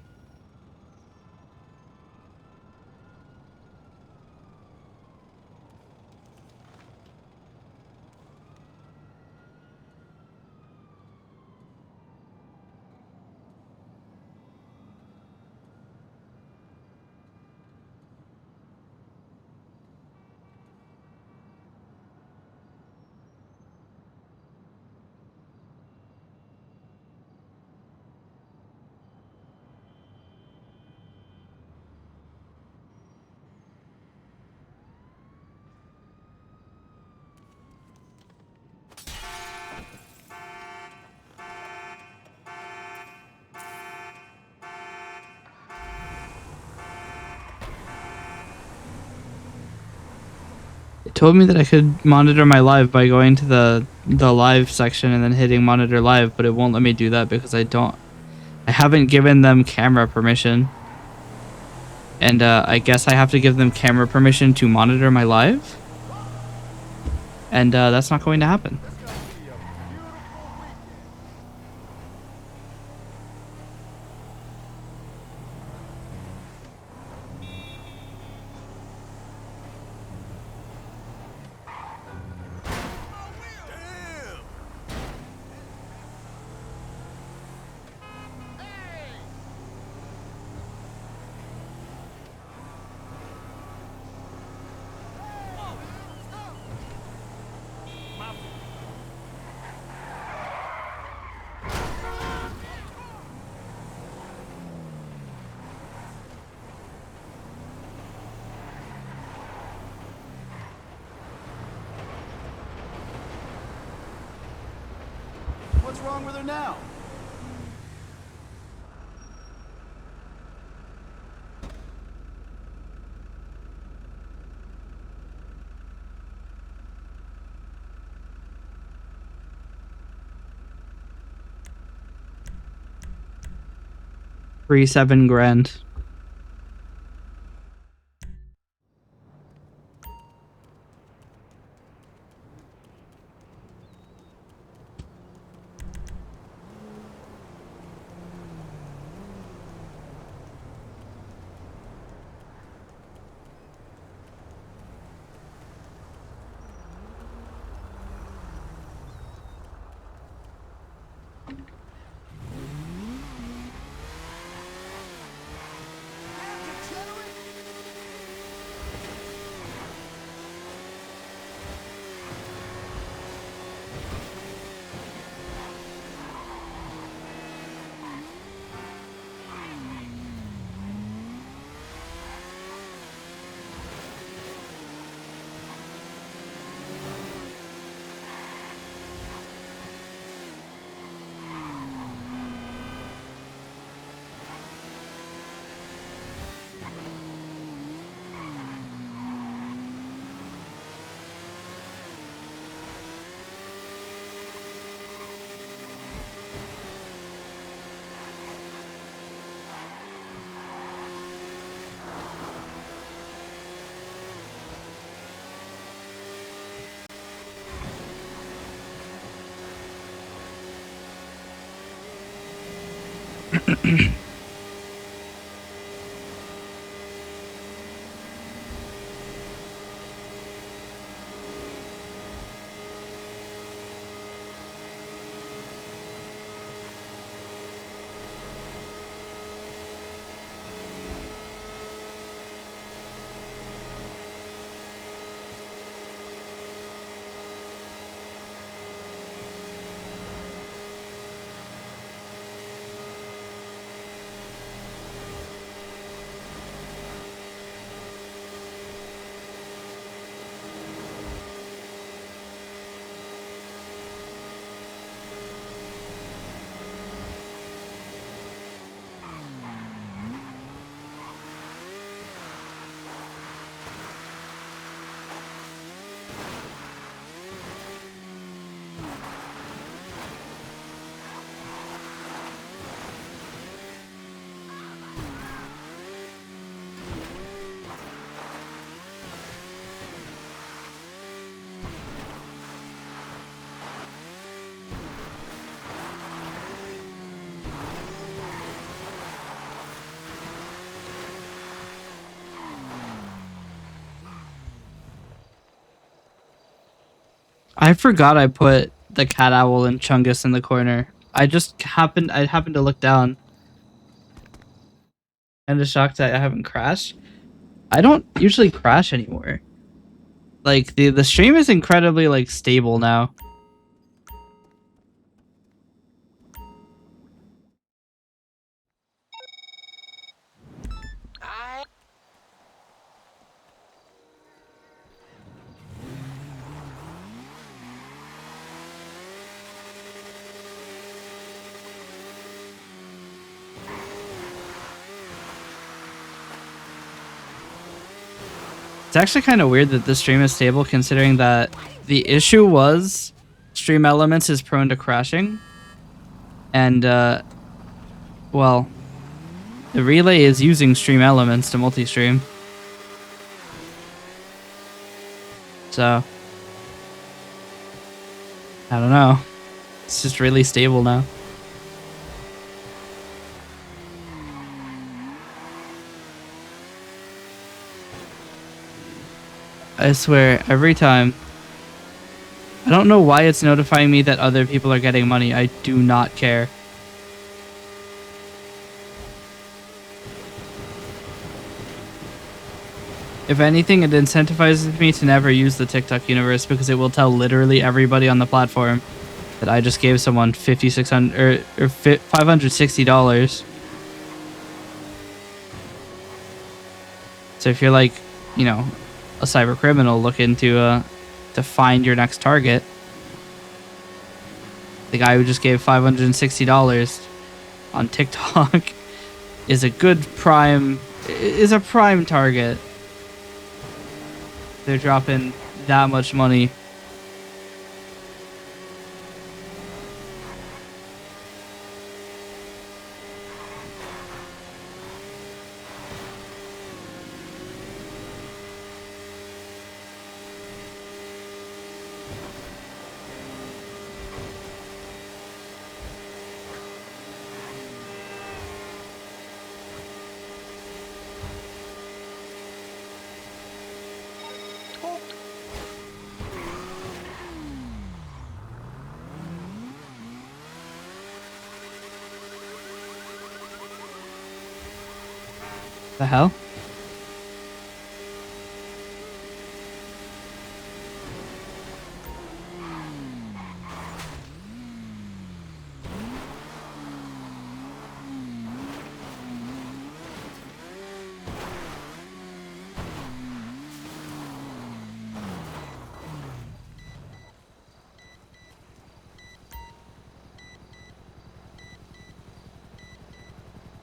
It told me that I could monitor my live by going to the live section and then hitting monitor live, but it won't let me do that because I haven't given them camera permission. And I guess I have to give them camera permission to monitor my live. And that's not going to happen. What's wrong with her now? $7 grand. I forgot I put the cat owl and Chungus in the corner. I happened to look down. I'm just shocked that I haven't crashed. I don't usually crash anymore. Like the stream is incredibly like stable now. It's actually kind of weird that the stream is stable considering that the issue was Stream Elements is prone to crashing. And, well, the relay is using Stream Elements to multi-stream. So, I don't know. It's just really stable now. I swear, every time. I don't know why it's notifying me that other people are getting money. I do not care. If anything, it incentivizes me to never use the TikTok universe because it will tell literally everybody on the platform that I just gave someone $5,600 or $560. So if you're like, you know, a cyber criminal looking to find your next target, the guy who just gave $560 on TikTok is a prime target. They're dropping that much money. The hell?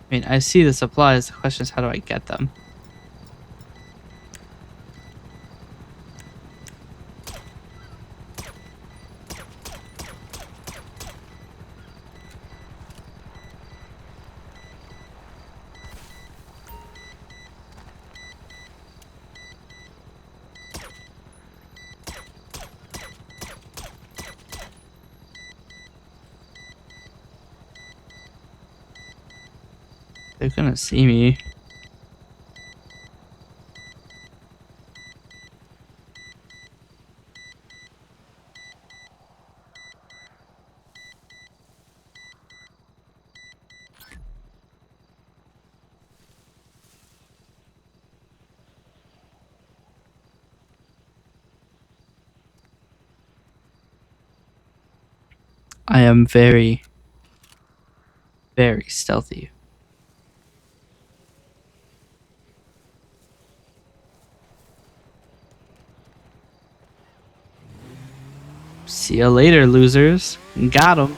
I mean, I see the supplies. The question is, how do I get them? They're gonna see me. I am very, very stealthy. See ya later, losers. Got 'em.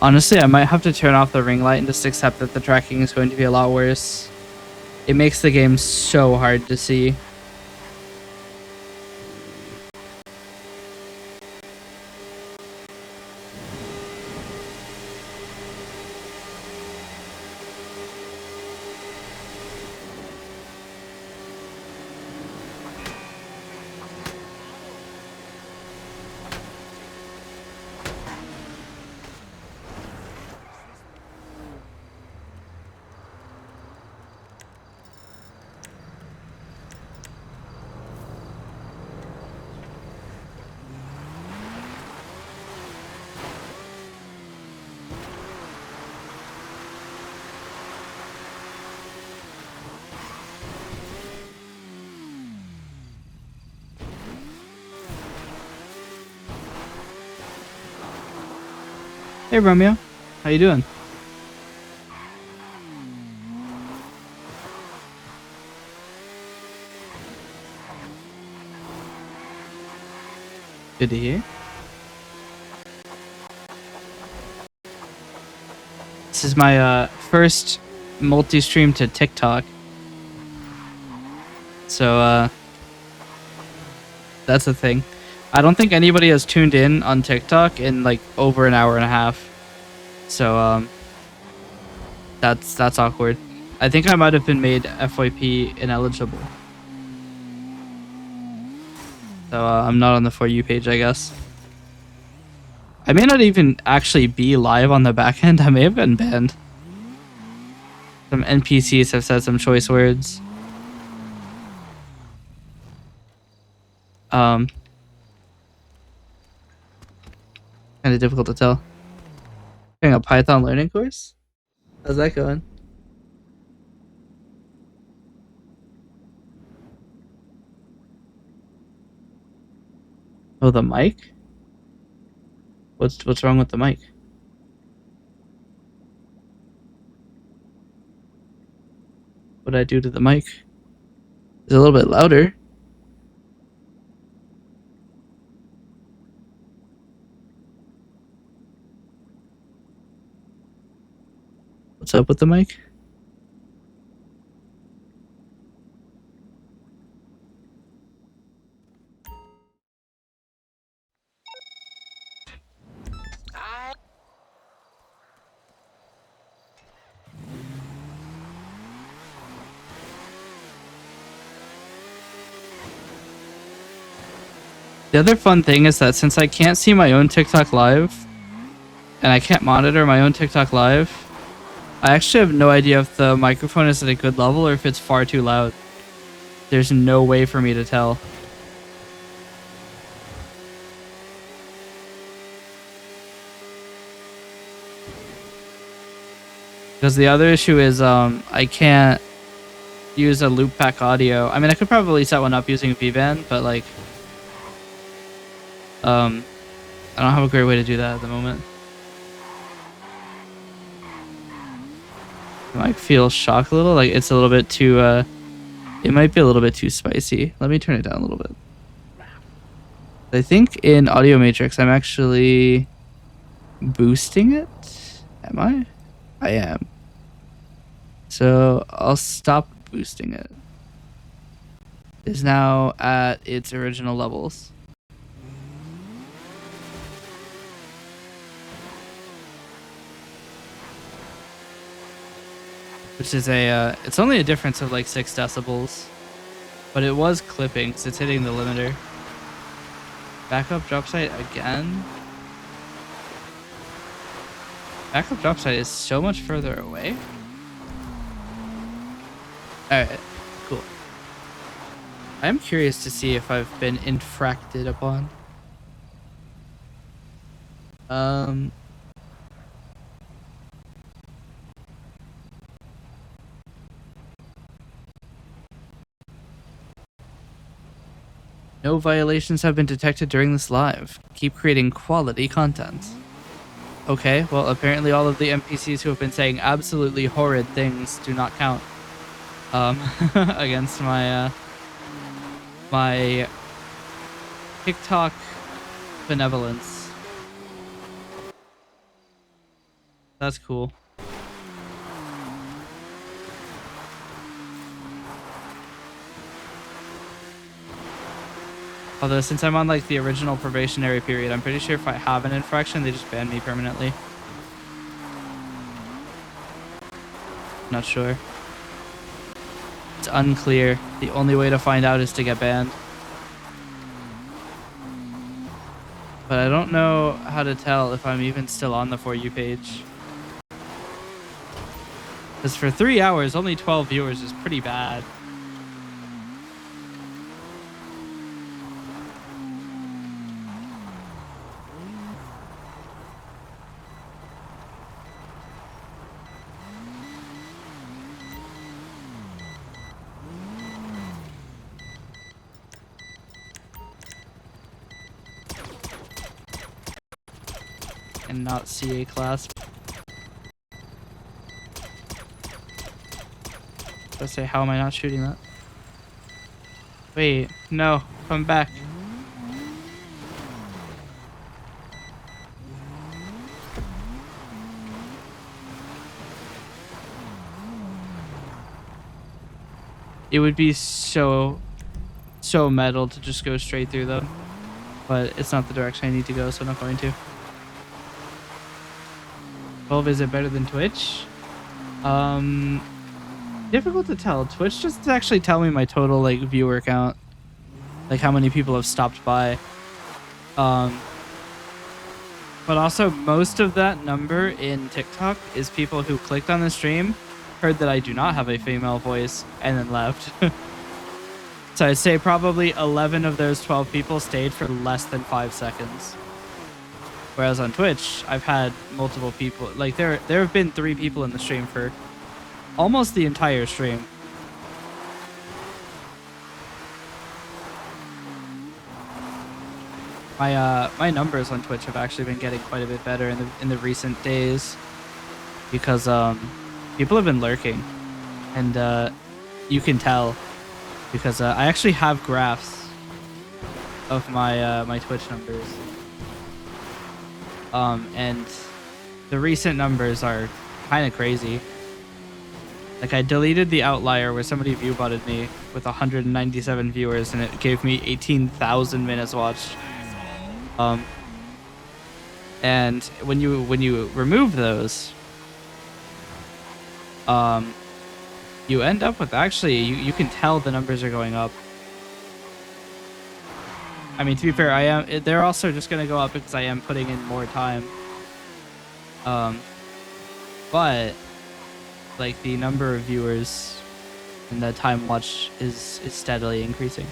Honestly, I might have to turn off the ring light and just accept that the tracking is going to be a lot worse. It makes the game so hard to see. Hey Romeo, how you doing? Good to hear. This is my first multi-stream to TikTok. So that's the thing. I don't think anybody has tuned in on TikTok in like over an hour and a half. So that's awkward. I think I might have been made FYP ineligible. So I'm not on the For You page, I guess. I may not even actually be live on the back end. I may have been banned. Some NPCs have said some choice words. Kind of difficult to tell. Doing a Python learning course? How's that going? Oh, the mic? What's wrong with the mic? What did I do to the mic? It's a little bit louder. What's up with the mic? The other fun thing is that since I can't see my own TikTok live, and I can't monitor my own TikTok live, I actually have no idea if the microphone is at a good level or if it's far too loud. There's no way for me to tell. Because the other issue is I can't use a loopback audio. I mean, I could probably set one up using VBand, but like I don't have a great way to do that at the moment. I might feel shock a little, like it's a little bit too it might be a little bit too spicy. Let me turn it down a little bit. I think in Audio Matrix I'm actually boosting it. Am I? I am. So I'll stop boosting it. It's now at its original levels. Which is a, it's only a difference of like 6 decibels. But it was clipping, so it's hitting the limiter. Backup drop site again? Backup drop site is so much further away. Alright, cool. I am curious to see if I've been infracted upon. No violations have been detected during this live. Keep creating quality content. Okay, well apparently all of the NPCs who have been saying absolutely horrid things do not count. Against my my TikTok benevolence. That's cool. Although since I'm on like the original probationary period, I'm pretty sure if I have an infraction, they just ban me permanently. Not sure. It's unclear. The only way to find out is to get banned. But I don't know how to tell if I'm even still on the For You page. Because for 3 hours, only 12 viewers is pretty bad. And not CA class. I say, how am I not shooting that? Wait, no, come back. It would be so metal to just go straight through them, but it's not the direction I need to go, so I'm not going to. 12, is it better than Twitch? Difficult to tell. Twitch doesn't actually tell me my total like viewer count, like how many people have stopped by. But also most of that number in TikTok is people who clicked on the stream, heard that I do not have a female voice, and then left. So I'd say probably 11 of those 12 people stayed for less than 5 seconds. Whereas on Twitch, I've had multiple people. Like there have been 3 people in the stream for almost the entire stream. My numbers on Twitch have actually been getting quite a bit better in the recent days because people have been lurking, and you can tell because I actually have graphs of my my Twitch numbers, and the recent numbers are kind of crazy. Like I deleted the outlier where somebody viewbotted me with 197 viewers and it gave me 18,000 minutes watched. And when you remove those, you end up with actually you can tell the numbers are going up. I mean, to be fair, they're also just gonna go up because I am putting in more time. But like the number of viewers and the time watched is steadily increasing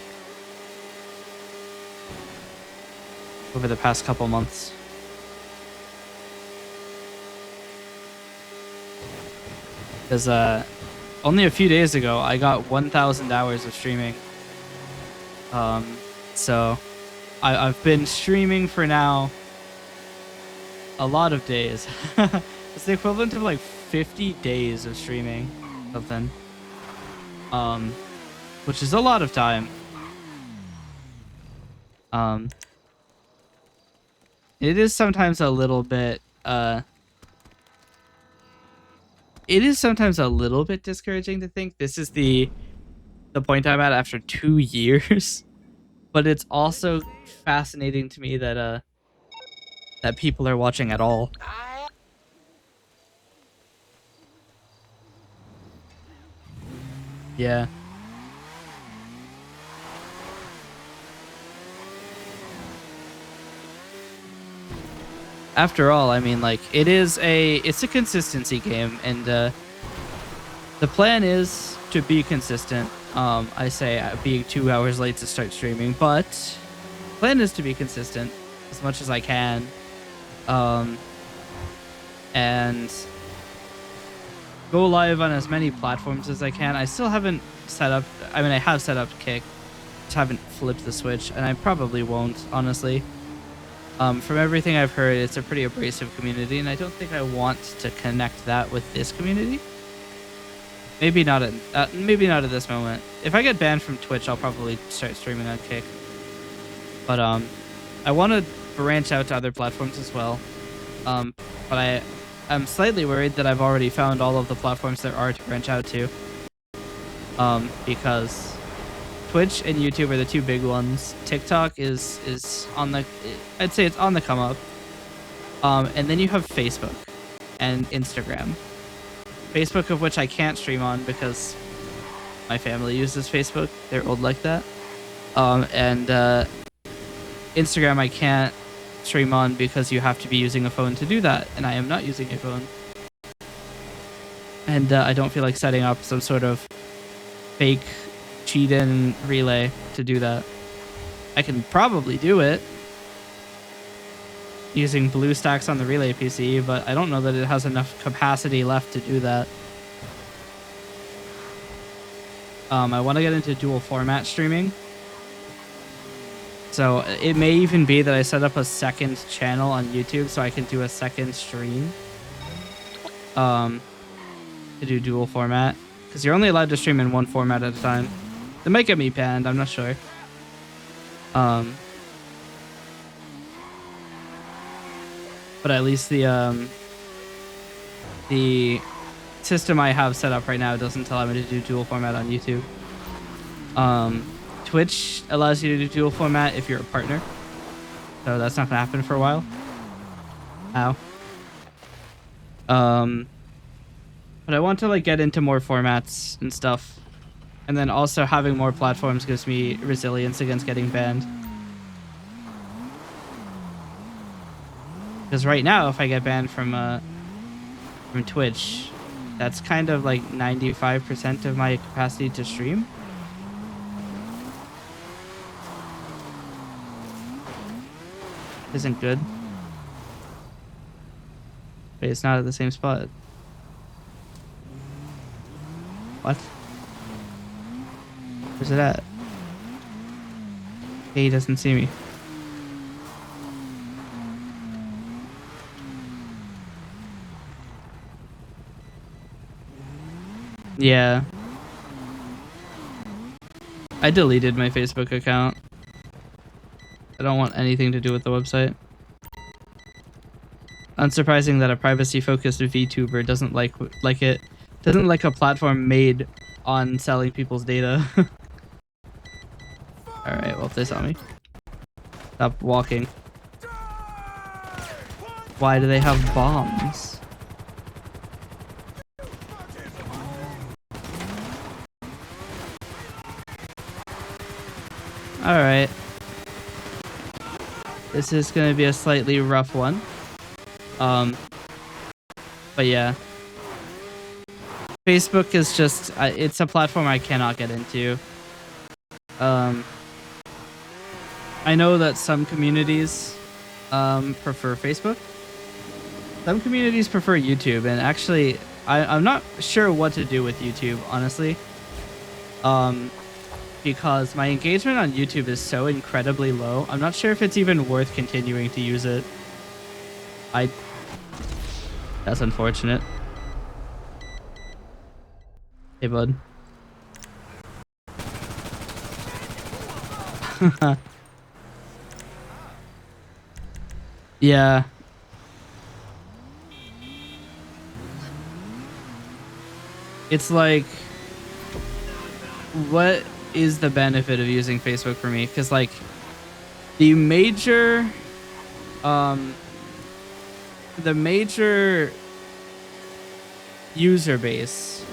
over the past couple months. Because only a few days ago I got 1,000 hours of streaming. So I've been streaming for now a lot of days. It's the equivalent of like 50 days of streaming something. Which is a lot of time. It is sometimes a little bit discouraging to think this is the point I'm at after 2 years. But it's also fascinating to me that that people are watching at all. Yeah. After all, I mean, like, it's a consistency game, and the plan is to be consistent. I say being 2 hours late to start streaming, but plan is to be consistent as much as I can. And go live on as many platforms as I can. I still haven't set up, I mean, I have set up Kick, just haven't flipped the switch, and I probably won't, honestly. From everything I've heard, it's a pretty abrasive community, and I don't think I want to connect that with this community. Maybe not at this moment. If I get banned from Twitch, I'll probably start streaming on Kick. But I want to branch out to other platforms as well. But I'm slightly worried that I've already found all of the platforms there are to branch out to. Because Twitch and YouTube are the 2 big ones. TikTok is on the, I'd say it's on the come up. And then you have Facebook and Instagram. Facebook, of which I can't stream on because my family uses Facebook. They're old like that. And Instagram I can't stream on because you have to be using a phone to do that, and I am not using a phone. And I don't feel like setting up some sort of fake cheat-in relay to do that. I can probably do it using BlueStacks on the Relay PC, but I don't know that it has enough capacity left to do that. I want to get into dual format streaming. So it may even be that I set up a second channel on YouTube so I can do a second stream. To do dual format. Because you're only allowed to stream in one format at a time. They might get me banned, I'm not sure. But at least the system I have set up right now doesn't allow me to do dual format on YouTube. Twitch allows you to do dual format if you're a partner. So that's not gonna happen for a while. Ow. But I want to like get into more formats and stuff. And then also having more platforms gives me resilience against getting banned. Because right now, if I get banned from Twitch, that's kind of like 95% of my capacity to stream. Isn't good. Wait, it's not at the same spot. What? Where's it at? He doesn't see me. Yeah. I deleted my Facebook account. I don't want anything to do with the website. Unsurprising that a privacy-focused VTuber doesn't like a platform made on selling people's data. Alright, well, if they saw me. Stop walking. Why do they have bombs? Alright. This is gonna be a slightly rough one. But yeah. Facebook is just, it's a platform I cannot get into. I know that some communities prefer Facebook. Some communities prefer YouTube, and actually, I'm not sure what to do with YouTube, honestly. Because my engagement on YouTube is so incredibly low. I'm not sure if it's even worth continuing to use it. That's unfortunate. Hey, bud. Yeah. It's like, what is the benefit of using Facebook for me? Because like the major user base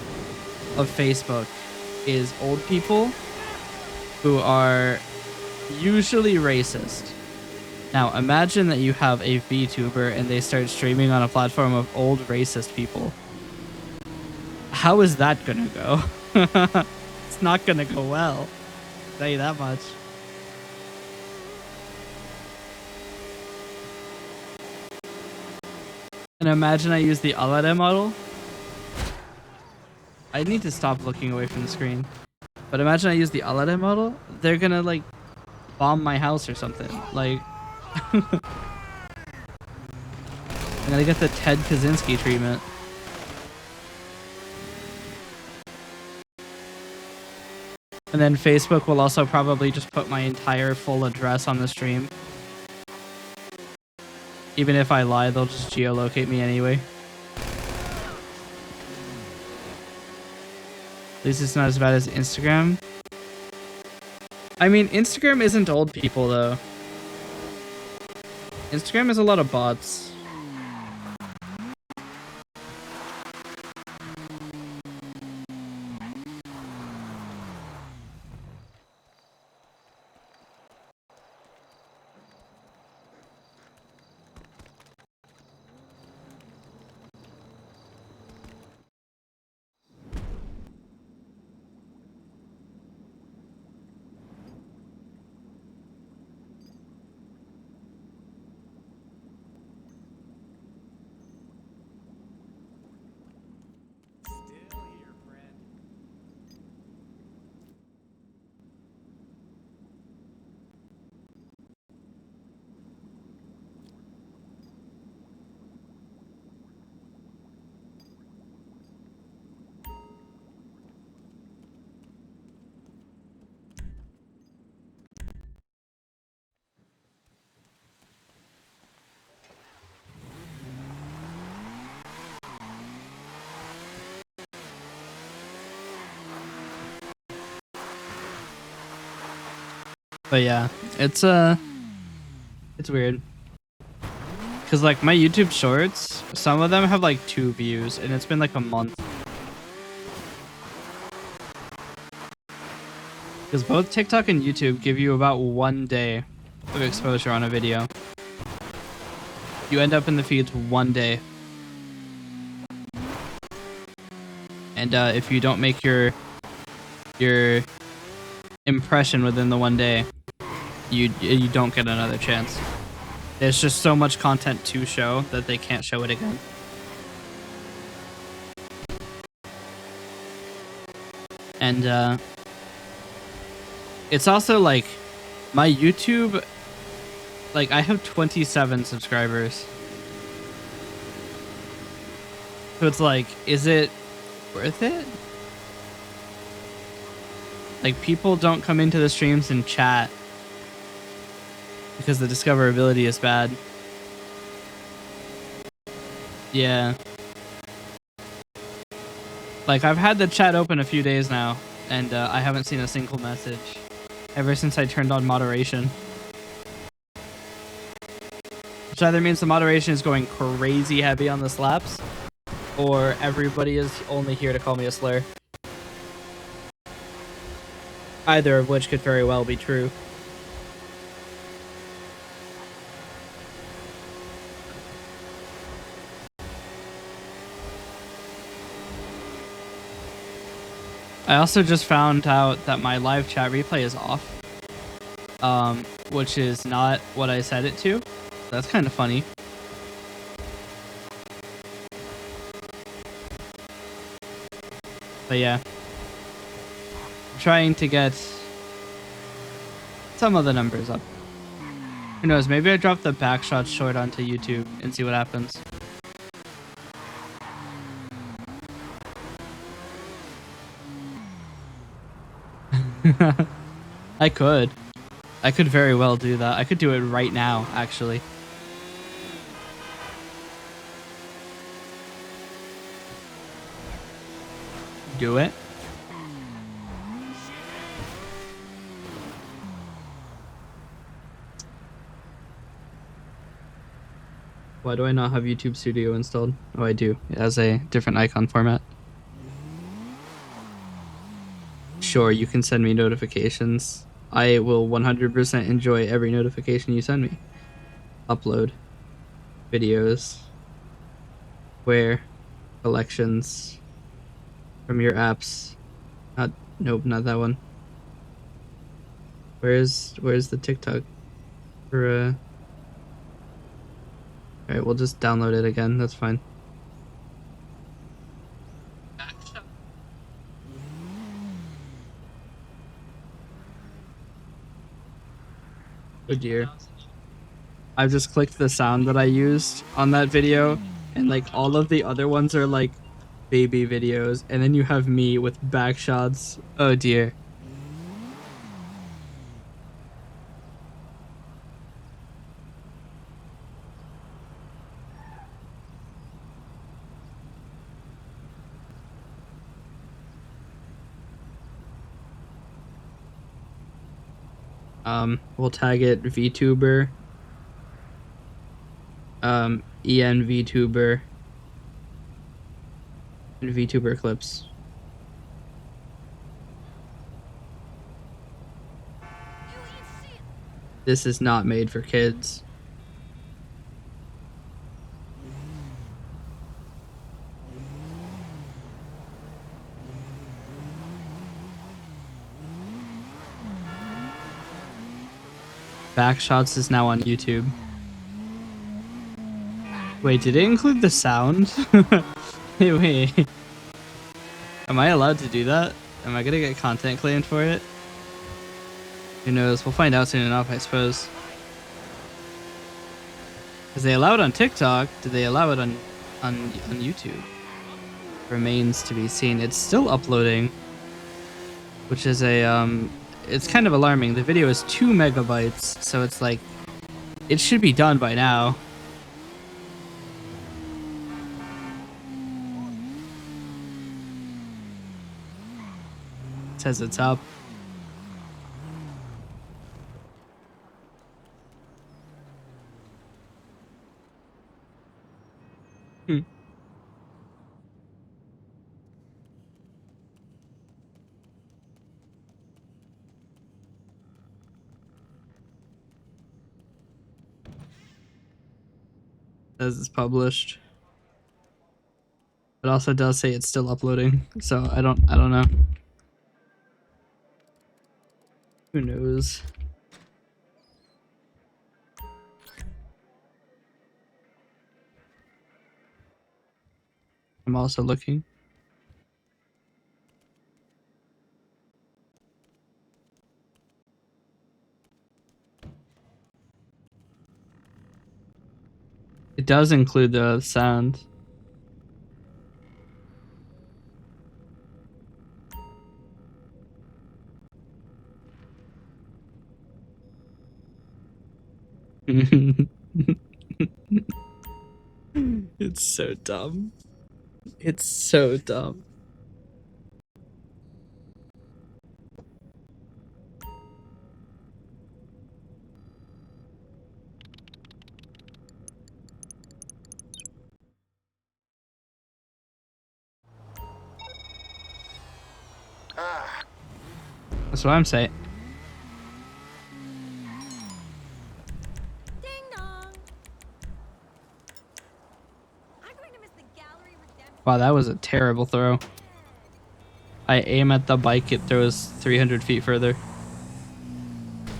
of Facebook is old people who are usually racist. Now imagine that you have a VTuber and they start streaming on a platform of old racist people. How is that gonna go? It's not gonna go well. I'll tell you that much. And imagine I use the Alade model. I need to stop looking away from the screen. But imagine I use the Alade model. They're gonna like bomb my house or something. Like I'm gonna get the Ted Kaczynski treatment. And then Facebook will also probably just put my entire full address on the stream. Even if I lie, they'll just geolocate me anyway. At least it's not as bad as Instagram. I mean, Instagram isn't old people, though. Instagram is a lot of bots. But yeah, it's weird. Cause like my YouTube shorts, some of them have like 2 views and it's been like a month. Cause both TikTok and YouTube give you about 1 day of exposure on a video. You end up in the feeds 1 day. And if you don't make your impression within the 1 day, you don't get another chance. There's just so much content to show that they can't show it again. And it's also like my YouTube, like I have 27 subscribers. So it's like, is it worth it? Like, people don't come into the streams and chat because the discoverability is bad. Yeah. Like, I've had the chat open a few days now, and I haven't seen a single message ever since I turned on moderation. Which either means the moderation is going crazy heavy on the slaps, or everybody is only here to call me a slur. Either of which could very well be true. I also just found out that my live chat replay is off, which is not what I set it to. That's kind of funny. But yeah, I'm trying to get some of the numbers up. Who knows, maybe I drop the backshot short onto YouTube and see what happens. I could. I could very well do that. I could do it right now, actually. Do it. Why do I not have YouTube Studio installed? Oh, I do. It has a different icon format. Sure, you can send me notifications. I will 100% enjoy every notification you send me. Upload. Videos. Where? Collections. From your apps. Nope, not that one. Where's the TikTok? For Alright, we'll just download it again, that's fine. Oh dear. I've just clicked the sound that I used on that video, and like all of the other ones are like baby videos, and then you have me with back shots. Oh dear. We'll tag it vtuber, envtuber, and vtuber clips. This is not made for kids. Backshots is now on YouTube. Wait, did it include the sound? Wait. Am I allowed to do that? Am I gonna get content claimed for it? Who knows? We'll find out soon enough, I suppose. Because they allow it on TikTok, do they allow it on YouTube? Remains to be seen. It's still uploading, which is it's kind of alarming. The video is 2 megabytes, so it's like, it should be done by now. It says it's up. Says it's published. It also does say it's still uploading, so I don't know. Who knows? I'm also looking. does include the sound. It's so dumb. It's so dumb. That's what I'm saying. Ding dong. I'm going to miss the gallery redemption. Wow, that was a terrible throw. I aim at the bike, it throws 300 feet further.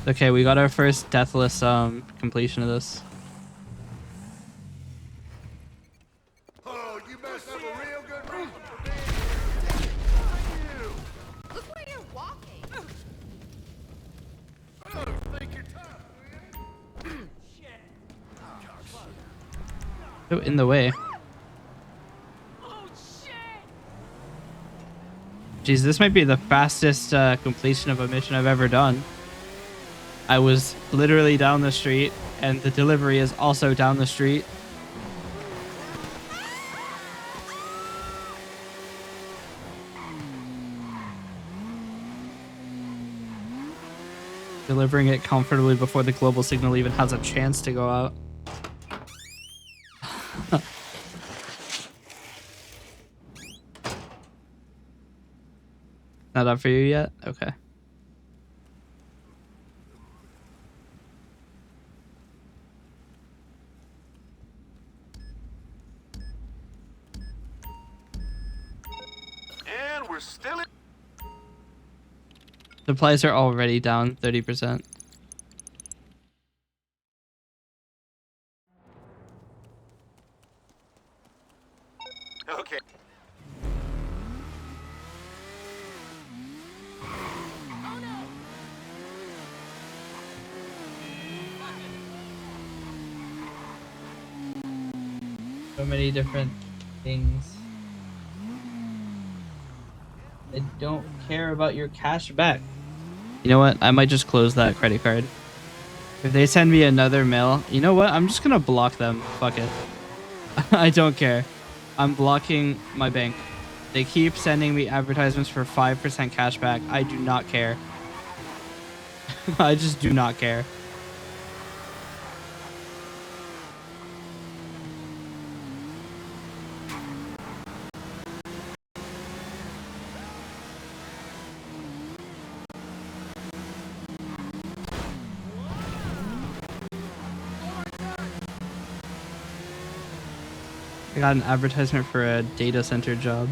Okay, we got our first deathless completion of this. Oh, you must have a real good reason for being here. Look where you're walking. Think you're tough, do you? Oh, in the way. Oh shit! Jeez, this might be the fastest completion of a mission I've ever done. I was literally down the street, and the delivery is also down the street. Delivering it comfortably before the global signal even has a chance to go out. Not up for you yet? Okay. And we're still in. Supplies are already down 30%. Okay. So many different things. I don't care about your cash back. You know what? I might just close that credit card. If they send me another mail, you know what? I'm just gonna block them. Fuck it. I don't care. I'm blocking my bank. They keep sending me advertisements for 5% cash back. I do not care. I just do not care. I got an advertisement for a data center job.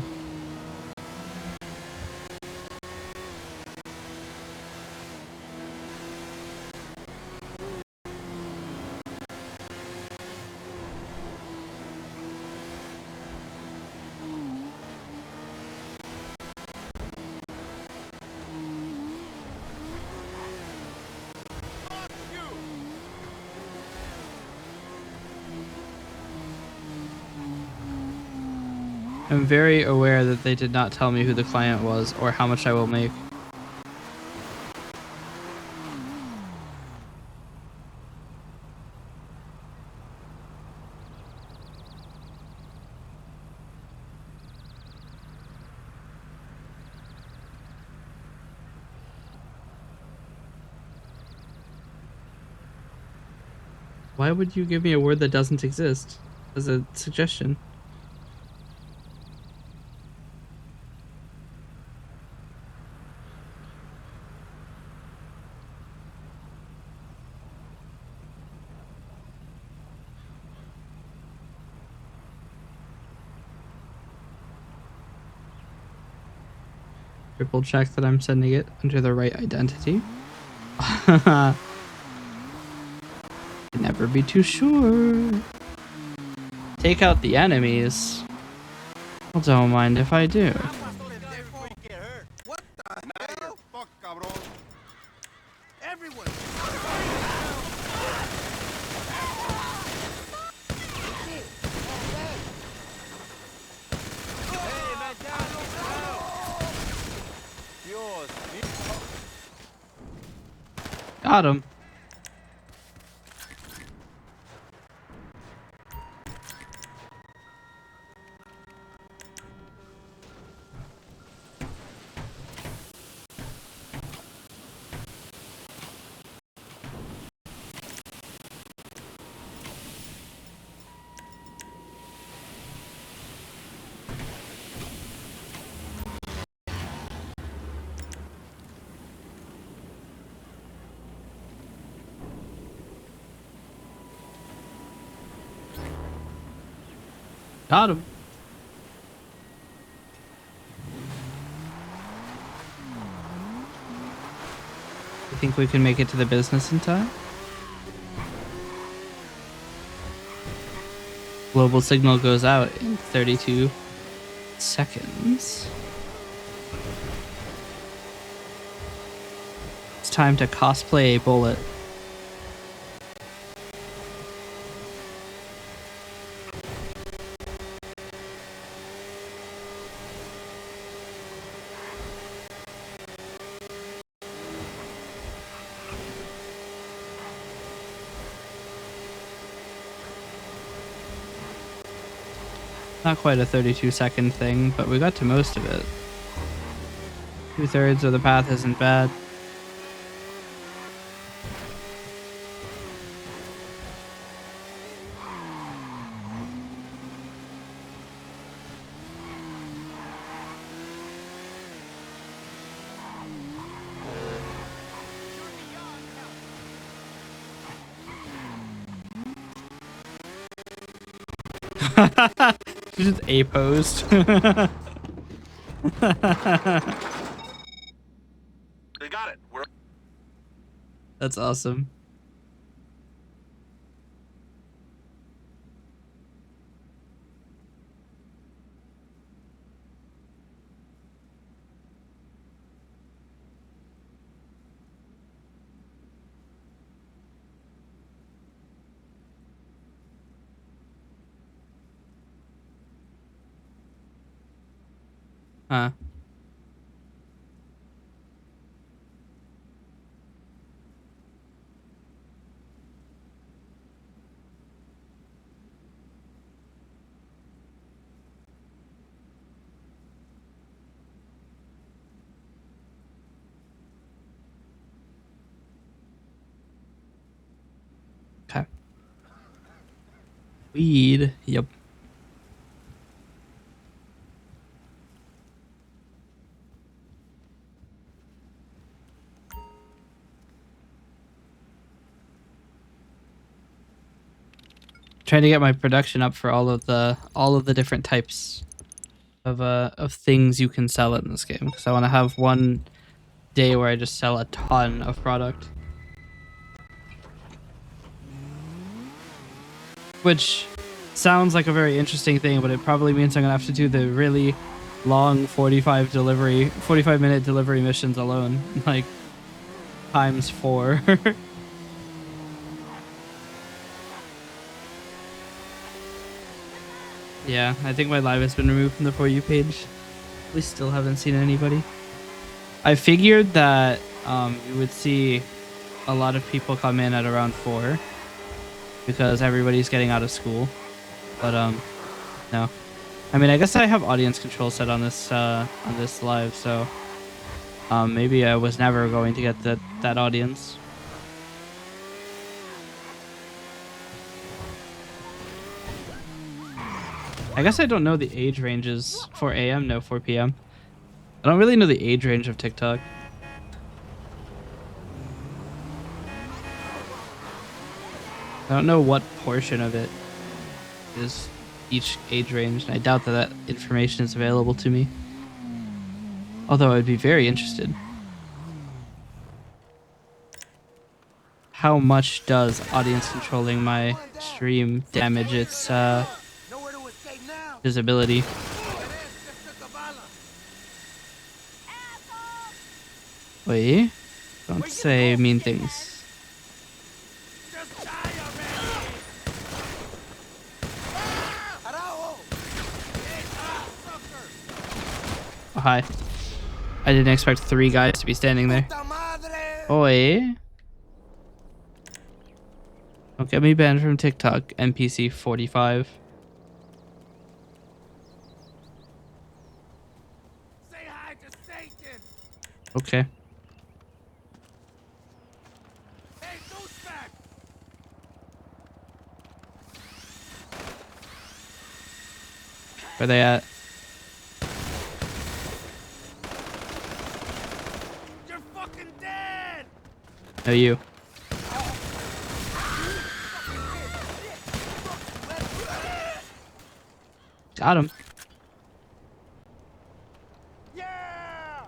I'm very aware that they did not tell me who the client was or how much I will make. Why would you give me a word that doesn't exist as a suggestion? Triple check that I'm sending it under the right identity. Can never be too sure. Take out the enemies. Well, don't mind if I do. What the hell? Fuck, cabrón. Everyone! Got him. Got him. You think we can make it to the business in time? Global signal goes out in 32 seconds. It's time to cosplay a bullet. Not quite a 32-second thing, but we got to most of it. 2/3 of the path isn't bad. Just A-posed. They got it. We're That's awesome. Huh. Okay. Weed. Yep. Trying to get my production up for all of the different types of things you can sell in this game, because I want to have one day where I just sell a ton of product. Which sounds like a very interesting thing, but it probably means I'm gonna have to do the really long 45-minute delivery missions alone, like times 4. Yeah, I think my live has been removed from the For You page. We still haven't seen anybody. I figured that you would see a lot of people come in at around 4 because everybody's getting out of school. But no. I mean, I guess I have audience control set on this live, so maybe I was never going to get that audience. I guess I don't know the age ranges for AM, no 4 PM. I don't really know the age range of TikTok. I don't know what portion of it is each age range, and I doubt that information is available to me. Although I'd be very interested. How much does audience controlling my stream damage its visibility? Wait, don't say mean things. Oh, hi. I didn't expect 3 guys to be standing there. Oi. Don't get me banned from TikTok, NPC 45. Say hi to Satan! Okay. Hey, douchebag! Where they at? You're fucking dead! No, you. Got him. Yeah!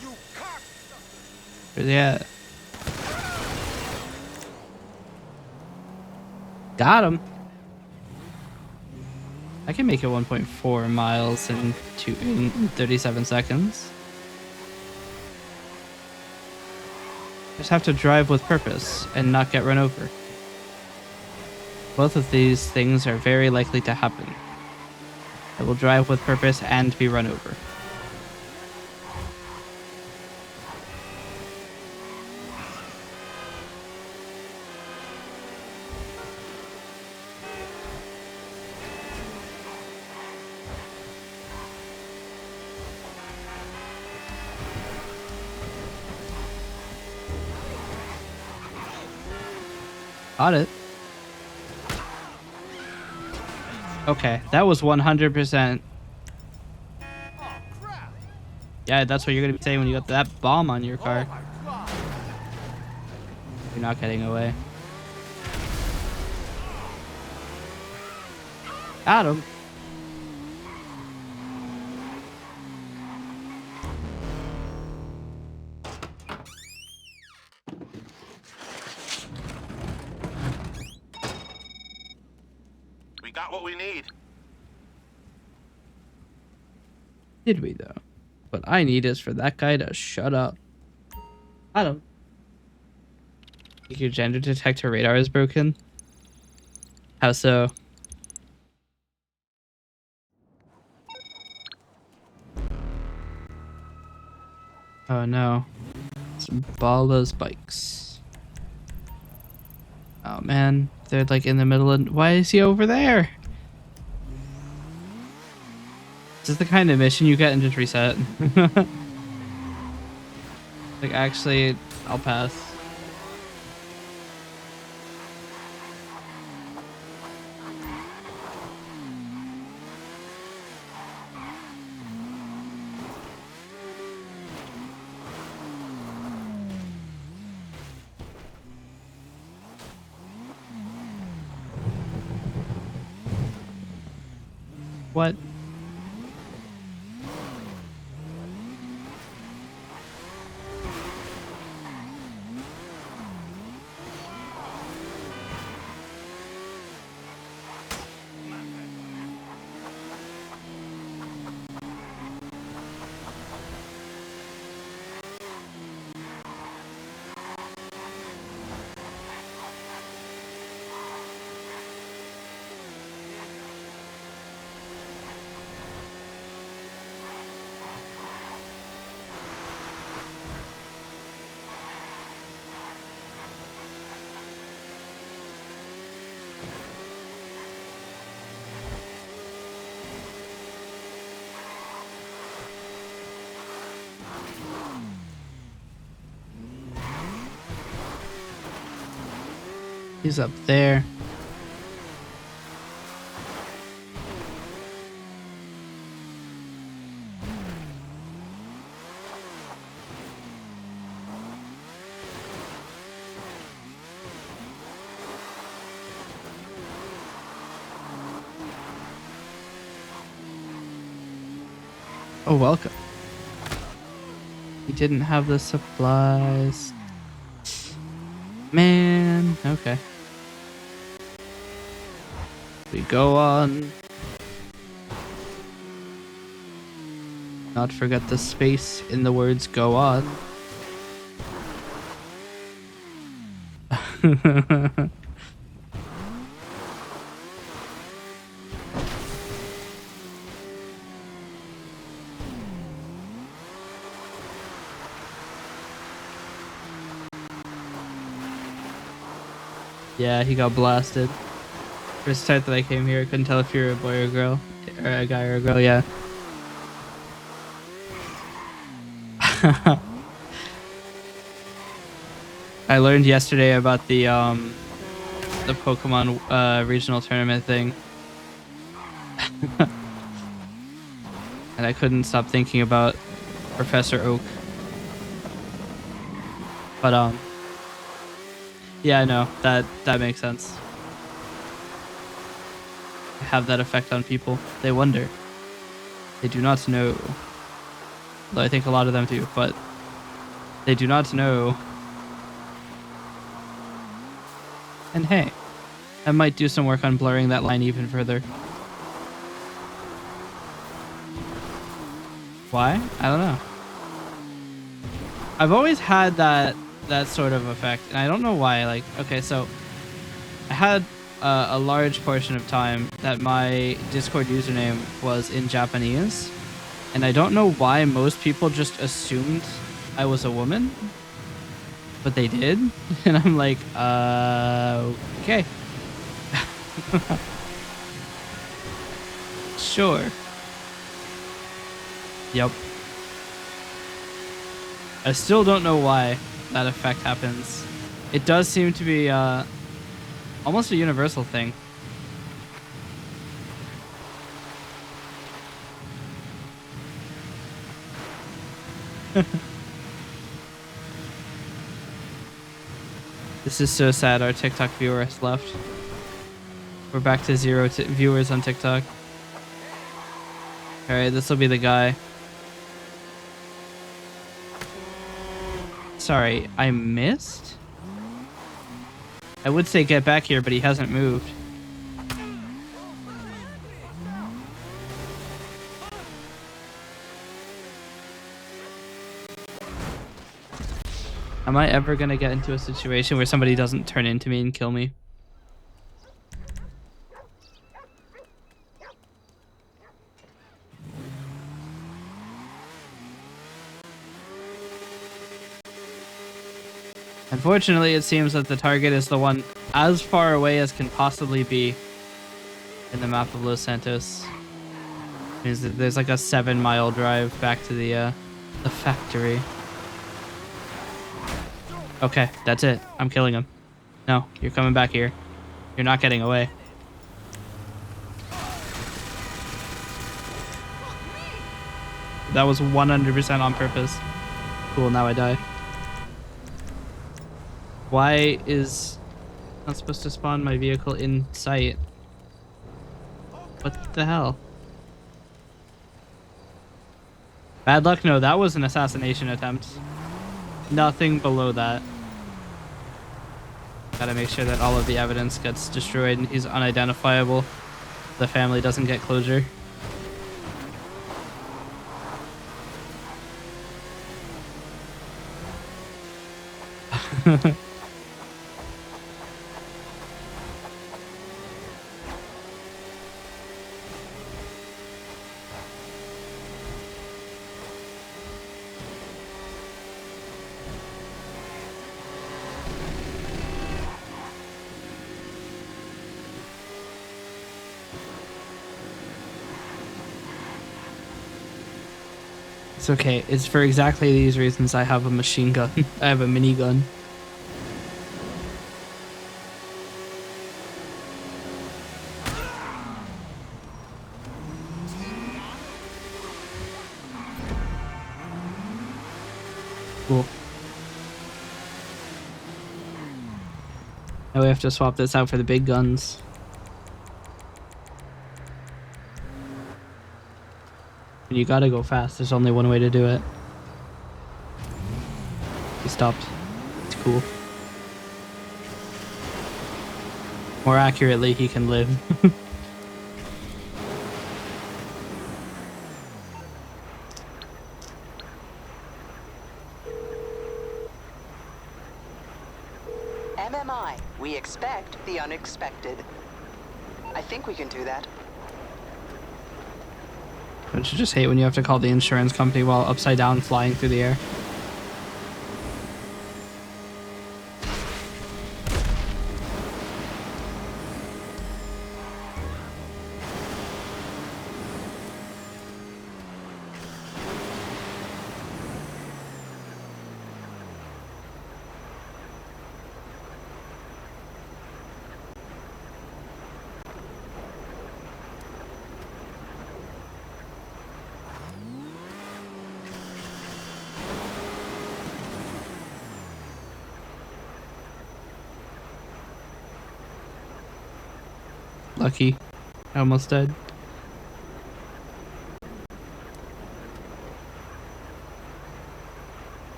You cocksucker! Where they at? Got him. I can make it 1.4 miles in 37 seconds. Just have to drive with purpose and not get run over. Both of these things are very likely to happen. I will drive with purpose and be run over. Got it. Okay, that was 100%. Oh, crap! Yeah, that's what you're gonna be saying when you got that bomb on your car. Oh my god! You're not getting away. Got him. We got what we need. Did we though? What I need is for that guy to shut up. Got him. Think your gender detector radar is broken? How so? Oh no. It's Bala's bikes. Oh man, they're like in the middle of. Why is he over there? Is this the kind of mission you get and just reset? Like actually, I'll pass. What? He's up there. Oh, welcome. He didn't have the supplies. Man, okay. We go on. Not forget the space in the words go on. Yeah, he got blasted. First time that I came here, I couldn't tell if you were a boy or a girl. Or a guy or a girl, yeah. I learned yesterday about the Pokemon regional tournament thing. And I couldn't stop thinking about Professor Oak. But yeah, no, that makes sense. Have that effect on people. They wonder. They do not know. Though I think a lot of them do, but they do not know. And hey, I might do some work on blurring that line even further. Why? I don't know. I've always had that sort of effect, and I don't know why. Like, okay, so I had a large portion of time that my Discord username was in Japanese, and I don't know why most people just assumed I was a woman, but they did, and I'm like, okay. Sure. Yep. I still don't know why that effect happens. It does seem to be almost a universal thing. This is so sad. Our TikTok viewer has left. We're back to 0 viewers on TikTok. Alright, this will be the guy. Sorry, I missed? I would say get back here, but he hasn't moved. Am I ever gonna get into a situation where somebody doesn't turn into me and kill me? Unfortunately, it seems that the target is the one as far away as can possibly be in the map of Los Santos. There's like a 7-mile drive back to the factory. Okay, that's it. I'm killing him. No, you're coming back here. You're not getting away. That was 100% on purpose. Cool, now I die. Why is not supposed to spawn my vehicle in sight? What the hell? Bad luck? No, that was an assassination attempt. Nothing below that. Gotta make sure that all of the evidence gets destroyed and he's unidentifiable. The family doesn't get closure. It's okay. It's for exactly these reasons I have a machine gun. I have a minigun. Cool. Now we have to swap this out for the big guns. You gotta go fast. There's only one way to do it. He stopped. It's cool. More accurately, he can live. MMI, we expect the unexpected. I think we can do that. Don't you just hate when you have to call the insurance company while upside down flying through the air? Lucky. I almost died.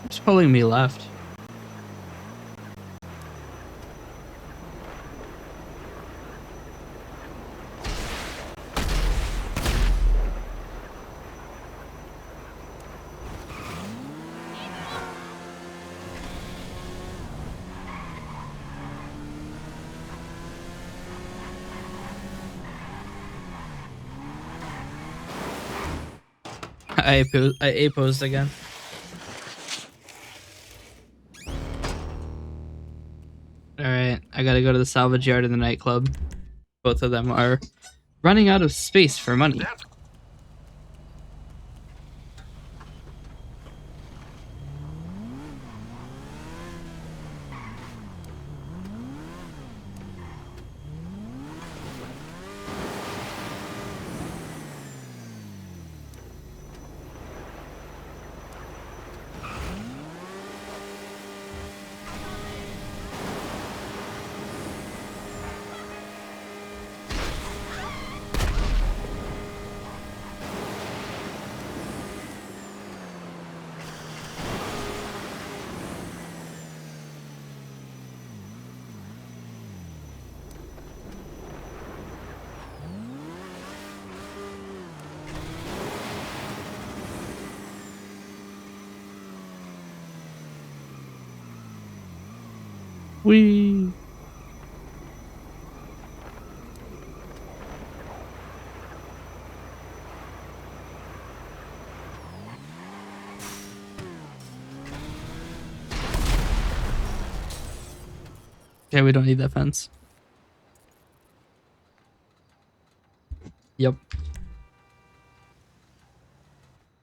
It's pulling me left. I A-posed again. Alright, I gotta go to the salvage yard and the nightclub. Both of them are running out of space for money. Whee! Okay, we don't need that fence. Yep.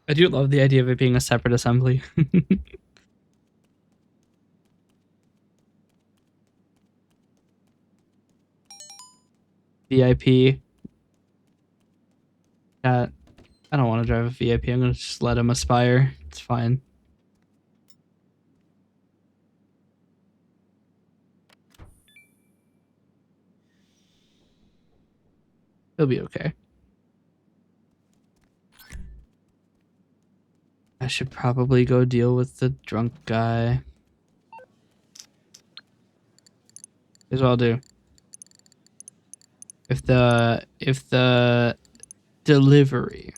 I do love the idea of it being a separate assembly. VIP. I don't want to drive a VIP. I'm going to just let him aspire. It's fine. He'll be okay. I should probably go deal with the drunk guy. Here's what I'll do. If the delivery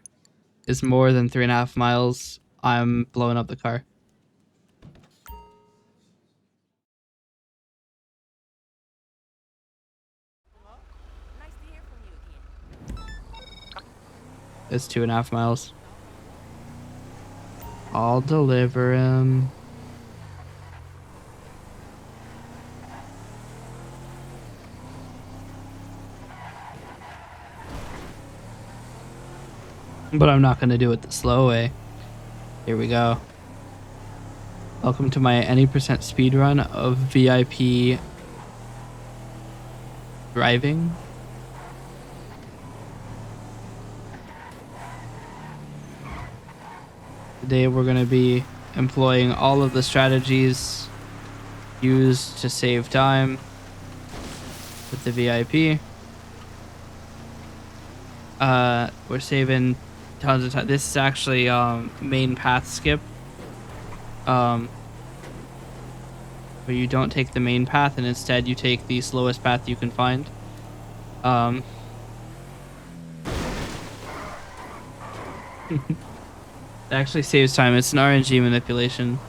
is more than 3.5 miles, I'm blowing up the car. It's 2.5 miles. I'll deliver him. But I'm not going to do it the slow way. Here we go. Welcome to my any percent speed run of VIP driving. Today we're going to be employing all of the strategies used to save time with the VIP. We're saving tons of time. This is actually main path skip. Where you don't take the main path and instead you take the slowest path you can find. It actually saves time. It's an RNG manipulation.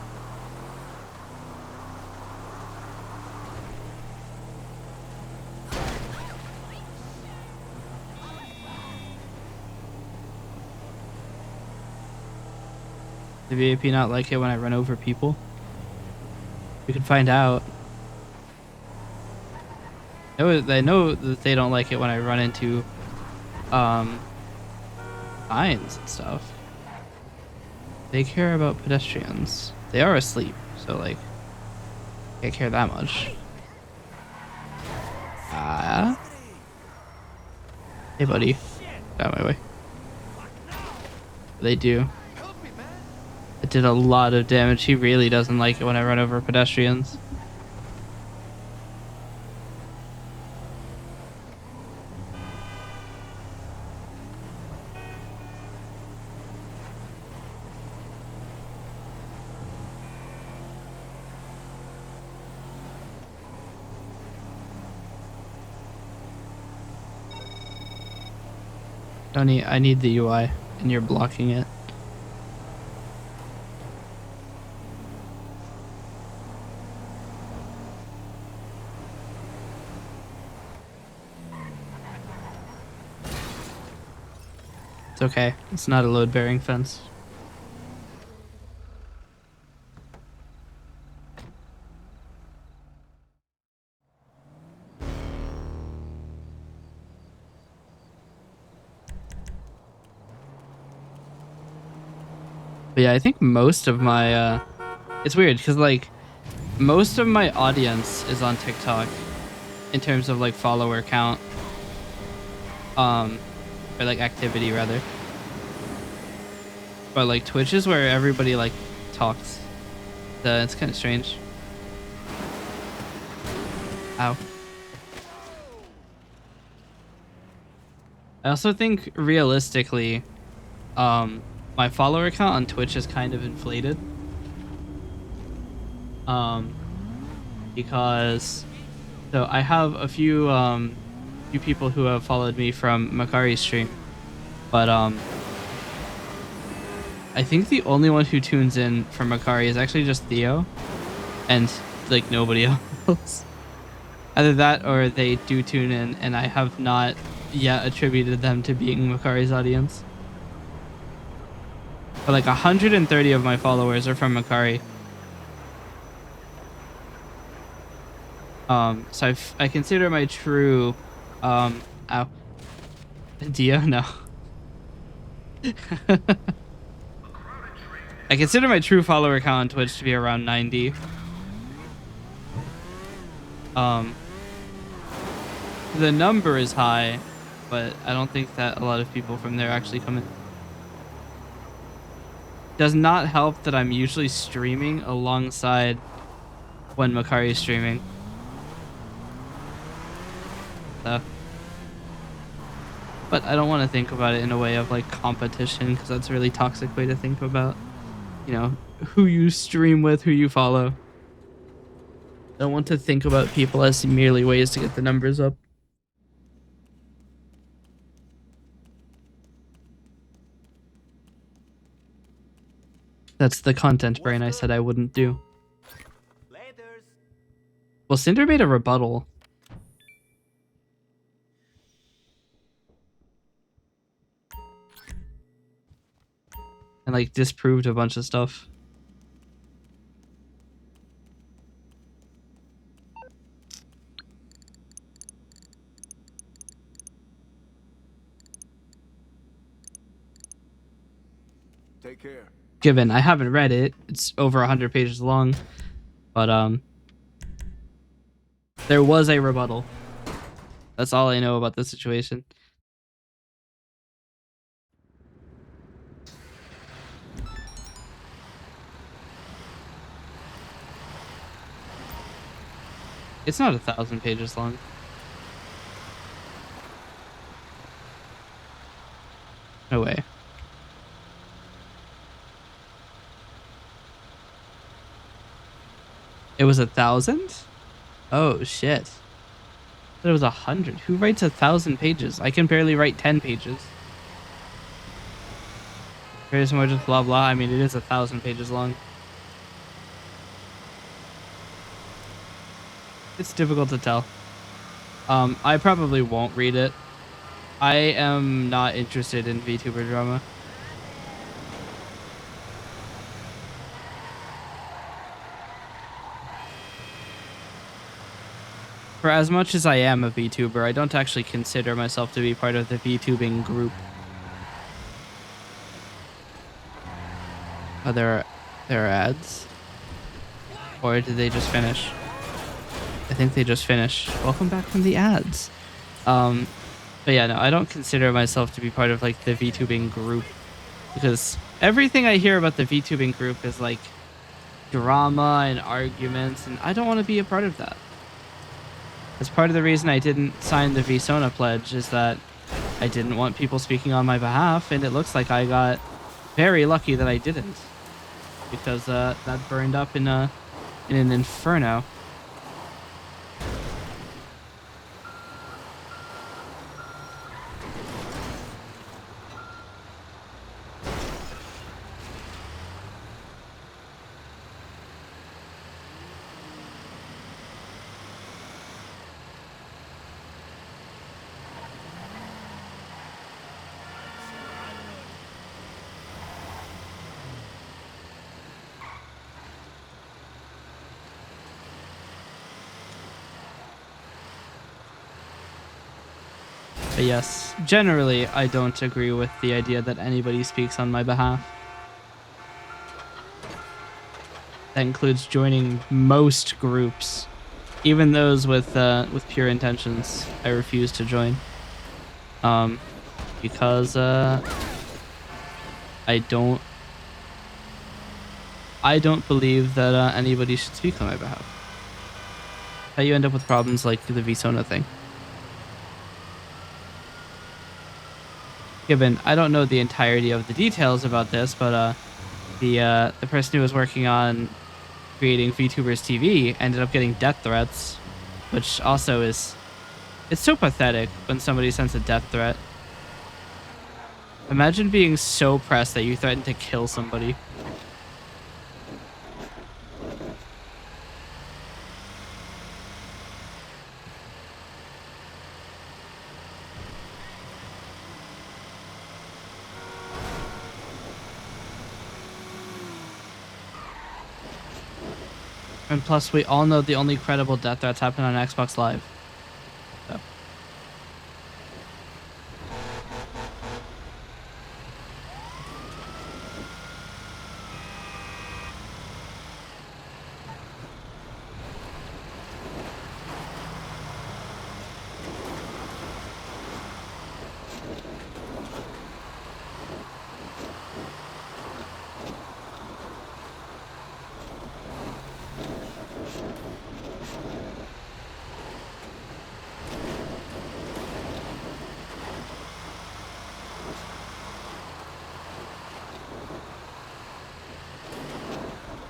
The VIP not like it when I run over people? We can find out. They know that they don't like it when I run into signs and stuff. They care about pedestrians. They are asleep, so like, can't care that much. Hey, buddy. Out of my way. They do. It did a lot of damage. He really doesn't like it when I run over pedestrians. Tony, I need the UI, and you're blocking it. It's okay. It's not a load-bearing fence. But yeah, I think most of my, it's weird because like most of my audience is on TikTok in terms of like follower count, or like activity rather. But like Twitch is where everybody like talks. It's kind of strange. Ow. I also think realistically, my follower count on Twitch is kind of inflated. Because so I have a few people who have followed me from Makari's stream, but I think the only one who tunes in from Makari is actually just Theo, and like nobody else. Either that or they do tune in, and I have not yet attributed them to being Makari's audience. But like 130 of my followers are from Makari. So I consider my true, ow. Dio? No. I consider my true follower count on Twitch to be around 90. The number is high, but I don't think that a lot of people from there actually come in. Does not help that I'm usually streaming alongside when Makari is streaming. So. But I don't want to think about it in a way of like competition, because that's a really toxic way to think about, you know, who you stream with, who you follow. I don't want to think about people as merely ways to get the numbers up. That's the content brain I said I wouldn't do. Well, Cinder made a rebuttal. And like disproved a bunch of stuff. Take care. Given I haven't read it, it's over 100 pages long, but there was a rebuttal. That's all I know about the situation. It's not 1,000 pages long. No way. It was 1,000? Oh shit. But it was 100. Who writes 1,000 pages? I can barely write 10 pages. Very much just blah blah. I mean, it is 1,000 pages long. It's difficult to tell. I probably won't read it. I am not interested in VTuber drama. For as much as I am a VTuber, I don't actually consider myself to be part of the VTubing group. Are there ads? Or did they just finish? I think they just finished. Welcome back from the ads. But yeah, no, I don't consider myself to be part of like the VTubing group because everything I hear about the VTubing group is like drama and arguments, and I don't want to be a part of that. As part of the reason I didn't sign the VSONA pledge is that I didn't want people speaking on my behalf, and it looks like I got very lucky that I didn't, because that burned up in an inferno. But yes, generally, I don't agree with the idea that anybody speaks on my behalf. That includes joining most groups, even those with pure intentions. I refuse to join, because I don't believe that anybody should speak on my behalf. How you end up with problems like the VSONA thing. Given I don't know the entirety of the details about this, but the person who was working on creating VTubers TV ended up getting death threats, which also it's so pathetic when somebody sends a death threat. Imagine being so pressed that you threaten to kill somebody. And plus, we all know the only credible death threats happen on Xbox Live. So.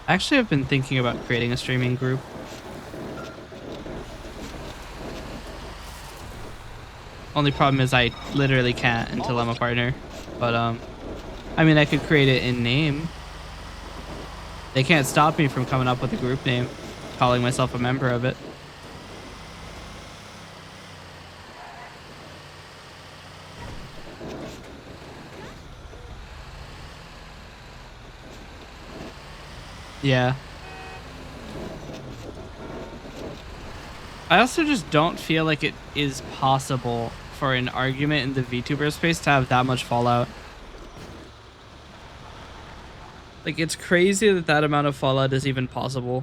Actually, I've been thinking about creating a streaming group. Only problem is I literally can't until I'm a partner. But, I mean, I could create it in name. They can't stop me from coming up with a group name, calling myself a member of it. Yeah. I also just don't feel like it is possible for an argument in the VTuber space to have that much fallout. Like, it's crazy that that amount of fallout is even possible.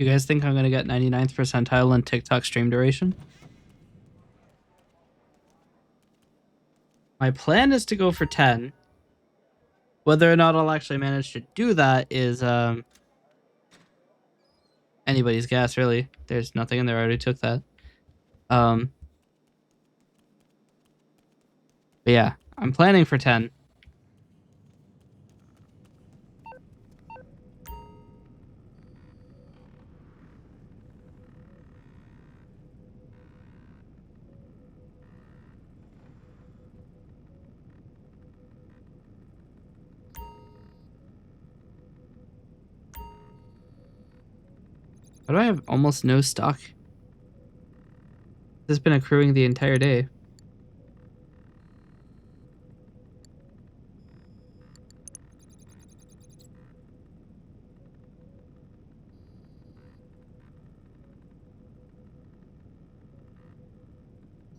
You guys think I'm gonna get 99th percentile in TikTok stream duration? My plan is to go for 10. Whether or not I'll actually manage to do that is anybody's guess, really. There's nothing in there. I already took that. But yeah, I'm planning for 10. Why do I have almost no stock? This has been accruing the entire day.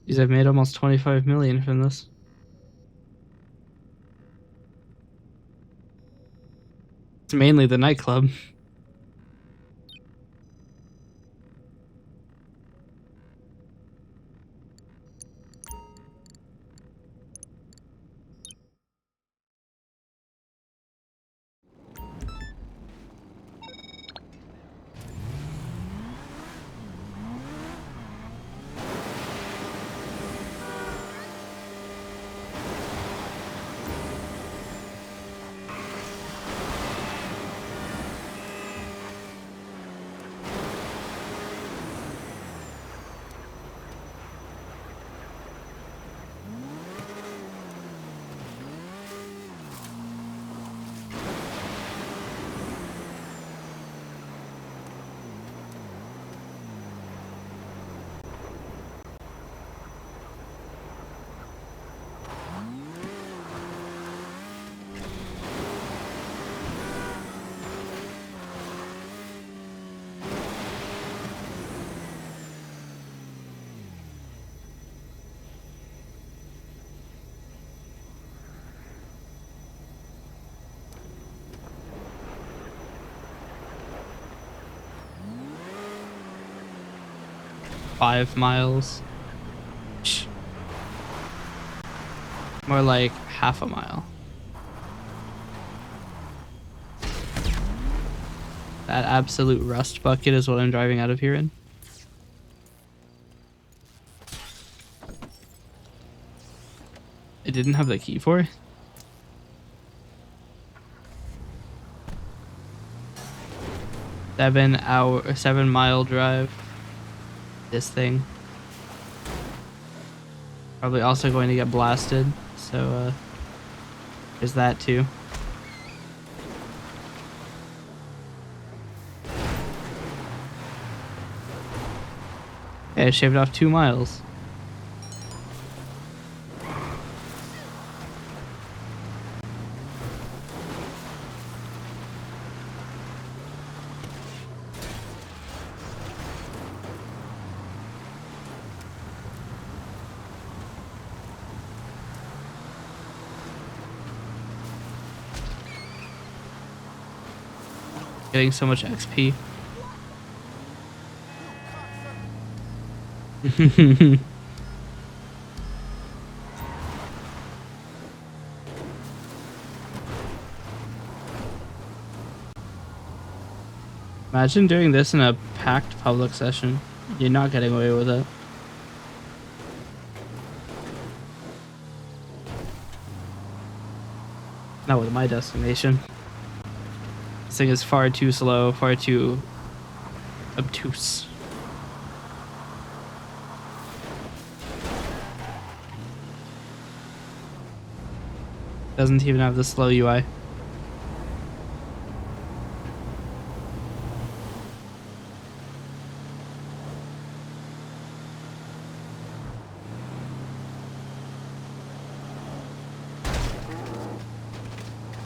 Because I've made almost 25 million from this. It's mainly the nightclub. Five miles. More like half a mile. That absolute rust bucket is what I'm driving out of here in. I didn't have the key for it. Seven mile drive. This thing. Probably also going to get blasted, so there's that too. Yeah, I shaved off 2 miles. Getting so much XP. Imagine doing this in a packed public session. You're not getting away with it. Not with my destination. This thing is far too slow, far too obtuse. Doesn't even have the slow UI.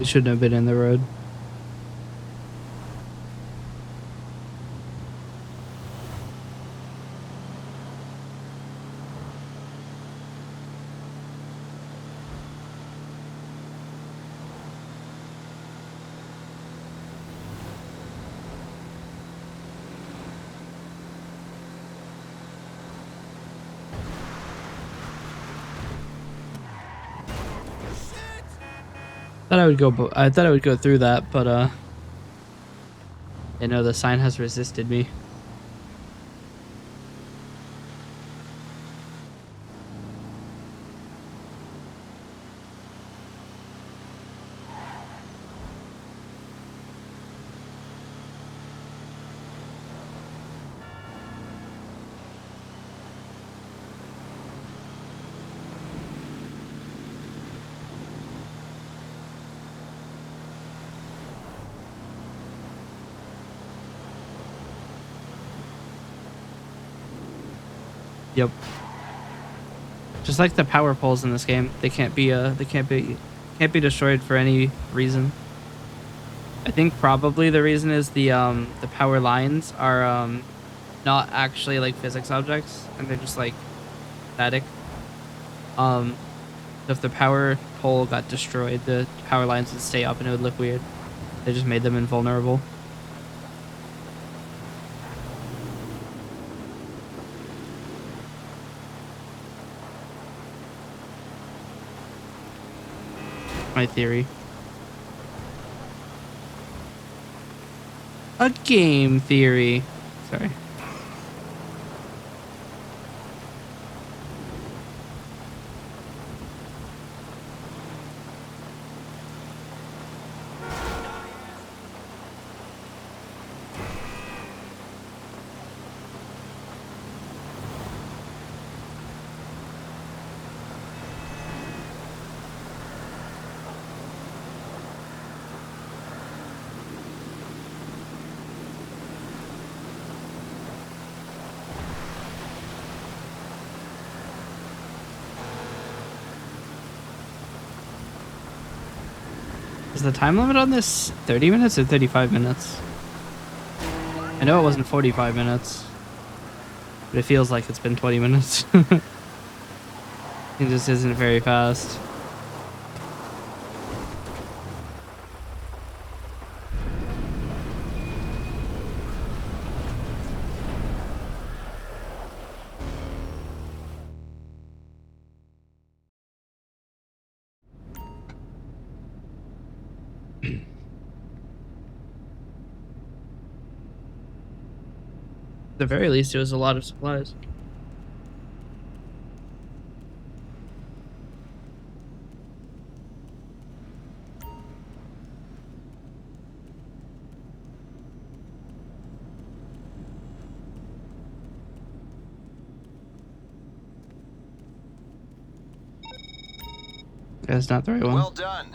It shouldn't have been in the road. Thought I would go. I thought I would go through that, but you know, the sign has resisted me. Yep. Just like the power poles in this game, they can't be destroyed for any reason. I think probably the reason is the power lines are not actually like physics objects, and they're just like static. So if the power pole got destroyed, the power lines would stay up and it would look weird. They just made them invulnerable. My theory. A game theory. Sorry. Is the time limit on this 30 minutes or 35 minutes? I know it wasn't 45 minutes, but it feels like it's been 20 minutes. It just isn't very fast. At the very least, it was a lot of supplies. That's not the right one. Well done.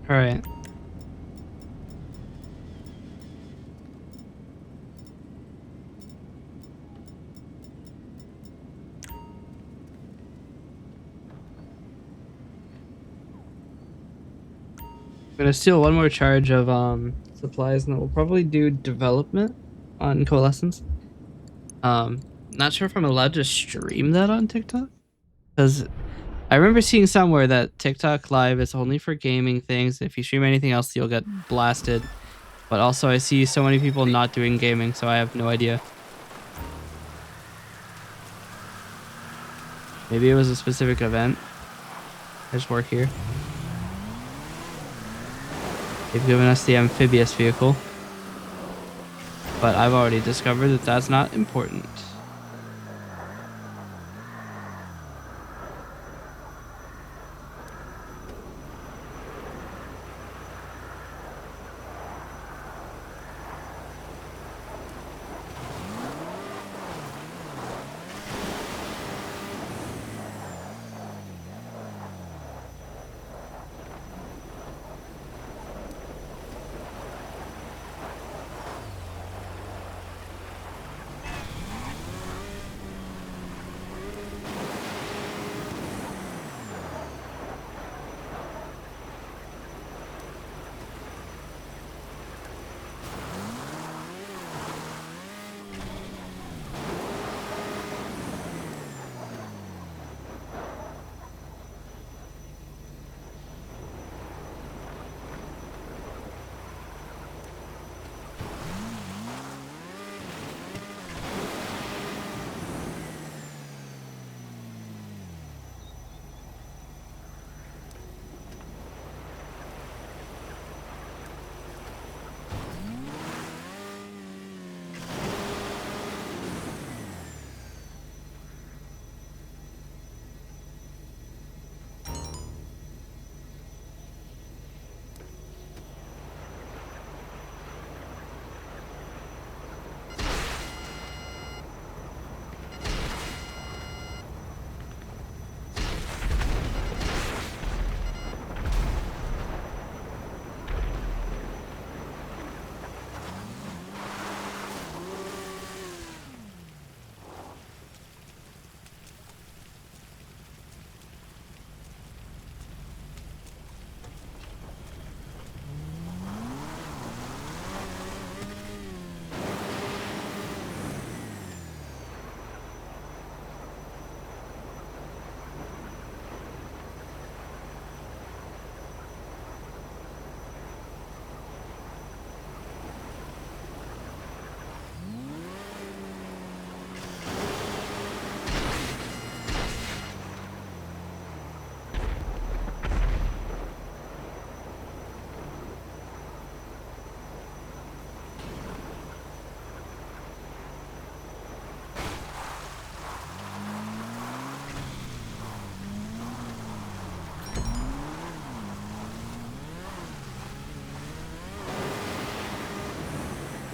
All right. I'm gonna steal one more charge of supplies, and then we'll probably do development on Coalescence. Not sure if I'm allowed to stream that on TikTok, because I remember seeing somewhere that TikTok Live is only for gaming things. If you stream anything else, you'll get blasted. But also, I see so many people not doing gaming, so I have no idea. Maybe it was a specific event. I just work here. They've given us the amphibious vehicle. But I've already discovered that that's not important.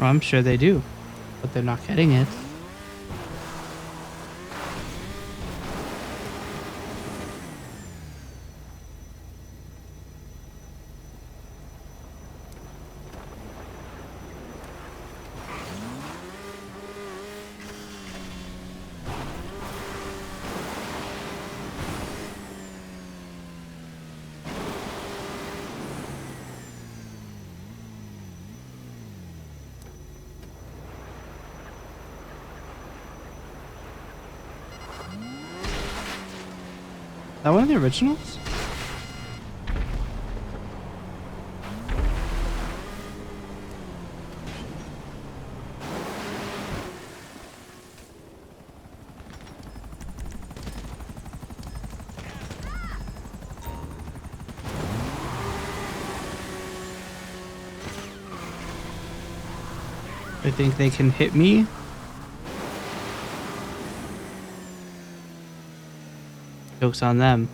Well, I'm sure they do, but they're not getting it. Is that one of the originals? I think they can hit me. Joke's on them.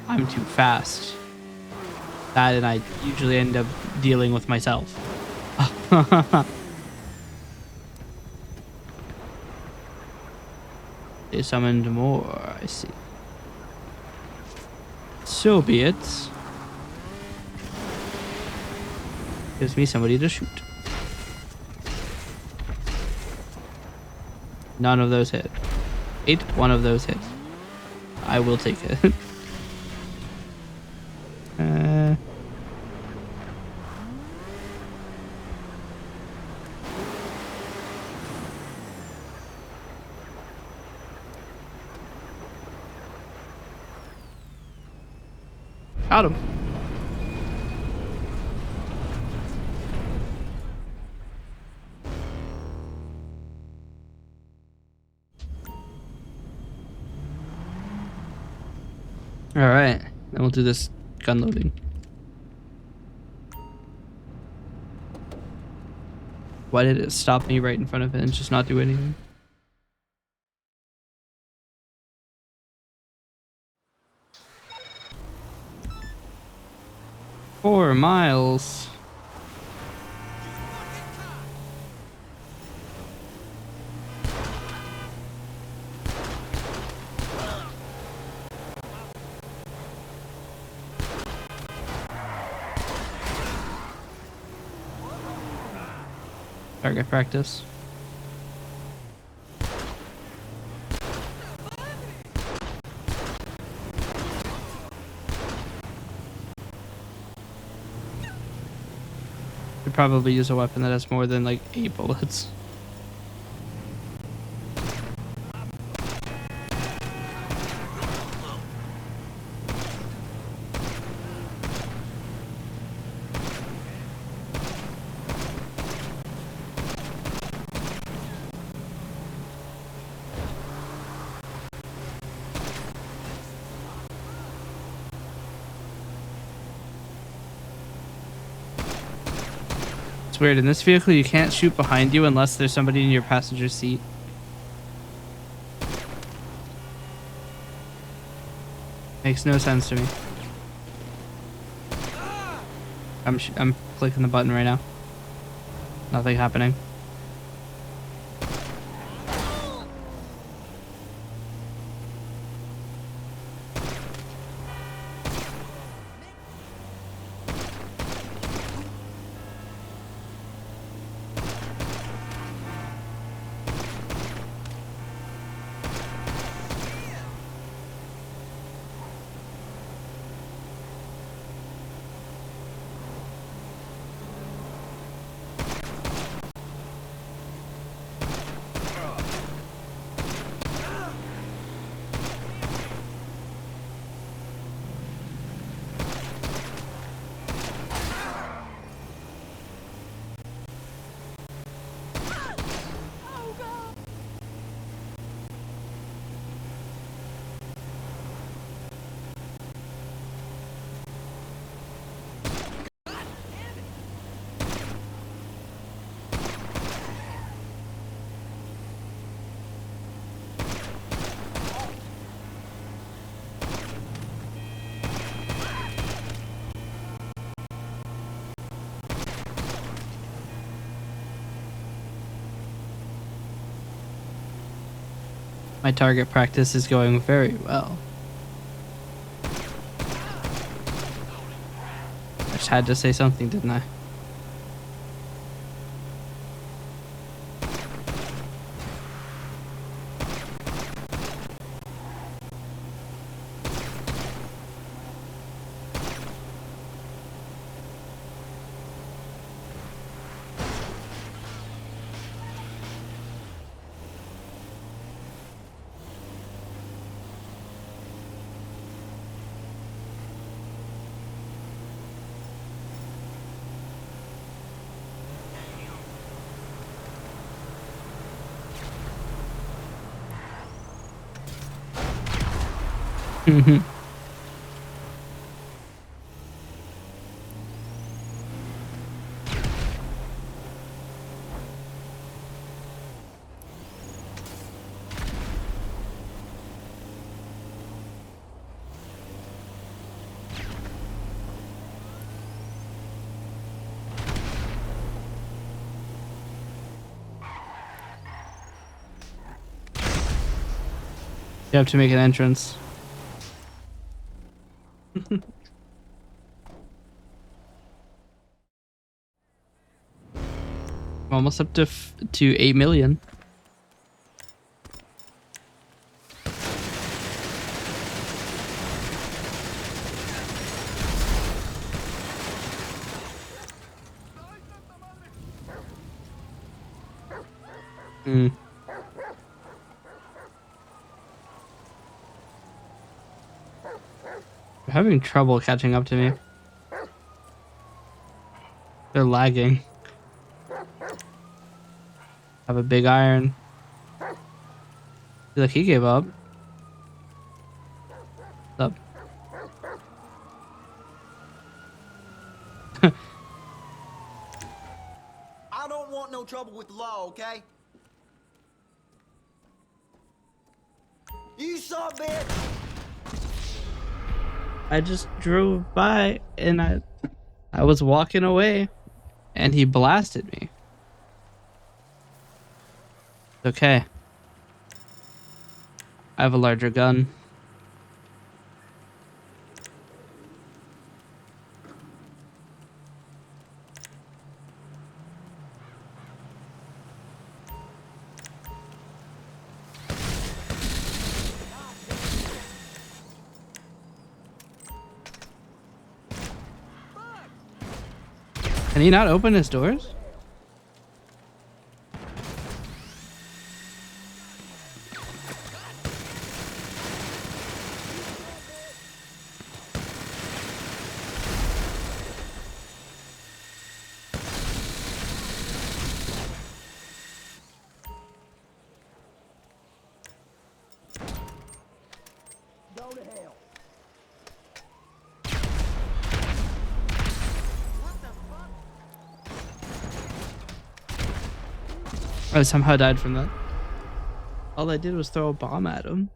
I'm too fast. That and I usually end up dealing with myself. They summoned more, I see. So be it. Gives me somebody to shoot. None of those hit. One of those hit. I will take it. Got him. All right, then we'll do this gun loading. Why did it stop me right in front of it and just not do anything? Four miles. Target practice. Could probably use a weapon that has more than like 8 bullets. It's weird. In this vehicle, you can't shoot behind you unless there's somebody in your passenger seat. Makes no sense to me. I'm clicking the button right now. Nothing happening. My target practice is going very well. I just had to say something, didn't I? Mm-hmm. You have to make an entrance. Almost up to 8 million. Hmm. having trouble catching up to me. They're lagging. Have a big iron. Feel like he gave up. What's up? I don't want no trouble with the law, okay? You saw bitch! I just drove by and I was walking away and he blasted me. Okay. I have a larger gun. Can he not open his doors? Go to hell. I somehow died from that. All I did was throw a bomb at him.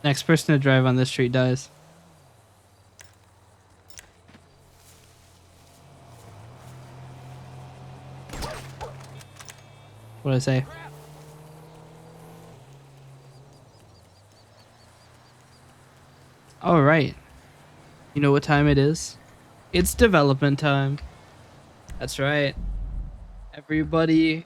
Next person to drive on this street dies. What'd I say? All right. You know what time it is? It's development time. That's right. Everybody